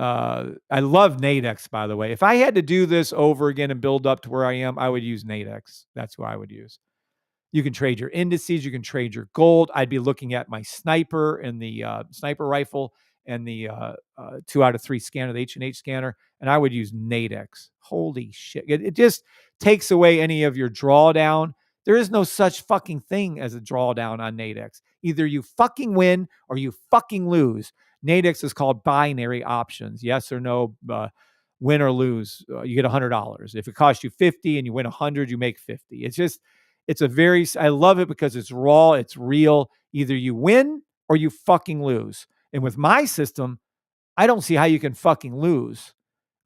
I love Nadex, by the way. If I had to do this over again and build up to where I am, I would use Nadex. That's what I would use. You can trade your indices. You can trade your gold. I'd be looking at my sniper and the sniper rifle and the 2 out of 3 scanner, the H&H scanner, and I would use Nadex. Holy shit. It just takes away any of your drawdown. There is no such fucking thing as a drawdown on Nadex. Either you fucking win or you fucking lose. Nadex is called binary options. Yes or no, win or lose. You get $100. If it costs you 50 and you win 100, you make 50. I love it because it's raw, it's real. Either you win or you fucking lose. And with my system, I don't see how you can fucking lose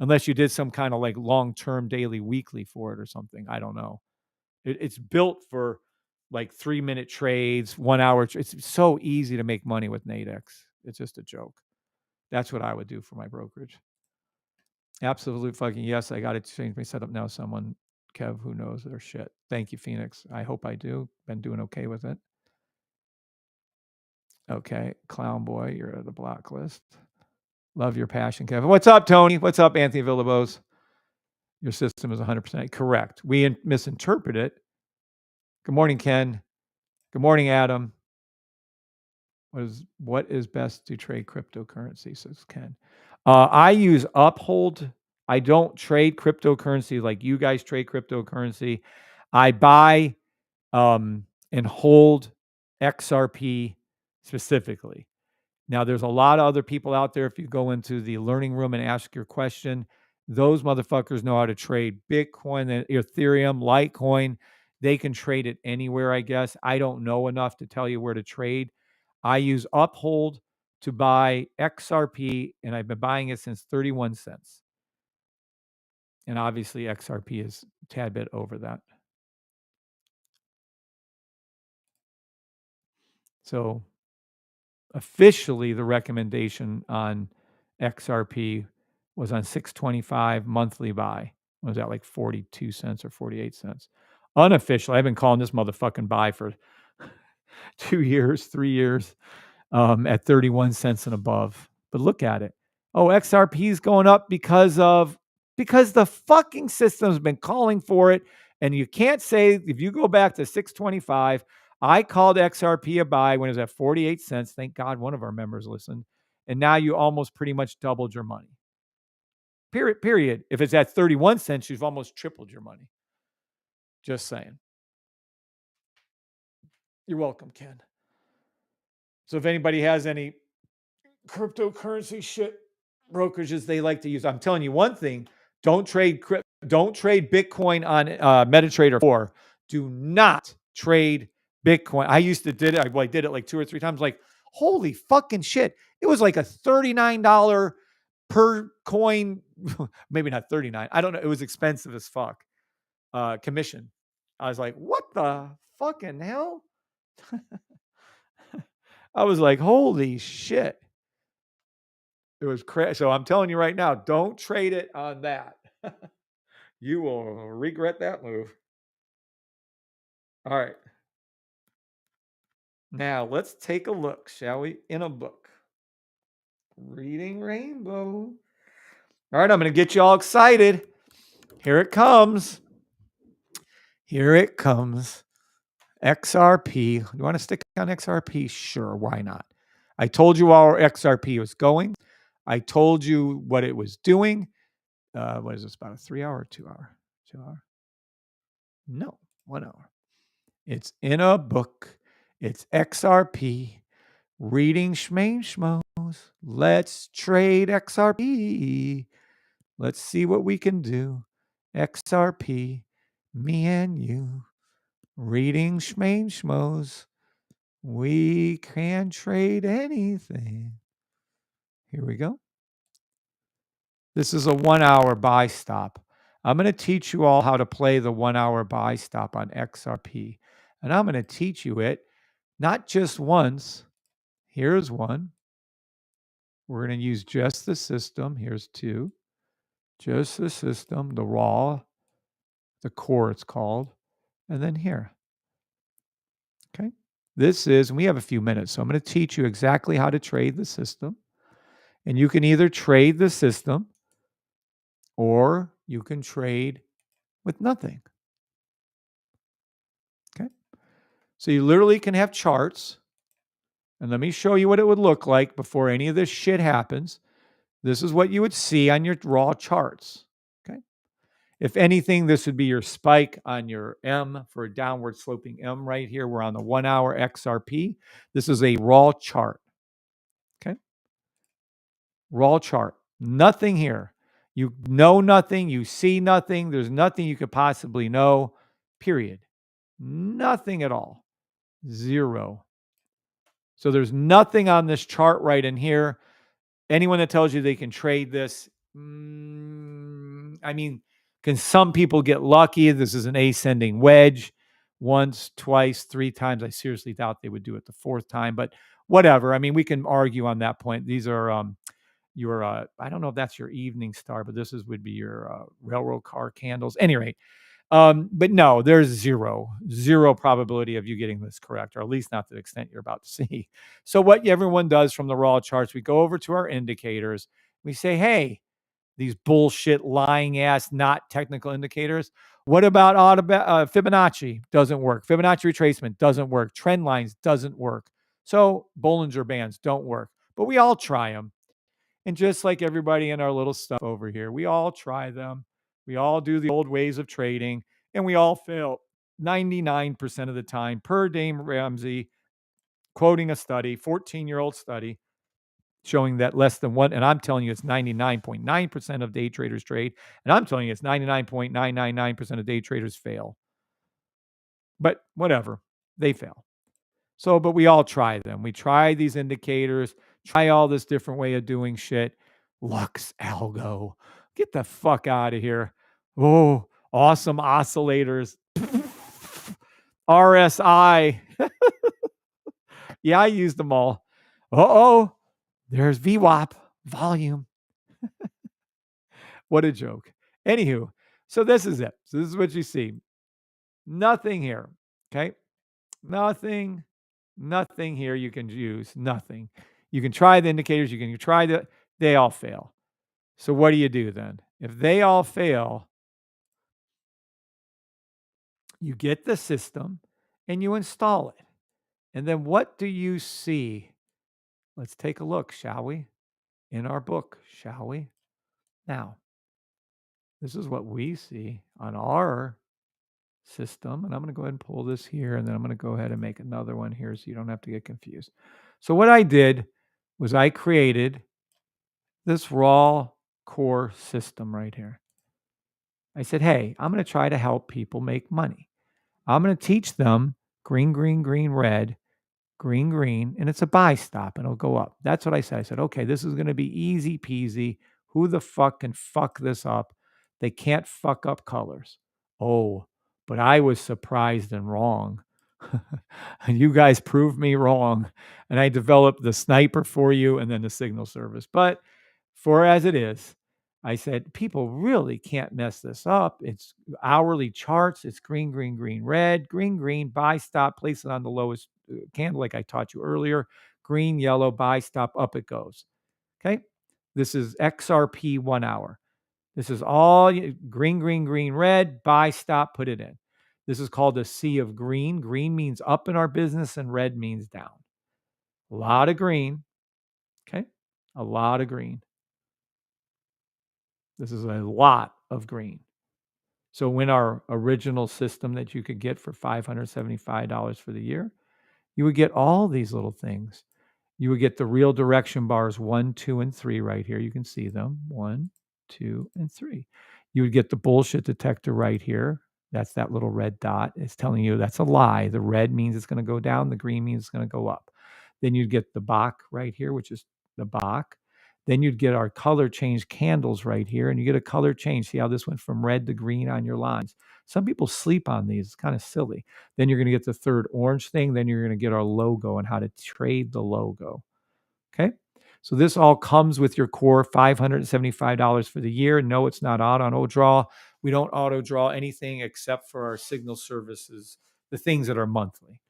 unless you did some kind of like long-term daily weekly for it or something. I don't know. It's built for like 3-minute trades, 1 hour. It's so easy to make money with Nadex. It's just a joke. That's what I would do for my brokerage. Absolute fucking yes. I got to change my setup now. Someone, Kev, who knows their shit. Thank you, Phoenix. I hope I do. Been doing okay with it. Okay. Clown boy, you're at the block list. Love your passion, Kevin. What's up, Tony? What's up, Anthony Villalobos? Your system is 100% correct. We misinterpret it. Good morning, Ken. Good morning, Adam. What is best to trade cryptocurrency, says Ken. I use Uphold. I don't trade cryptocurrency like you guys trade cryptocurrency. I buy and hold XRP specifically. Now, there's a lot of other people out there. If you go into the learning room and ask your question, those motherfuckers know how to trade Bitcoin, Ethereum, Litecoin. They can trade it anywhere, I guess. I don't know enough to tell you where to trade. I use Uphold to buy XRP, and I've been buying it since 31 cents. And obviously, XRP is a tad bit over that. So officially, the recommendation on XRP was on 625 monthly buy. Was that like 42 cents or 48 cents? Unofficially, I've been calling this motherfucking buy for 2 years, 3 years, at 31 cents and above. But look at it. Oh, XRP is going up because the fucking system's been calling for it. And you can't say, if you go back to 625, I called XRP a buy when it was at 48 cents. Thank God one of our members listened. And now you almost pretty much doubled your money. Period. If it's at 31 cents, you've almost tripled your money. Just saying. You're welcome, Ken. So if anybody has any cryptocurrency shit brokerages they like to use, I'm telling you one thing: don't trade Bitcoin on MetaTrader 4. Do not trade Bitcoin. I used to did it. I did it like 2 or 3 times. Like, holy fucking shit! It was like a $39 per coin, maybe not 39. I don't know. It was expensive as fuck. Commission. I was like, what the fucking hell? I was like, holy shit. It was crazy. So I'm telling you right now, don't trade it on that. You will regret that move. All right. Now let's take a look, shall we? In a book. Reading Rainbow. All right, I'm going to get you all excited. Here it comes. Here it comes. XRP. Do you want to stick on XRP? Sure, why not? I told you our XRP was going. I told you what it was doing. What is this, about a 3 hour or 2 hour? 2 hour? No, 1 hour. It's in a book. It's XRP. Reading Schmos. Let's trade XRP. Let's see what we can do. XRP, me and you. Reading Schmos. We can trade anything. Here we go. This is a 1 hour buy stop. I'm going to teach you all how to play the 1 hour buy stop on XRP. And I'm going to teach you it not just once. Here's one. We're going to use just the system. Here's 2. Just the system, the raw, the core it's called. And then here. Okay. This is, and we have a few minutes, so I'm going to teach you exactly how to trade the system. And you can either trade the system or you can trade with nothing. Okay. So you literally can have charts. And let me show you what it would look like before any of this shit happens. This is what you would see on your raw charts. Okay. If anything, this would be your spike on your M for a downward sloping M right here. We're on the 1 hour XRP. This is a raw chart. Okay. Raw chart. Nothing here. You know nothing. You see nothing. There's nothing you could possibly know. Period. Nothing at all. Zero. So there's nothing on this chart right in here. Anyone that tells you they can trade this, I mean, can some people get lucky? This is an ascending wedge. Once, twice, 3 times. I seriously doubt they would do it the 4th time, but whatever. I mean, we can argue on that point. These are your, I don't know if that's your evening star, but this would be your railroad car candles. Any rate, but no, there's zero probability of you getting this correct, or at least not to the extent you're about to see. So what everyone does from the raw charts, we go over to our indicators. We say, hey, these bullshit, lying ass, not technical indicators. What about Fibonacci? Doesn't work. Fibonacci retracement doesn't work. Trend lines doesn't work. So Bollinger Bands don't work. But we all try them. And just like everybody in our little stuff over here, we all try them. We all do the old ways of trading, and we all fail 99% of the time, per Dame Ramsey, quoting a study, 14-year-old study, showing that less than one, and I'm telling you it's 99.9% of day traders trade, and I'm telling you it's 99.999% of day traders fail. But whatever, they fail. So, but we all try them. We try these indicators, try all this different way of doing shit. Lux Algo. Get the fuck out of here. Oh, awesome oscillators. RSI. Yeah, I used them all. Uh-oh. There's VWAP, volume. What a joke. Anywho, so this is it. So this is what you see. Nothing here. Okay. Nothing here you can use. Nothing. You can try the indicators. You can try they all fail. So what do you do then? If they all fail, you get the system and you install it. And then what do you see? Let's take a look, shall we? In our book, shall we? Now, this is what we see on our system. And I'm going to go ahead and pull this here. And then I'm going to go ahead and make another one here so you don't have to get confused. So what I did was I created this raw core system right here. I said, hey, I'm going to try to help people make money. I'm going to teach them green, green, green, red, green, green, and it's a buy stop and it'll go up. That's what I said. I said, okay, this is going to be easy peasy. Who the fuck can fuck this up? They can't fuck up colors. Oh, but I was surprised and wrong. You guys proved me wrong. And I developed the sniper for you and then the signal service. But for as it is, I said, people really can't mess this up. It's hourly charts. It's green, green, green, red, green, green, buy, stop, place it on the lowest candle like I taught you earlier. Green, yellow, buy, stop, up it goes. Okay. This is XRP 1 hour. This is all green, green, green, red, buy, stop, put it in. This is called a sea of green. Green means up in our business and red means down. A lot of green. Okay. A lot of green. This is a lot of green. So when our original system that you could get for $575 for the year, you would get all these little things. You would get the real direction bars 1, 2, and 3 right here. You can see them 1, 2, and 3. You would get the bullshit detector right here. That's that little red dot. It's telling you that's a lie. The red means it's going to go down. The green means it's going to go up. Then you'd get the Bach right here, which is the Bach. Then you'd get our color change candles right here, and you get a color change. See how this went from red to green on your lines. Some people sleep on these. It's kind of silly. Then you're going to get the third orange thing. Then you're going to get our logo and how to trade the logo. Okay. So this all comes with your core $575 for the year. No, it's not auto draw. We don't auto draw anything except for our signal services, the things that are monthly.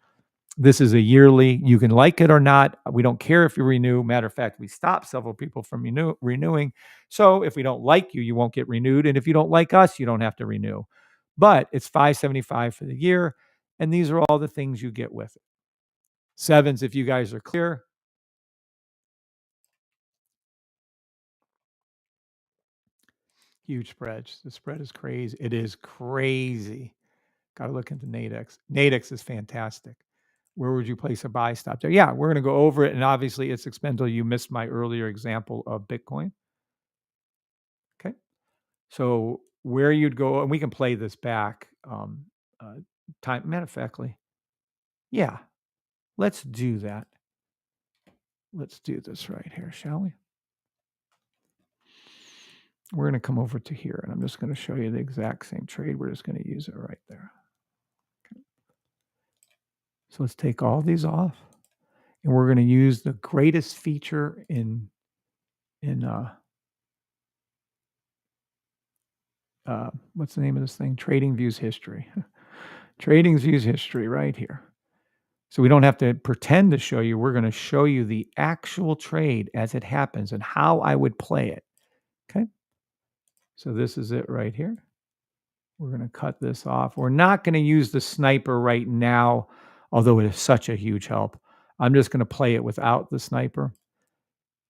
This is a yearly. You can like it or not. We don't care if you renew. Matter of fact, we stop several people from renewing. So if we don't like you, you won't get renewed. And if you don't like us, you don't have to renew. But it's $575 for the year. And these are all the things you get with it. Sevens, if you guys are clear. Huge spreads. The spread is crazy. It is crazy. Got to look into Nadex. Nadex is fantastic. Where would you place a buy stop there? Yeah, we're going to go over it. And obviously, it's expendable. You missed my earlier example of Bitcoin. Okay. So where you'd go, and we can play this back. Time, matter of factly, yeah, let's do that. Let's do this right here, shall we? We're going to come over to here, and I'm just going to show you the exact same trade. We're just going to use it right there. Okay. So let's take all these off, and we're going to use the greatest feature in what's the name of this thing? Trading Views History. Trading Views History right here. So we don't have to pretend to show you. We're going to show you the actual trade as it happens and how I would play it. Okay. So this is it right here. We're going to cut this off. We're not going to use the sniper right now, although it is such a huge help. I'm just going to play it without the sniper.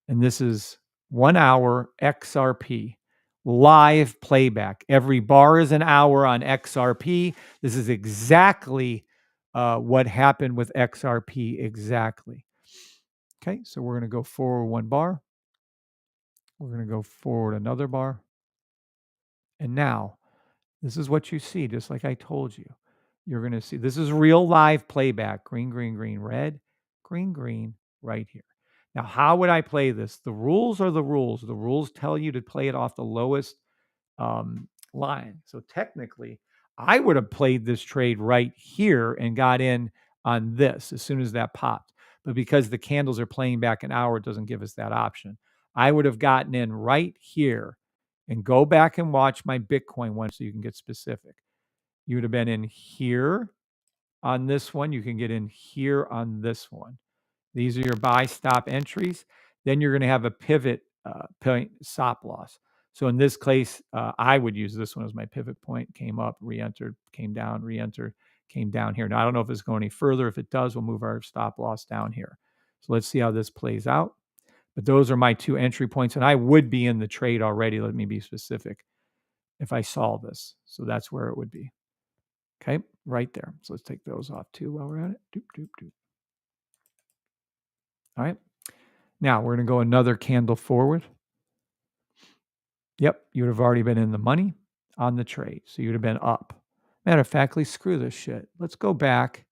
And this is 1 hour XRP. Live playback. Every bar is an hour on XRP. This is exactly what happened with XRP exactly. Okay, so we're going to go forward 1 bar. We're going to go forward another bar. And now, this is what you see, just like I told you. You're going to see, this is real live playback. Green, green, green, red, green, green, right here. Now, how would I play this? The rules are the rules. The rules tell you to play it off the lowest line. So technically, I would have played this trade right here and got in on this as soon as that popped. But because the candles are playing back an hour, it doesn't give us that option. I would have gotten in right here and go back and watch my Bitcoin one so you can get specific. You would have been in here on this one. You can get in here on this one. These are your buy stop entries. Then you're going to have a pivot point stop loss. So in this case, I would use this one as my pivot point. Came up, re-entered, came down, re-entered, came down here. Now, I don't know if it's going any further. If it does, we'll move our stop loss down here. So let's see how this plays out. But those are my two entry points. And I would be in the trade already. Let me be specific if I saw this. So that's where it would be. Okay, right there. So let's take those off too while we're at it. Doop, doop, doop. All right. Now we're going to go another candle forward. Yep, you would have already been in the money on the trade. So you'd have been up. Matter of fact, screw this shit. Let's go back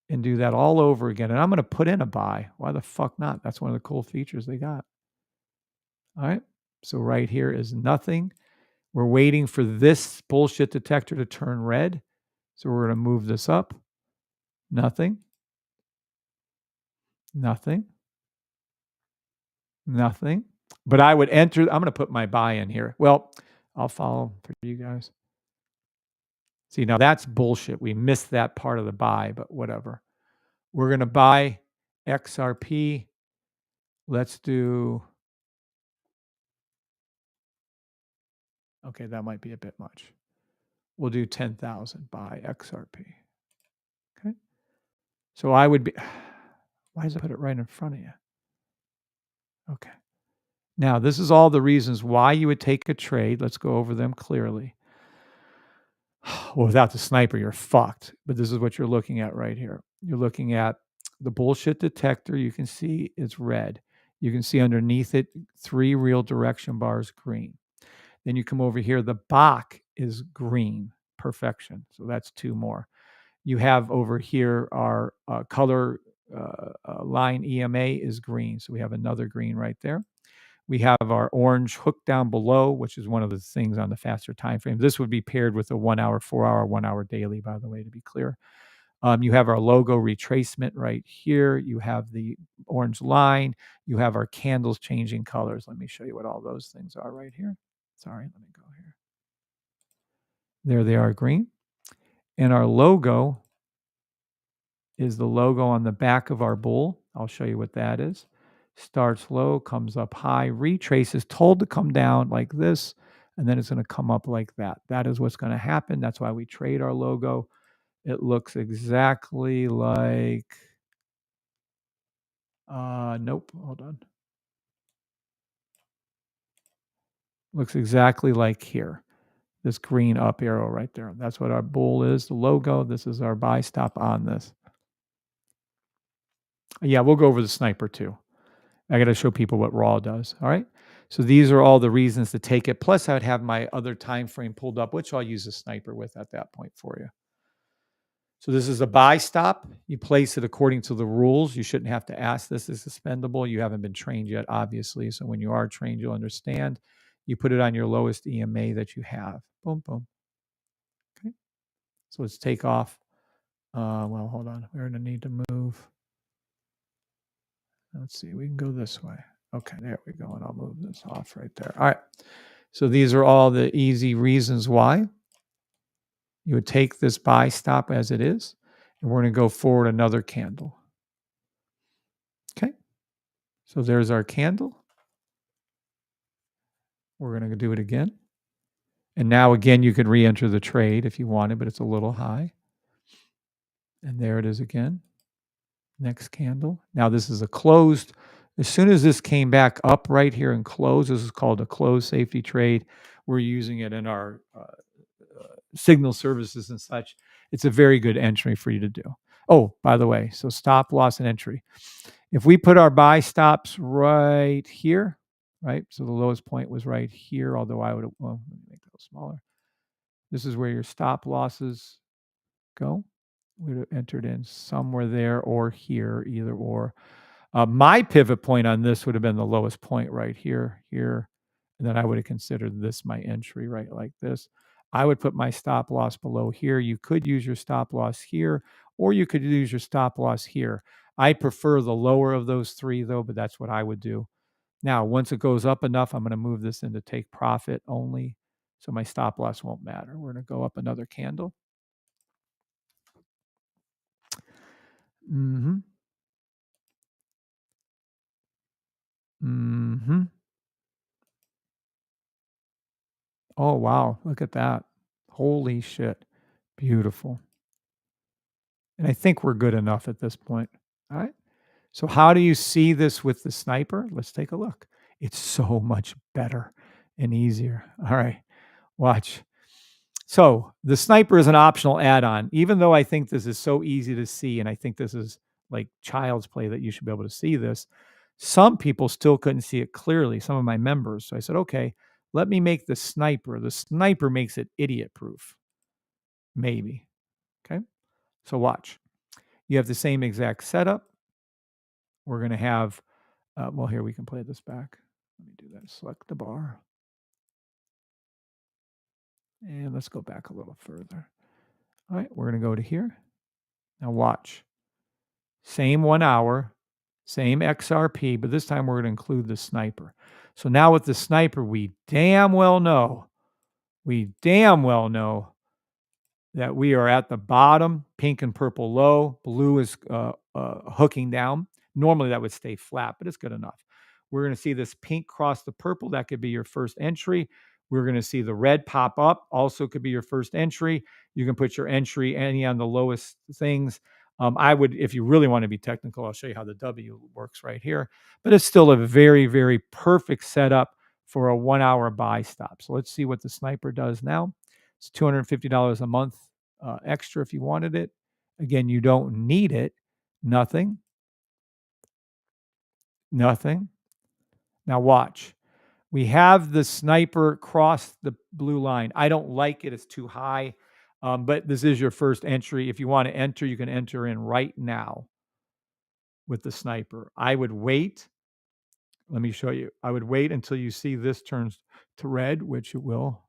and do that all over again. And I'm going to put in a buy. Why the fuck not? That's one of the cool features they got. All right. So right here is nothing. We're waiting for this bullshit detector to turn red. So we're going to move this up. Nothing. Nothing. Nothing. But I would enter. I'm going to put my buy in here. Well, I'll follow for you guys. See, now that's bullshit. We missed that part of the buy, but whatever. We're going to buy XRP. Let's do. Okay, that might be a bit much. We'll do 10,000 buy XRP. Okay. So I would be. Why does it put it right in front of you? Okay. Now, this is all the reasons why you would take a trade. Let's go over them clearly. Well, without the sniper, you're fucked. But this is what you're looking at right here. You're looking at the bullshit detector. You can see it's red. You can see underneath it 3 real direction bars green. Then you come over here. The Bach is green. Perfection. So that's 2 more. You have over here our color line EMA is green. So we have another green right there. We have our orange hook down below, which is one of the things on the faster time frame. This would be paired with a 1 hour, 4 hour, 1 hour daily, by the way, to be clear. You have our logo retracement right here. You have the orange line. You have our candles changing colors. Let me show you what all those things are right here. Sorry, let me go here. There they are, green. And our logo is the logo on the back of our bull. I'll show you what that is. Starts low, comes up high, retraces, told to come down like this, and then it's going to come up like that. That is what's going to happen. That's why we trade our logo. It looks exactly like, nope, hold on. Looks exactly like here, this green up arrow right there. That's what our bull is, the logo. This is our buy stop on this. Yeah, we'll go over the sniper too. I got to show people what raw does. All right. So these are all the reasons to take it. Plus, I would have my other time frame pulled up, which I'll use a sniper with at that point for you. So this is a buy stop. You place it according to the rules. You shouldn't have to ask this is suspendable. You haven't been trained yet, obviously. So when you are trained, you'll understand. You put it on your lowest EMA that you have. Boom, boom. Okay. So let's take off. Well, hold on. We're going to need to move. Let's see. We can go this way. Okay, there we go. And I'll move this off right there. All right. So these are all the easy reasons why you would take this buy stop as it is. And we're going to go forward another candle. Okay. So there's our candle. We're going to do it again. And now again, you could re-enter the trade if you wanted, but it's a little high. And there it is again. Next candle. Now this is a closed. As soon as this came back up right here and closed, this is called a closed safety trade. We're using it in our signal services and such. It's a very good entry for you to do. Oh, by the way, so stop loss and entry. If we put our buy stops right here, right? So the lowest point was right here, although I would, well, let me make that a little smaller. This is where your stop losses go. We would have entered in somewhere there or here, either or. My pivot point on this would have been the lowest point right here, here. And then I would have considered this my entry, right, like this. I would put my stop loss below here. You could use your stop loss here, or you could use your stop loss here. I prefer the lower of those 3, though, but that's what I would do. Now, once it goes up enough, I'm going to move this into take profit only. So my stop loss won't matter. We're going to go up another candle. Mm-hmm. Mm-hmm. Oh, wow. Look at that. Holy shit. Beautiful. And I think we're good enough at this point. All right. So how do you see this with the sniper? Let's take a look. It's so much better and easier. All right. Watch. So the sniper is an optional add-on, even though I think this is so easy to see, and I think this is like child's play that you should be able to see this. Some people still couldn't see it clearly, some of my members. So I said, okay, let me make the sniper. The sniper makes it idiot proof. Maybe. Okay. So watch. You have the same exact setup. We're going to have, well, here we can play this back. Let me do that. Select the bar. And let's go back a little further. All right. We're going to go to here. Now watch. Same 1 hour, same XRP, but this time we're going to include the sniper. So now with the sniper, we damn well know that we are at the bottom, pink and purple low, blue is hooking down. Normally that would stay flat, but it's good enough. We're going to see this pink cross the purple. That could be your first entry. We're going to see the red pop up. Also could be your first entry. You can put your entry any on the lowest things. I would, if you really want to be technical, I'll show you how the W works right here. But it's still a very, very perfect setup for a 1 hour buy stop. So let's see what the sniper does now. It's $250 a month extra if you wanted it. Again, you don't need it. Nothing. Nothing. Now watch. We have the sniper cross the blue line. I don't like it. It's too high. But this is your first entry. If you want to enter, you can enter in right now with the sniper. I would wait. Let me show you. I would wait until you see this turns to red, which it will.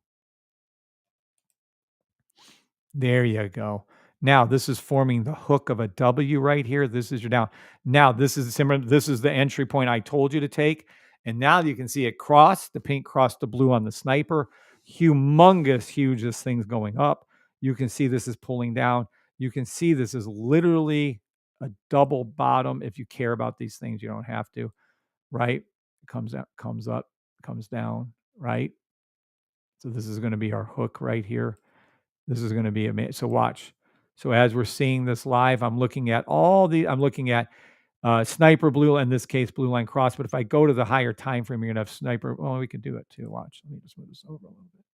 There you go. Now this is forming the hook of a W right here. This is your down. Now this is similar. This is the entry point I told you to take. And now you can see it cross, the pink cross the blue on the sniper. Humongous, huge, this thing's going up. You can see this is pulling down. You can see this is literally a double bottom. If you care about these things, you don't have to, right? It comes out, comes up, comes down, right? So this is going to be our hook right here. This is going to be amazing. So watch. So as we're seeing this live, I'm looking at sniper blue, in this case, blue line cross. But if I go to the higher time frame, you're going to have sniper. Well, we could do it too. Watch. Let me just move this over a little bit.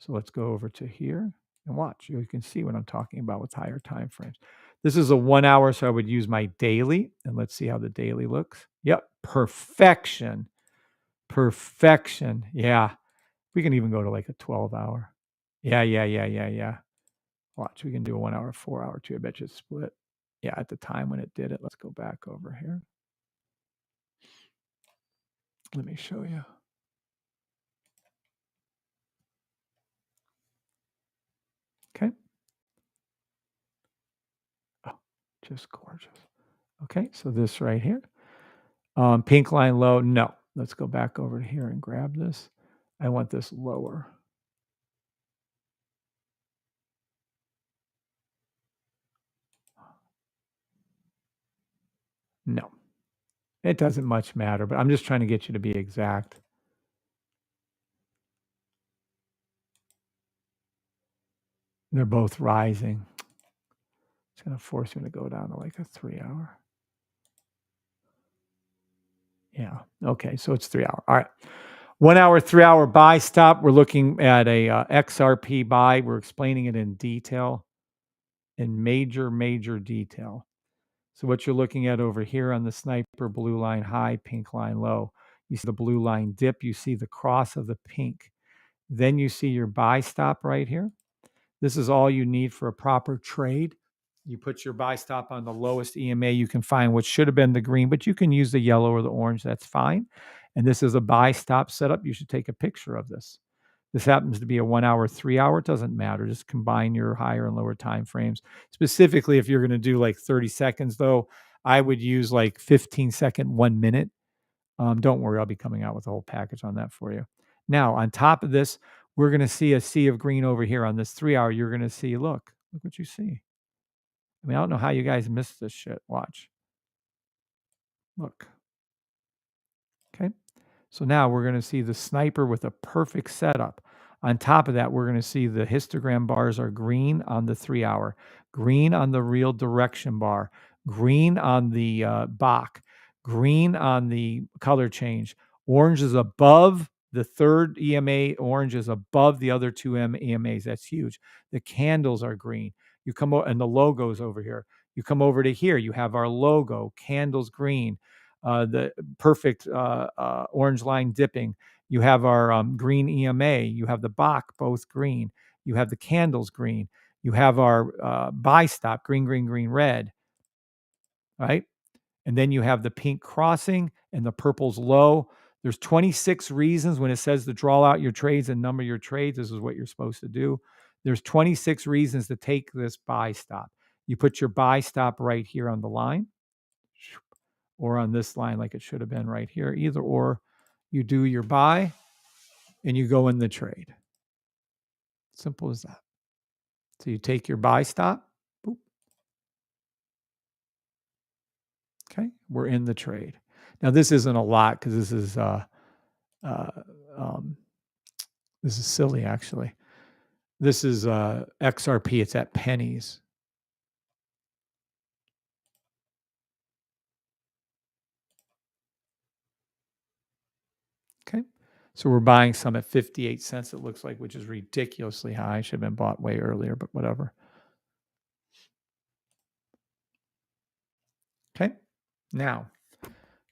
So let's go over to here and watch. You can see what I'm talking about with higher time frames. This is a 1 hour, so I would use my daily. And let's see how the daily looks. Yep. Perfection. Perfection. Yeah. We can even go to like a 12 hour. Yeah. Watch, we can do a 1 hour, 4 hour too. I bet you it's split. Yeah, at the time when it did it. Let's go back over here. Let me show you. Okay. Oh, just gorgeous. Okay, so this right here. Pink line low. No. Let's go back over here and grab this. I want this lower. No. It doesn't much matter, but I'm just trying to get you to be exact. They're both rising. It's going to force me to go down to like a 3 hour. Yeah. Okay. So it's 3 hour. All right. 1 hour, 3 hour buy stop. We're looking at a XRP buy. We're explaining it in detail, in major detail. So what you're looking at over here on the sniper, blue line high, pink line low. You see the blue line dip. You see the cross of the pink. Then you see your buy stop right here. This is all you need for a proper trade. You put your buy stop on the lowest EMA you can find, which should have been the green, but you can use the yellow or the orange. That's fine. And this is a buy stop setup. You should take a picture of this. This happens to be a 1 hour, 3 hour. It doesn't matter. Just combine your higher and lower time frames. Specifically, if you're going to do like 30 seconds, though, I would use like 15-second, 1 minute. Don't worry, I'll be coming out with a whole package on that for you. Now, on top of this, we're going to see a sea of green over here on this 3 hour. You're going to see, look what you see. I mean, I don't know how you guys missed this shit. Watch. Look. Okay. So now we're going to see the sniper with a perfect setup. On top of that, we're going to see the histogram bars are green on the 3 hour, green on the real direction bar, green on the Bach, green on the color change. Orange is above the third EMA. Orange is above the other two EMAs. That's huge. The candles are green. You come over, and the logo's over here. You come over to here. You have our logo, candles green. The perfect orange line dipping. You have our green EMA. You have the Bach, both green. You have the candles green. You have our buy stop, green, green, green, red, right? And then you have the pink crossing and the purple's low. There's 26 reasons when it says to draw out your trades and number your trades. This is what you're supposed to do. There's 26 reasons to take this buy stop. You put your buy stop right here on the line, or on this line like it should have been right here. Either or, you do your buy and you go in the trade. Simple as that. So you take your buy stop. Boop. Okay, we're in the trade. Now this isn't a lot because this is silly actually. This is XRP. It's at pennies. Okay. So we're buying some at 58 cents, it looks like, which is ridiculously high. Should have been bought way earlier, but whatever. Okay. Now,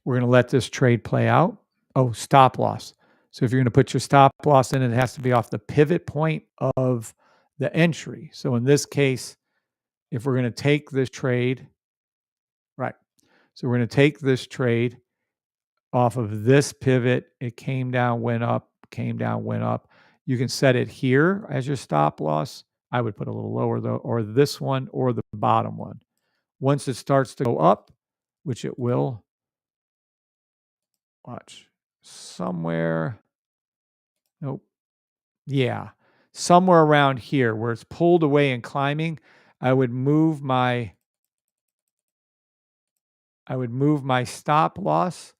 we're going to let this trade play out. Oh, stop loss. So if you're going to put your stop loss in, it has to be off the pivot point of the entry. So in this case, if we're going to take this trade, right. So we're going to take this trade off of this pivot. It came down, went up, came down, went up. You can set it here as your stop loss. I would put a little lower though, or this one or the bottom one. Once it starts to go up, which it will, watch, somewhere, nope, yeah, somewhere around here where it's pulled away and climbing, I would move my stop loss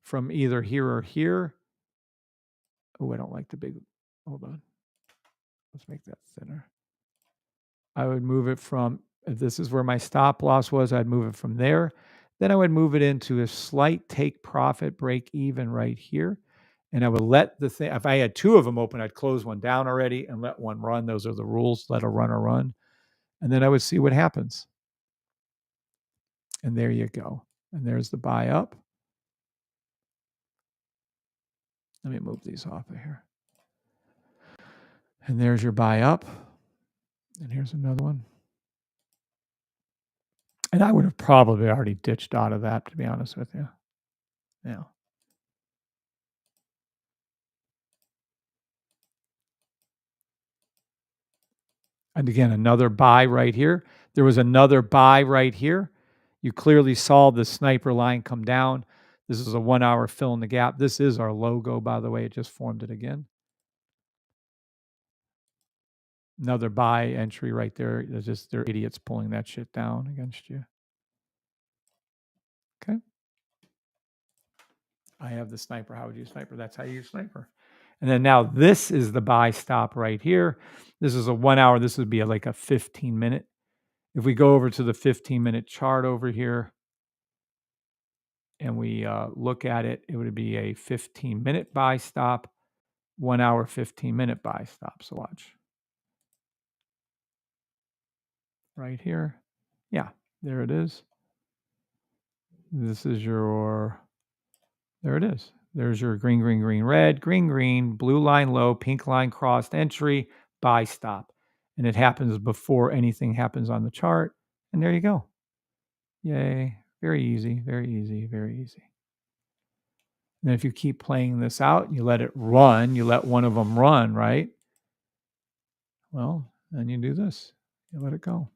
from either here or here. Oh, I don't like the big, hold on. Let's make that thinner. I would move it from, if this is where my stop loss was, I'd move it from there. Then I would move it into a slight take profit break even right here. And I would let the thing, if I had two of them open, I'd close one down already and let one run. Those are the rules, let a runner run. And then I would see what happens. And there you go. And there's the buy up. Let me move these off of here. And there's your buy up. And here's another one. And I would have probably already ditched out of that, to be honest with you. Yeah. And again, another buy right here. There was another buy right here. You clearly saw the sniper line come down. This is a 1 hour fill in the gap. This is our logo, by the way. It just formed it again. Another buy entry right there. It's just, they're idiots pulling that shit down against you. Okay. I have the sniper. How would you sniper? That's how you use sniper. And then now this is the buy stop right here. This is a 1 hour. This would be like a 15-minute. If we go over to the 15-minute chart over here and we look at it, it would be a 15-minute buy stop, 1 hour, 15-minute buy stop. So watch. Right here. Yeah, there it is. This is your, there it is. There's your green, green, green, red, green, green, blue line low, pink line crossed entry, buy stop. And it happens before anything happens on the chart. And there you go. Yay. Very easy, very easy, very easy. And if you keep playing this out, you let it run, you let one of them run, right? Well, then you do this. You let it go.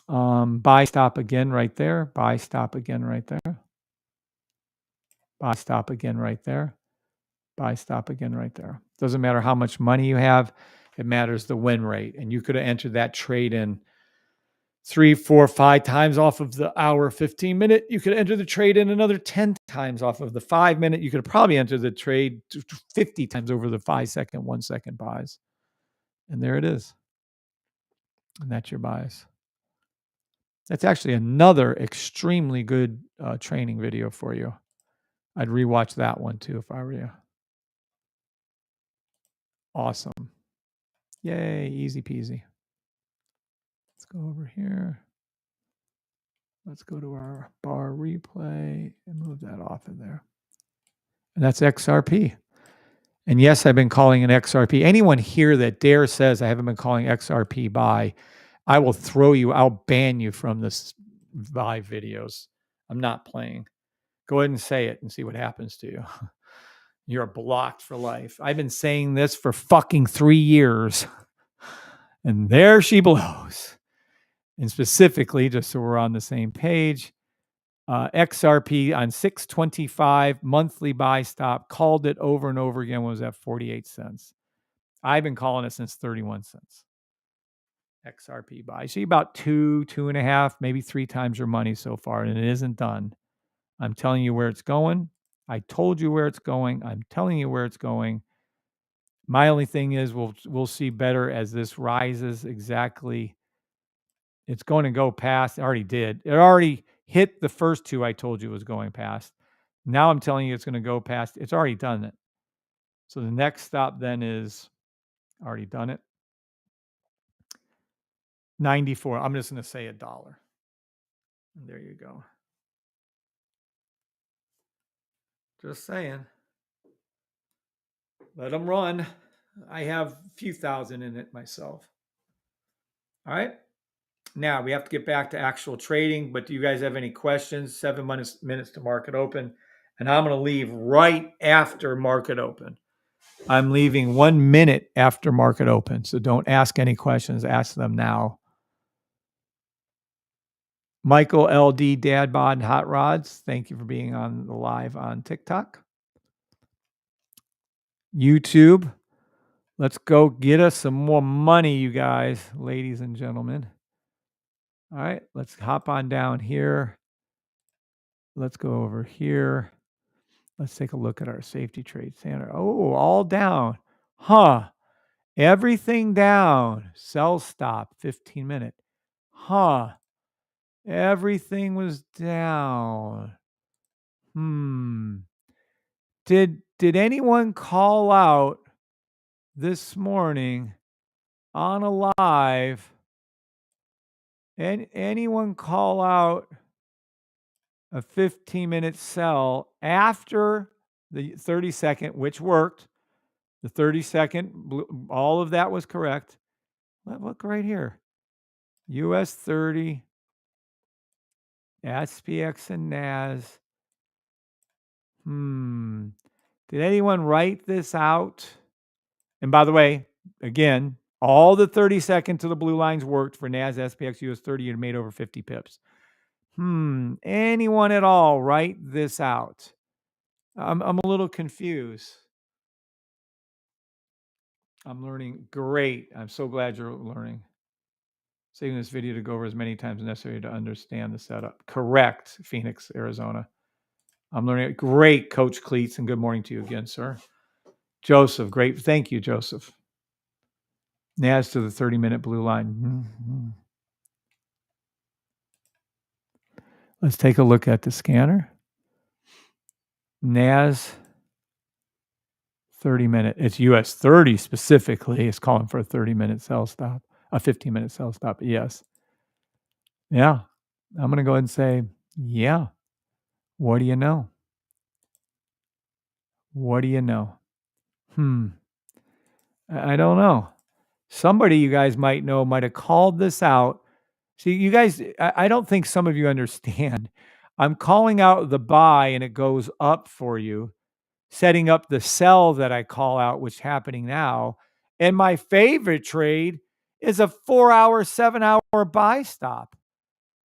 Buy stop again right there. Buy stop again right there. Buy stop again right there. Buy stop again right there. Doesn't matter how much money you have. It matters the win rate. And you could have entered that trade in 3, 4, 5 times off of the hour 15-minute. You could enter the trade in another 10 times off of the 5-minute. You could probably enter the trade 50 times over the 5-second, 1-second buys. And there it is. And that's your buys. That's actually another extremely good training video for you. I'd rewatch that one too if I were you. Awesome. Yay, easy peasy. Let's go over here. Let's go to our bar replay and move that off of there. And that's XRP. And yes, I've been calling an XRP. Anyone here that dare says I haven't been calling XRP buy, I will throw you, I'll ban you from this live videos. I'm not playing. Go ahead and say it and see what happens to you. You're blocked for life. I've been saying this for fucking 3 years. And there she blows. And specifically, just so we're on the same page, XRP on 625 monthly buy stop, called it over and over again, was at 48 cents. I've been calling it since 31 cents. XRP buy. See about 2.5, maybe 3 times your money so far, and it isn't done. I'm telling you where it's going. I told you where it's going. I'm telling you where it's going. My only thing is we'll see better as this rises. Exactly. It's going to go past. It already did. It already hit the first 2 I told you was going past. Now I'm telling you it's going to go past. It's already done it. So the next stop then is already done it. 94. I'm just going to say $1. And there you go. Just saying. Let them run. I have a few thousand in it myself. All right. Now we have to get back to actual trading, but do you guys have any questions? 7 minutes to market open. And I'm going to leave right after market open. I'm leaving 1 minute after market open. So don't ask any questions. Ask them now. Michael LD Dad Bod and Hot Rods, thank you for being on the live on TikTok. YouTube, let's go get us some more money, you guys, ladies and gentlemen. All right, let's hop on down here. Let's go over here. Let's take a look at our safety trade center. Oh, all down. Huh. Everything down. Sell stop, 15-minute. Huh. Everything was down. Did anyone call out this morning on a live? And anyone call out a 15-minute sell after the 30-second, which worked? The 30-second, all of that was correct. Look right here. US 30, SPX and NAS. Did anyone write this out? And by the way, again, all the 30-second to the blue lines worked for NAS, SPX, US 30. It made over 50 pips. Anyone at all write this out? I'm a little confused. I'm learning. Great. I'm so glad you're learning. Saving this video to go over as many times as necessary to understand the setup. Correct, Phoenix, Arizona. I'm learning. Great, Coach Cleats, and good morning to you again, sir. Joseph, great. Thank you, Joseph. NAS to the 30-minute blue line. Let's take a look at the scanner. NAS 30-minute. It's US 30 specifically. It's calling for a 30-minute sell stop, a 15-minute sell stop. Yes. Yeah. I'm going to go ahead and say, yeah. What do you know? What do you know? I don't know. Somebody you guys might know might have called this out. See, you guys, I don't think some of you understand. I'm calling out the buy and it goes up for you, setting up the sell that I call out, which is happening now. And my favorite trade is a 4-hour, 7-hour buy stop.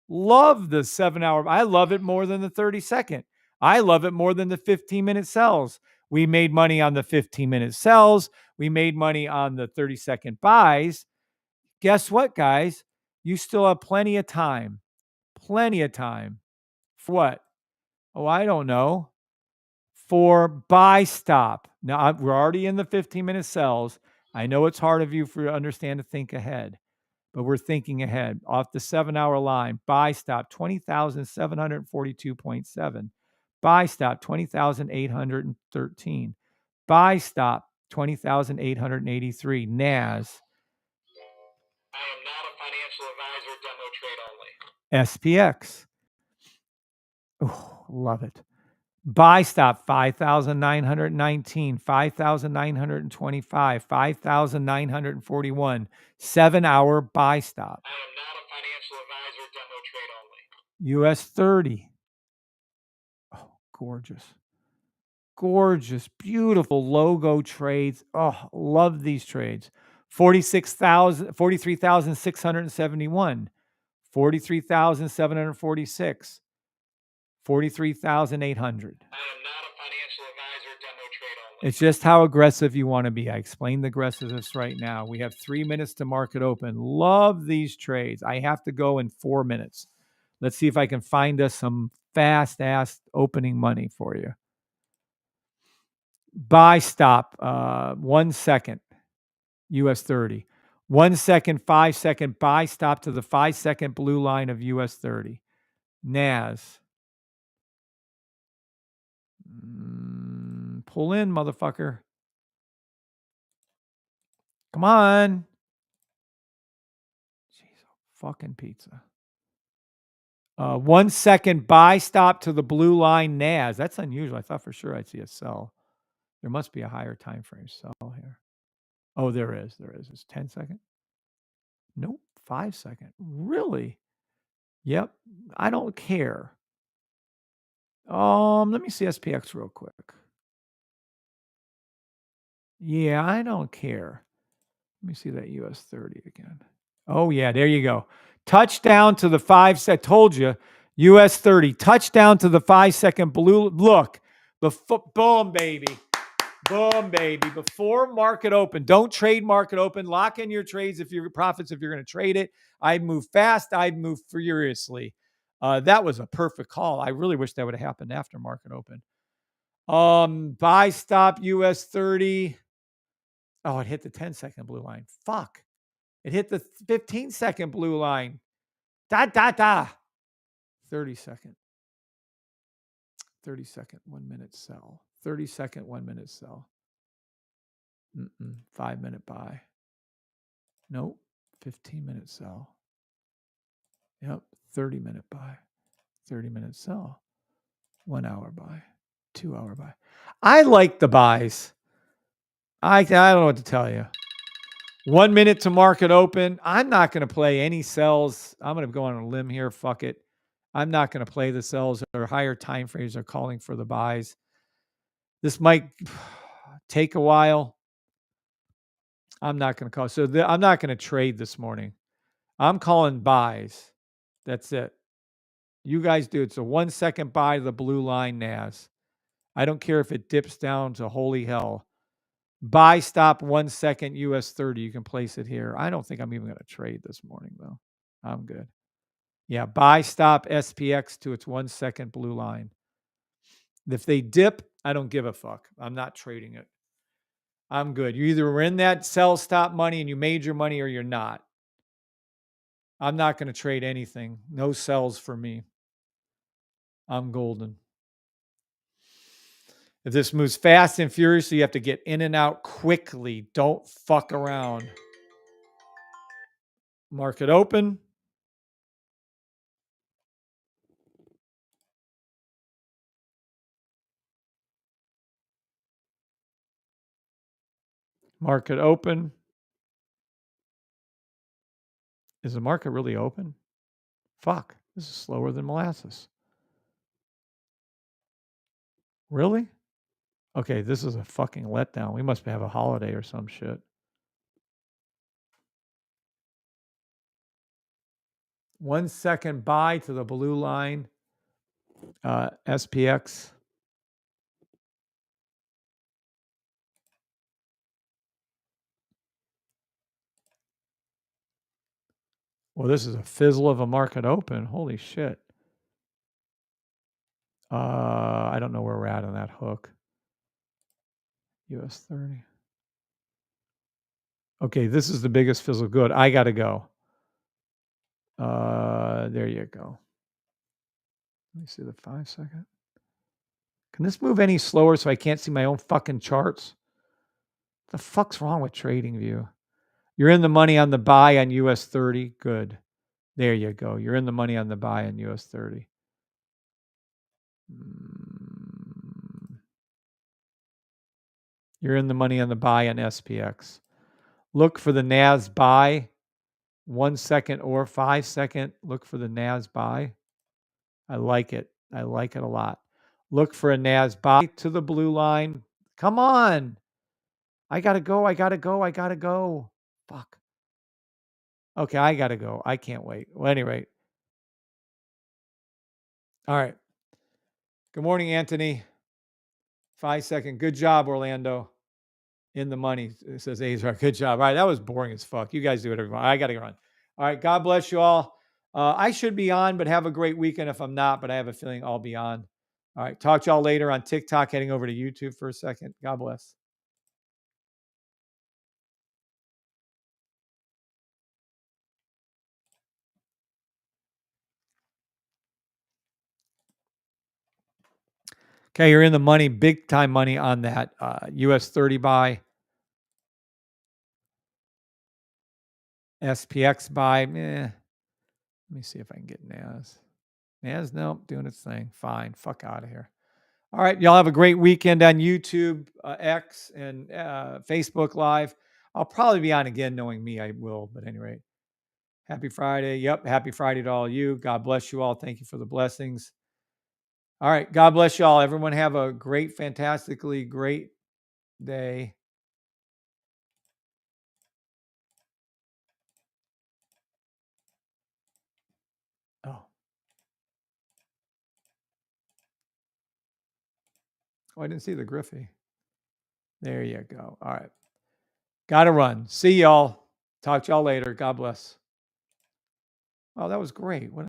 Love the 7-hour. I love it more than the 30-second. I love it more than the 15-minute sells. We made money on the 15-minute sells. We made money on the 30-second buys. Guess what, guys? You still have plenty of time. Plenty of time. For what? Oh, I don't know. For buy stop. Now, we're already in the 15-minute sells. I know it's hard of you for you to understand to think ahead, but we're thinking ahead. Off the 7-hour line, buy stop 20,742.7. Buy stop 20,813. Buy stop 20,883. NAS. I am not a financial advisor, demo trade only. SPX. Oh, love it. Buy stop 5,919, 5,925, 5,941. 7-hour buy stop. I am not a financial advisor, demo trade only. US 30. Oh, gorgeous. Gorgeous, beautiful logo trades. Oh, love these trades. 43,671, 43,746, 43,800. I am not a financial advisor, demo trade only. It's just how aggressive you want to be. I explained the aggressiveness right now. We have 3 minutes to market open. Love these trades. I have to go in 4 minutes. Let's see if I can find us some fast-ass opening money for you. Buy stop, 1 second, US 30. 1 second, 5 second buy stop to the 5 second blue line of US 30. NAS. Pull in, motherfucker. Come on. Jeez, fucking pizza. 1 second buy stop to the blue line NAS. That's unusual. I thought for sure I'd see a sell. There must be a higher time frame sell here. Oh, there is. There is. It's 10 second. Nope. 5 second. Really? Yep. I don't care. Let me see SPX real quick. Yeah, I don't care. Let me see that US 30 again. Oh, yeah, there you go. Touchdown to the 5 second. Told you. US 30. Touchdown to the 5 second blue. Look. Boom, baby. Boom, baby. Before market open. Don't trade market open. Lock in your trades if you're profits if you're going to trade it. I'd move fast. I'd move furiously. That was a perfect call. I really wish that would have happened after market open. Buy stop US 30. Oh, it hit the 10 second blue line. Fuck. It hit the 15 second blue line. 30 second. 30 second 1 minute sell. 30 second 1 minute sell. 5 minute buy. Nope. 15 minute sell. Yep. 30 minute buy. 30 minute sell. 1 hour buy. 2 hour buy. I like the buys. I don't know what to tell you. 1 minute to market open. I'm not going to play any sells. I'm going to go on a limb here. Fuck it. I'm not going to play the sells or higher time frames are calling for the buys. This might take a while. I'm not going to call. So I'm not going to trade this morning. I'm calling buys. That's it. You guys do it. It's a 1 second buy to the blue line NAS. I don't care if it dips down to holy hell. Buy stop 1 second US 30. You can place it here. I don't think I'm even going to trade this morning, though. I'm good. Yeah, buy stop SPX to its 1 second blue line. If they dip, I don't give a fuck. I'm not trading it. I'm good. You either were in that sell stop money and you made your money or you're not. I'm not going to trade anything. No sells for me. I'm golden. If this moves fast and furiously, you have to get in and out quickly. Don't fuck around. Market open. Market open. Is the market really open? Fuck. This is slower than molasses. Really? Okay, this is a fucking letdown. We must have a holiday or some shit. 1 second buy to the blue line. SPX. Well, this is a fizzle of a market open. Holy shit. I don't know where we're at on that hook. US 30. Okay, this is the biggest fizzle. Good. I got to go. There you go. Let me see the 5 second. Can this move any slower so I can't see my own fucking charts? The fuck's wrong with TradingView? You're in the money on the buy on US 30. Good. There you go. You're in the money on the buy on US 30. You're in the money on the buy on SPX. Look for the NAS buy, 1 second or 5 second. Look for the NAS buy. I like it. I like it a lot. Look for a NAS buy to the blue line. Come on. I got to go. I got to go. I got to go. Fuck. Okay, I got to go. I can't wait. Well, anyway. All right. Good morning, Anthony. 5 second. Good job, Orlando. In the money. It says Azar. Good job. All right. That was boring as fuck. You guys do whatever you want. I got to run. All right. God bless you all. I should be on, but have a great weekend if I'm not, but I have a feeling I'll be on. All right. Talk to y'all later on TikTok, heading over to YouTube for a second. God bless. Okay. You're in the money, big time money on that US 30 buy. SPX buy. Let me see if I can get NAS. NAS, nope, doing its thing. Fine. Fuck out of here. All right. Y'all have a great weekend on YouTube, X, and Facebook Live. I'll probably be on again, knowing me, I will. But anyway, happy Friday. Yep. Happy Friday to all of you. God bless you all. Thank you for the blessings. All right. God bless you all. Everyone have a great, fantastically great day. Oh, I didn't see the Griffey. There you go. All right. Got to run. See y'all. Talk to y'all later. God bless. Oh, that was great. What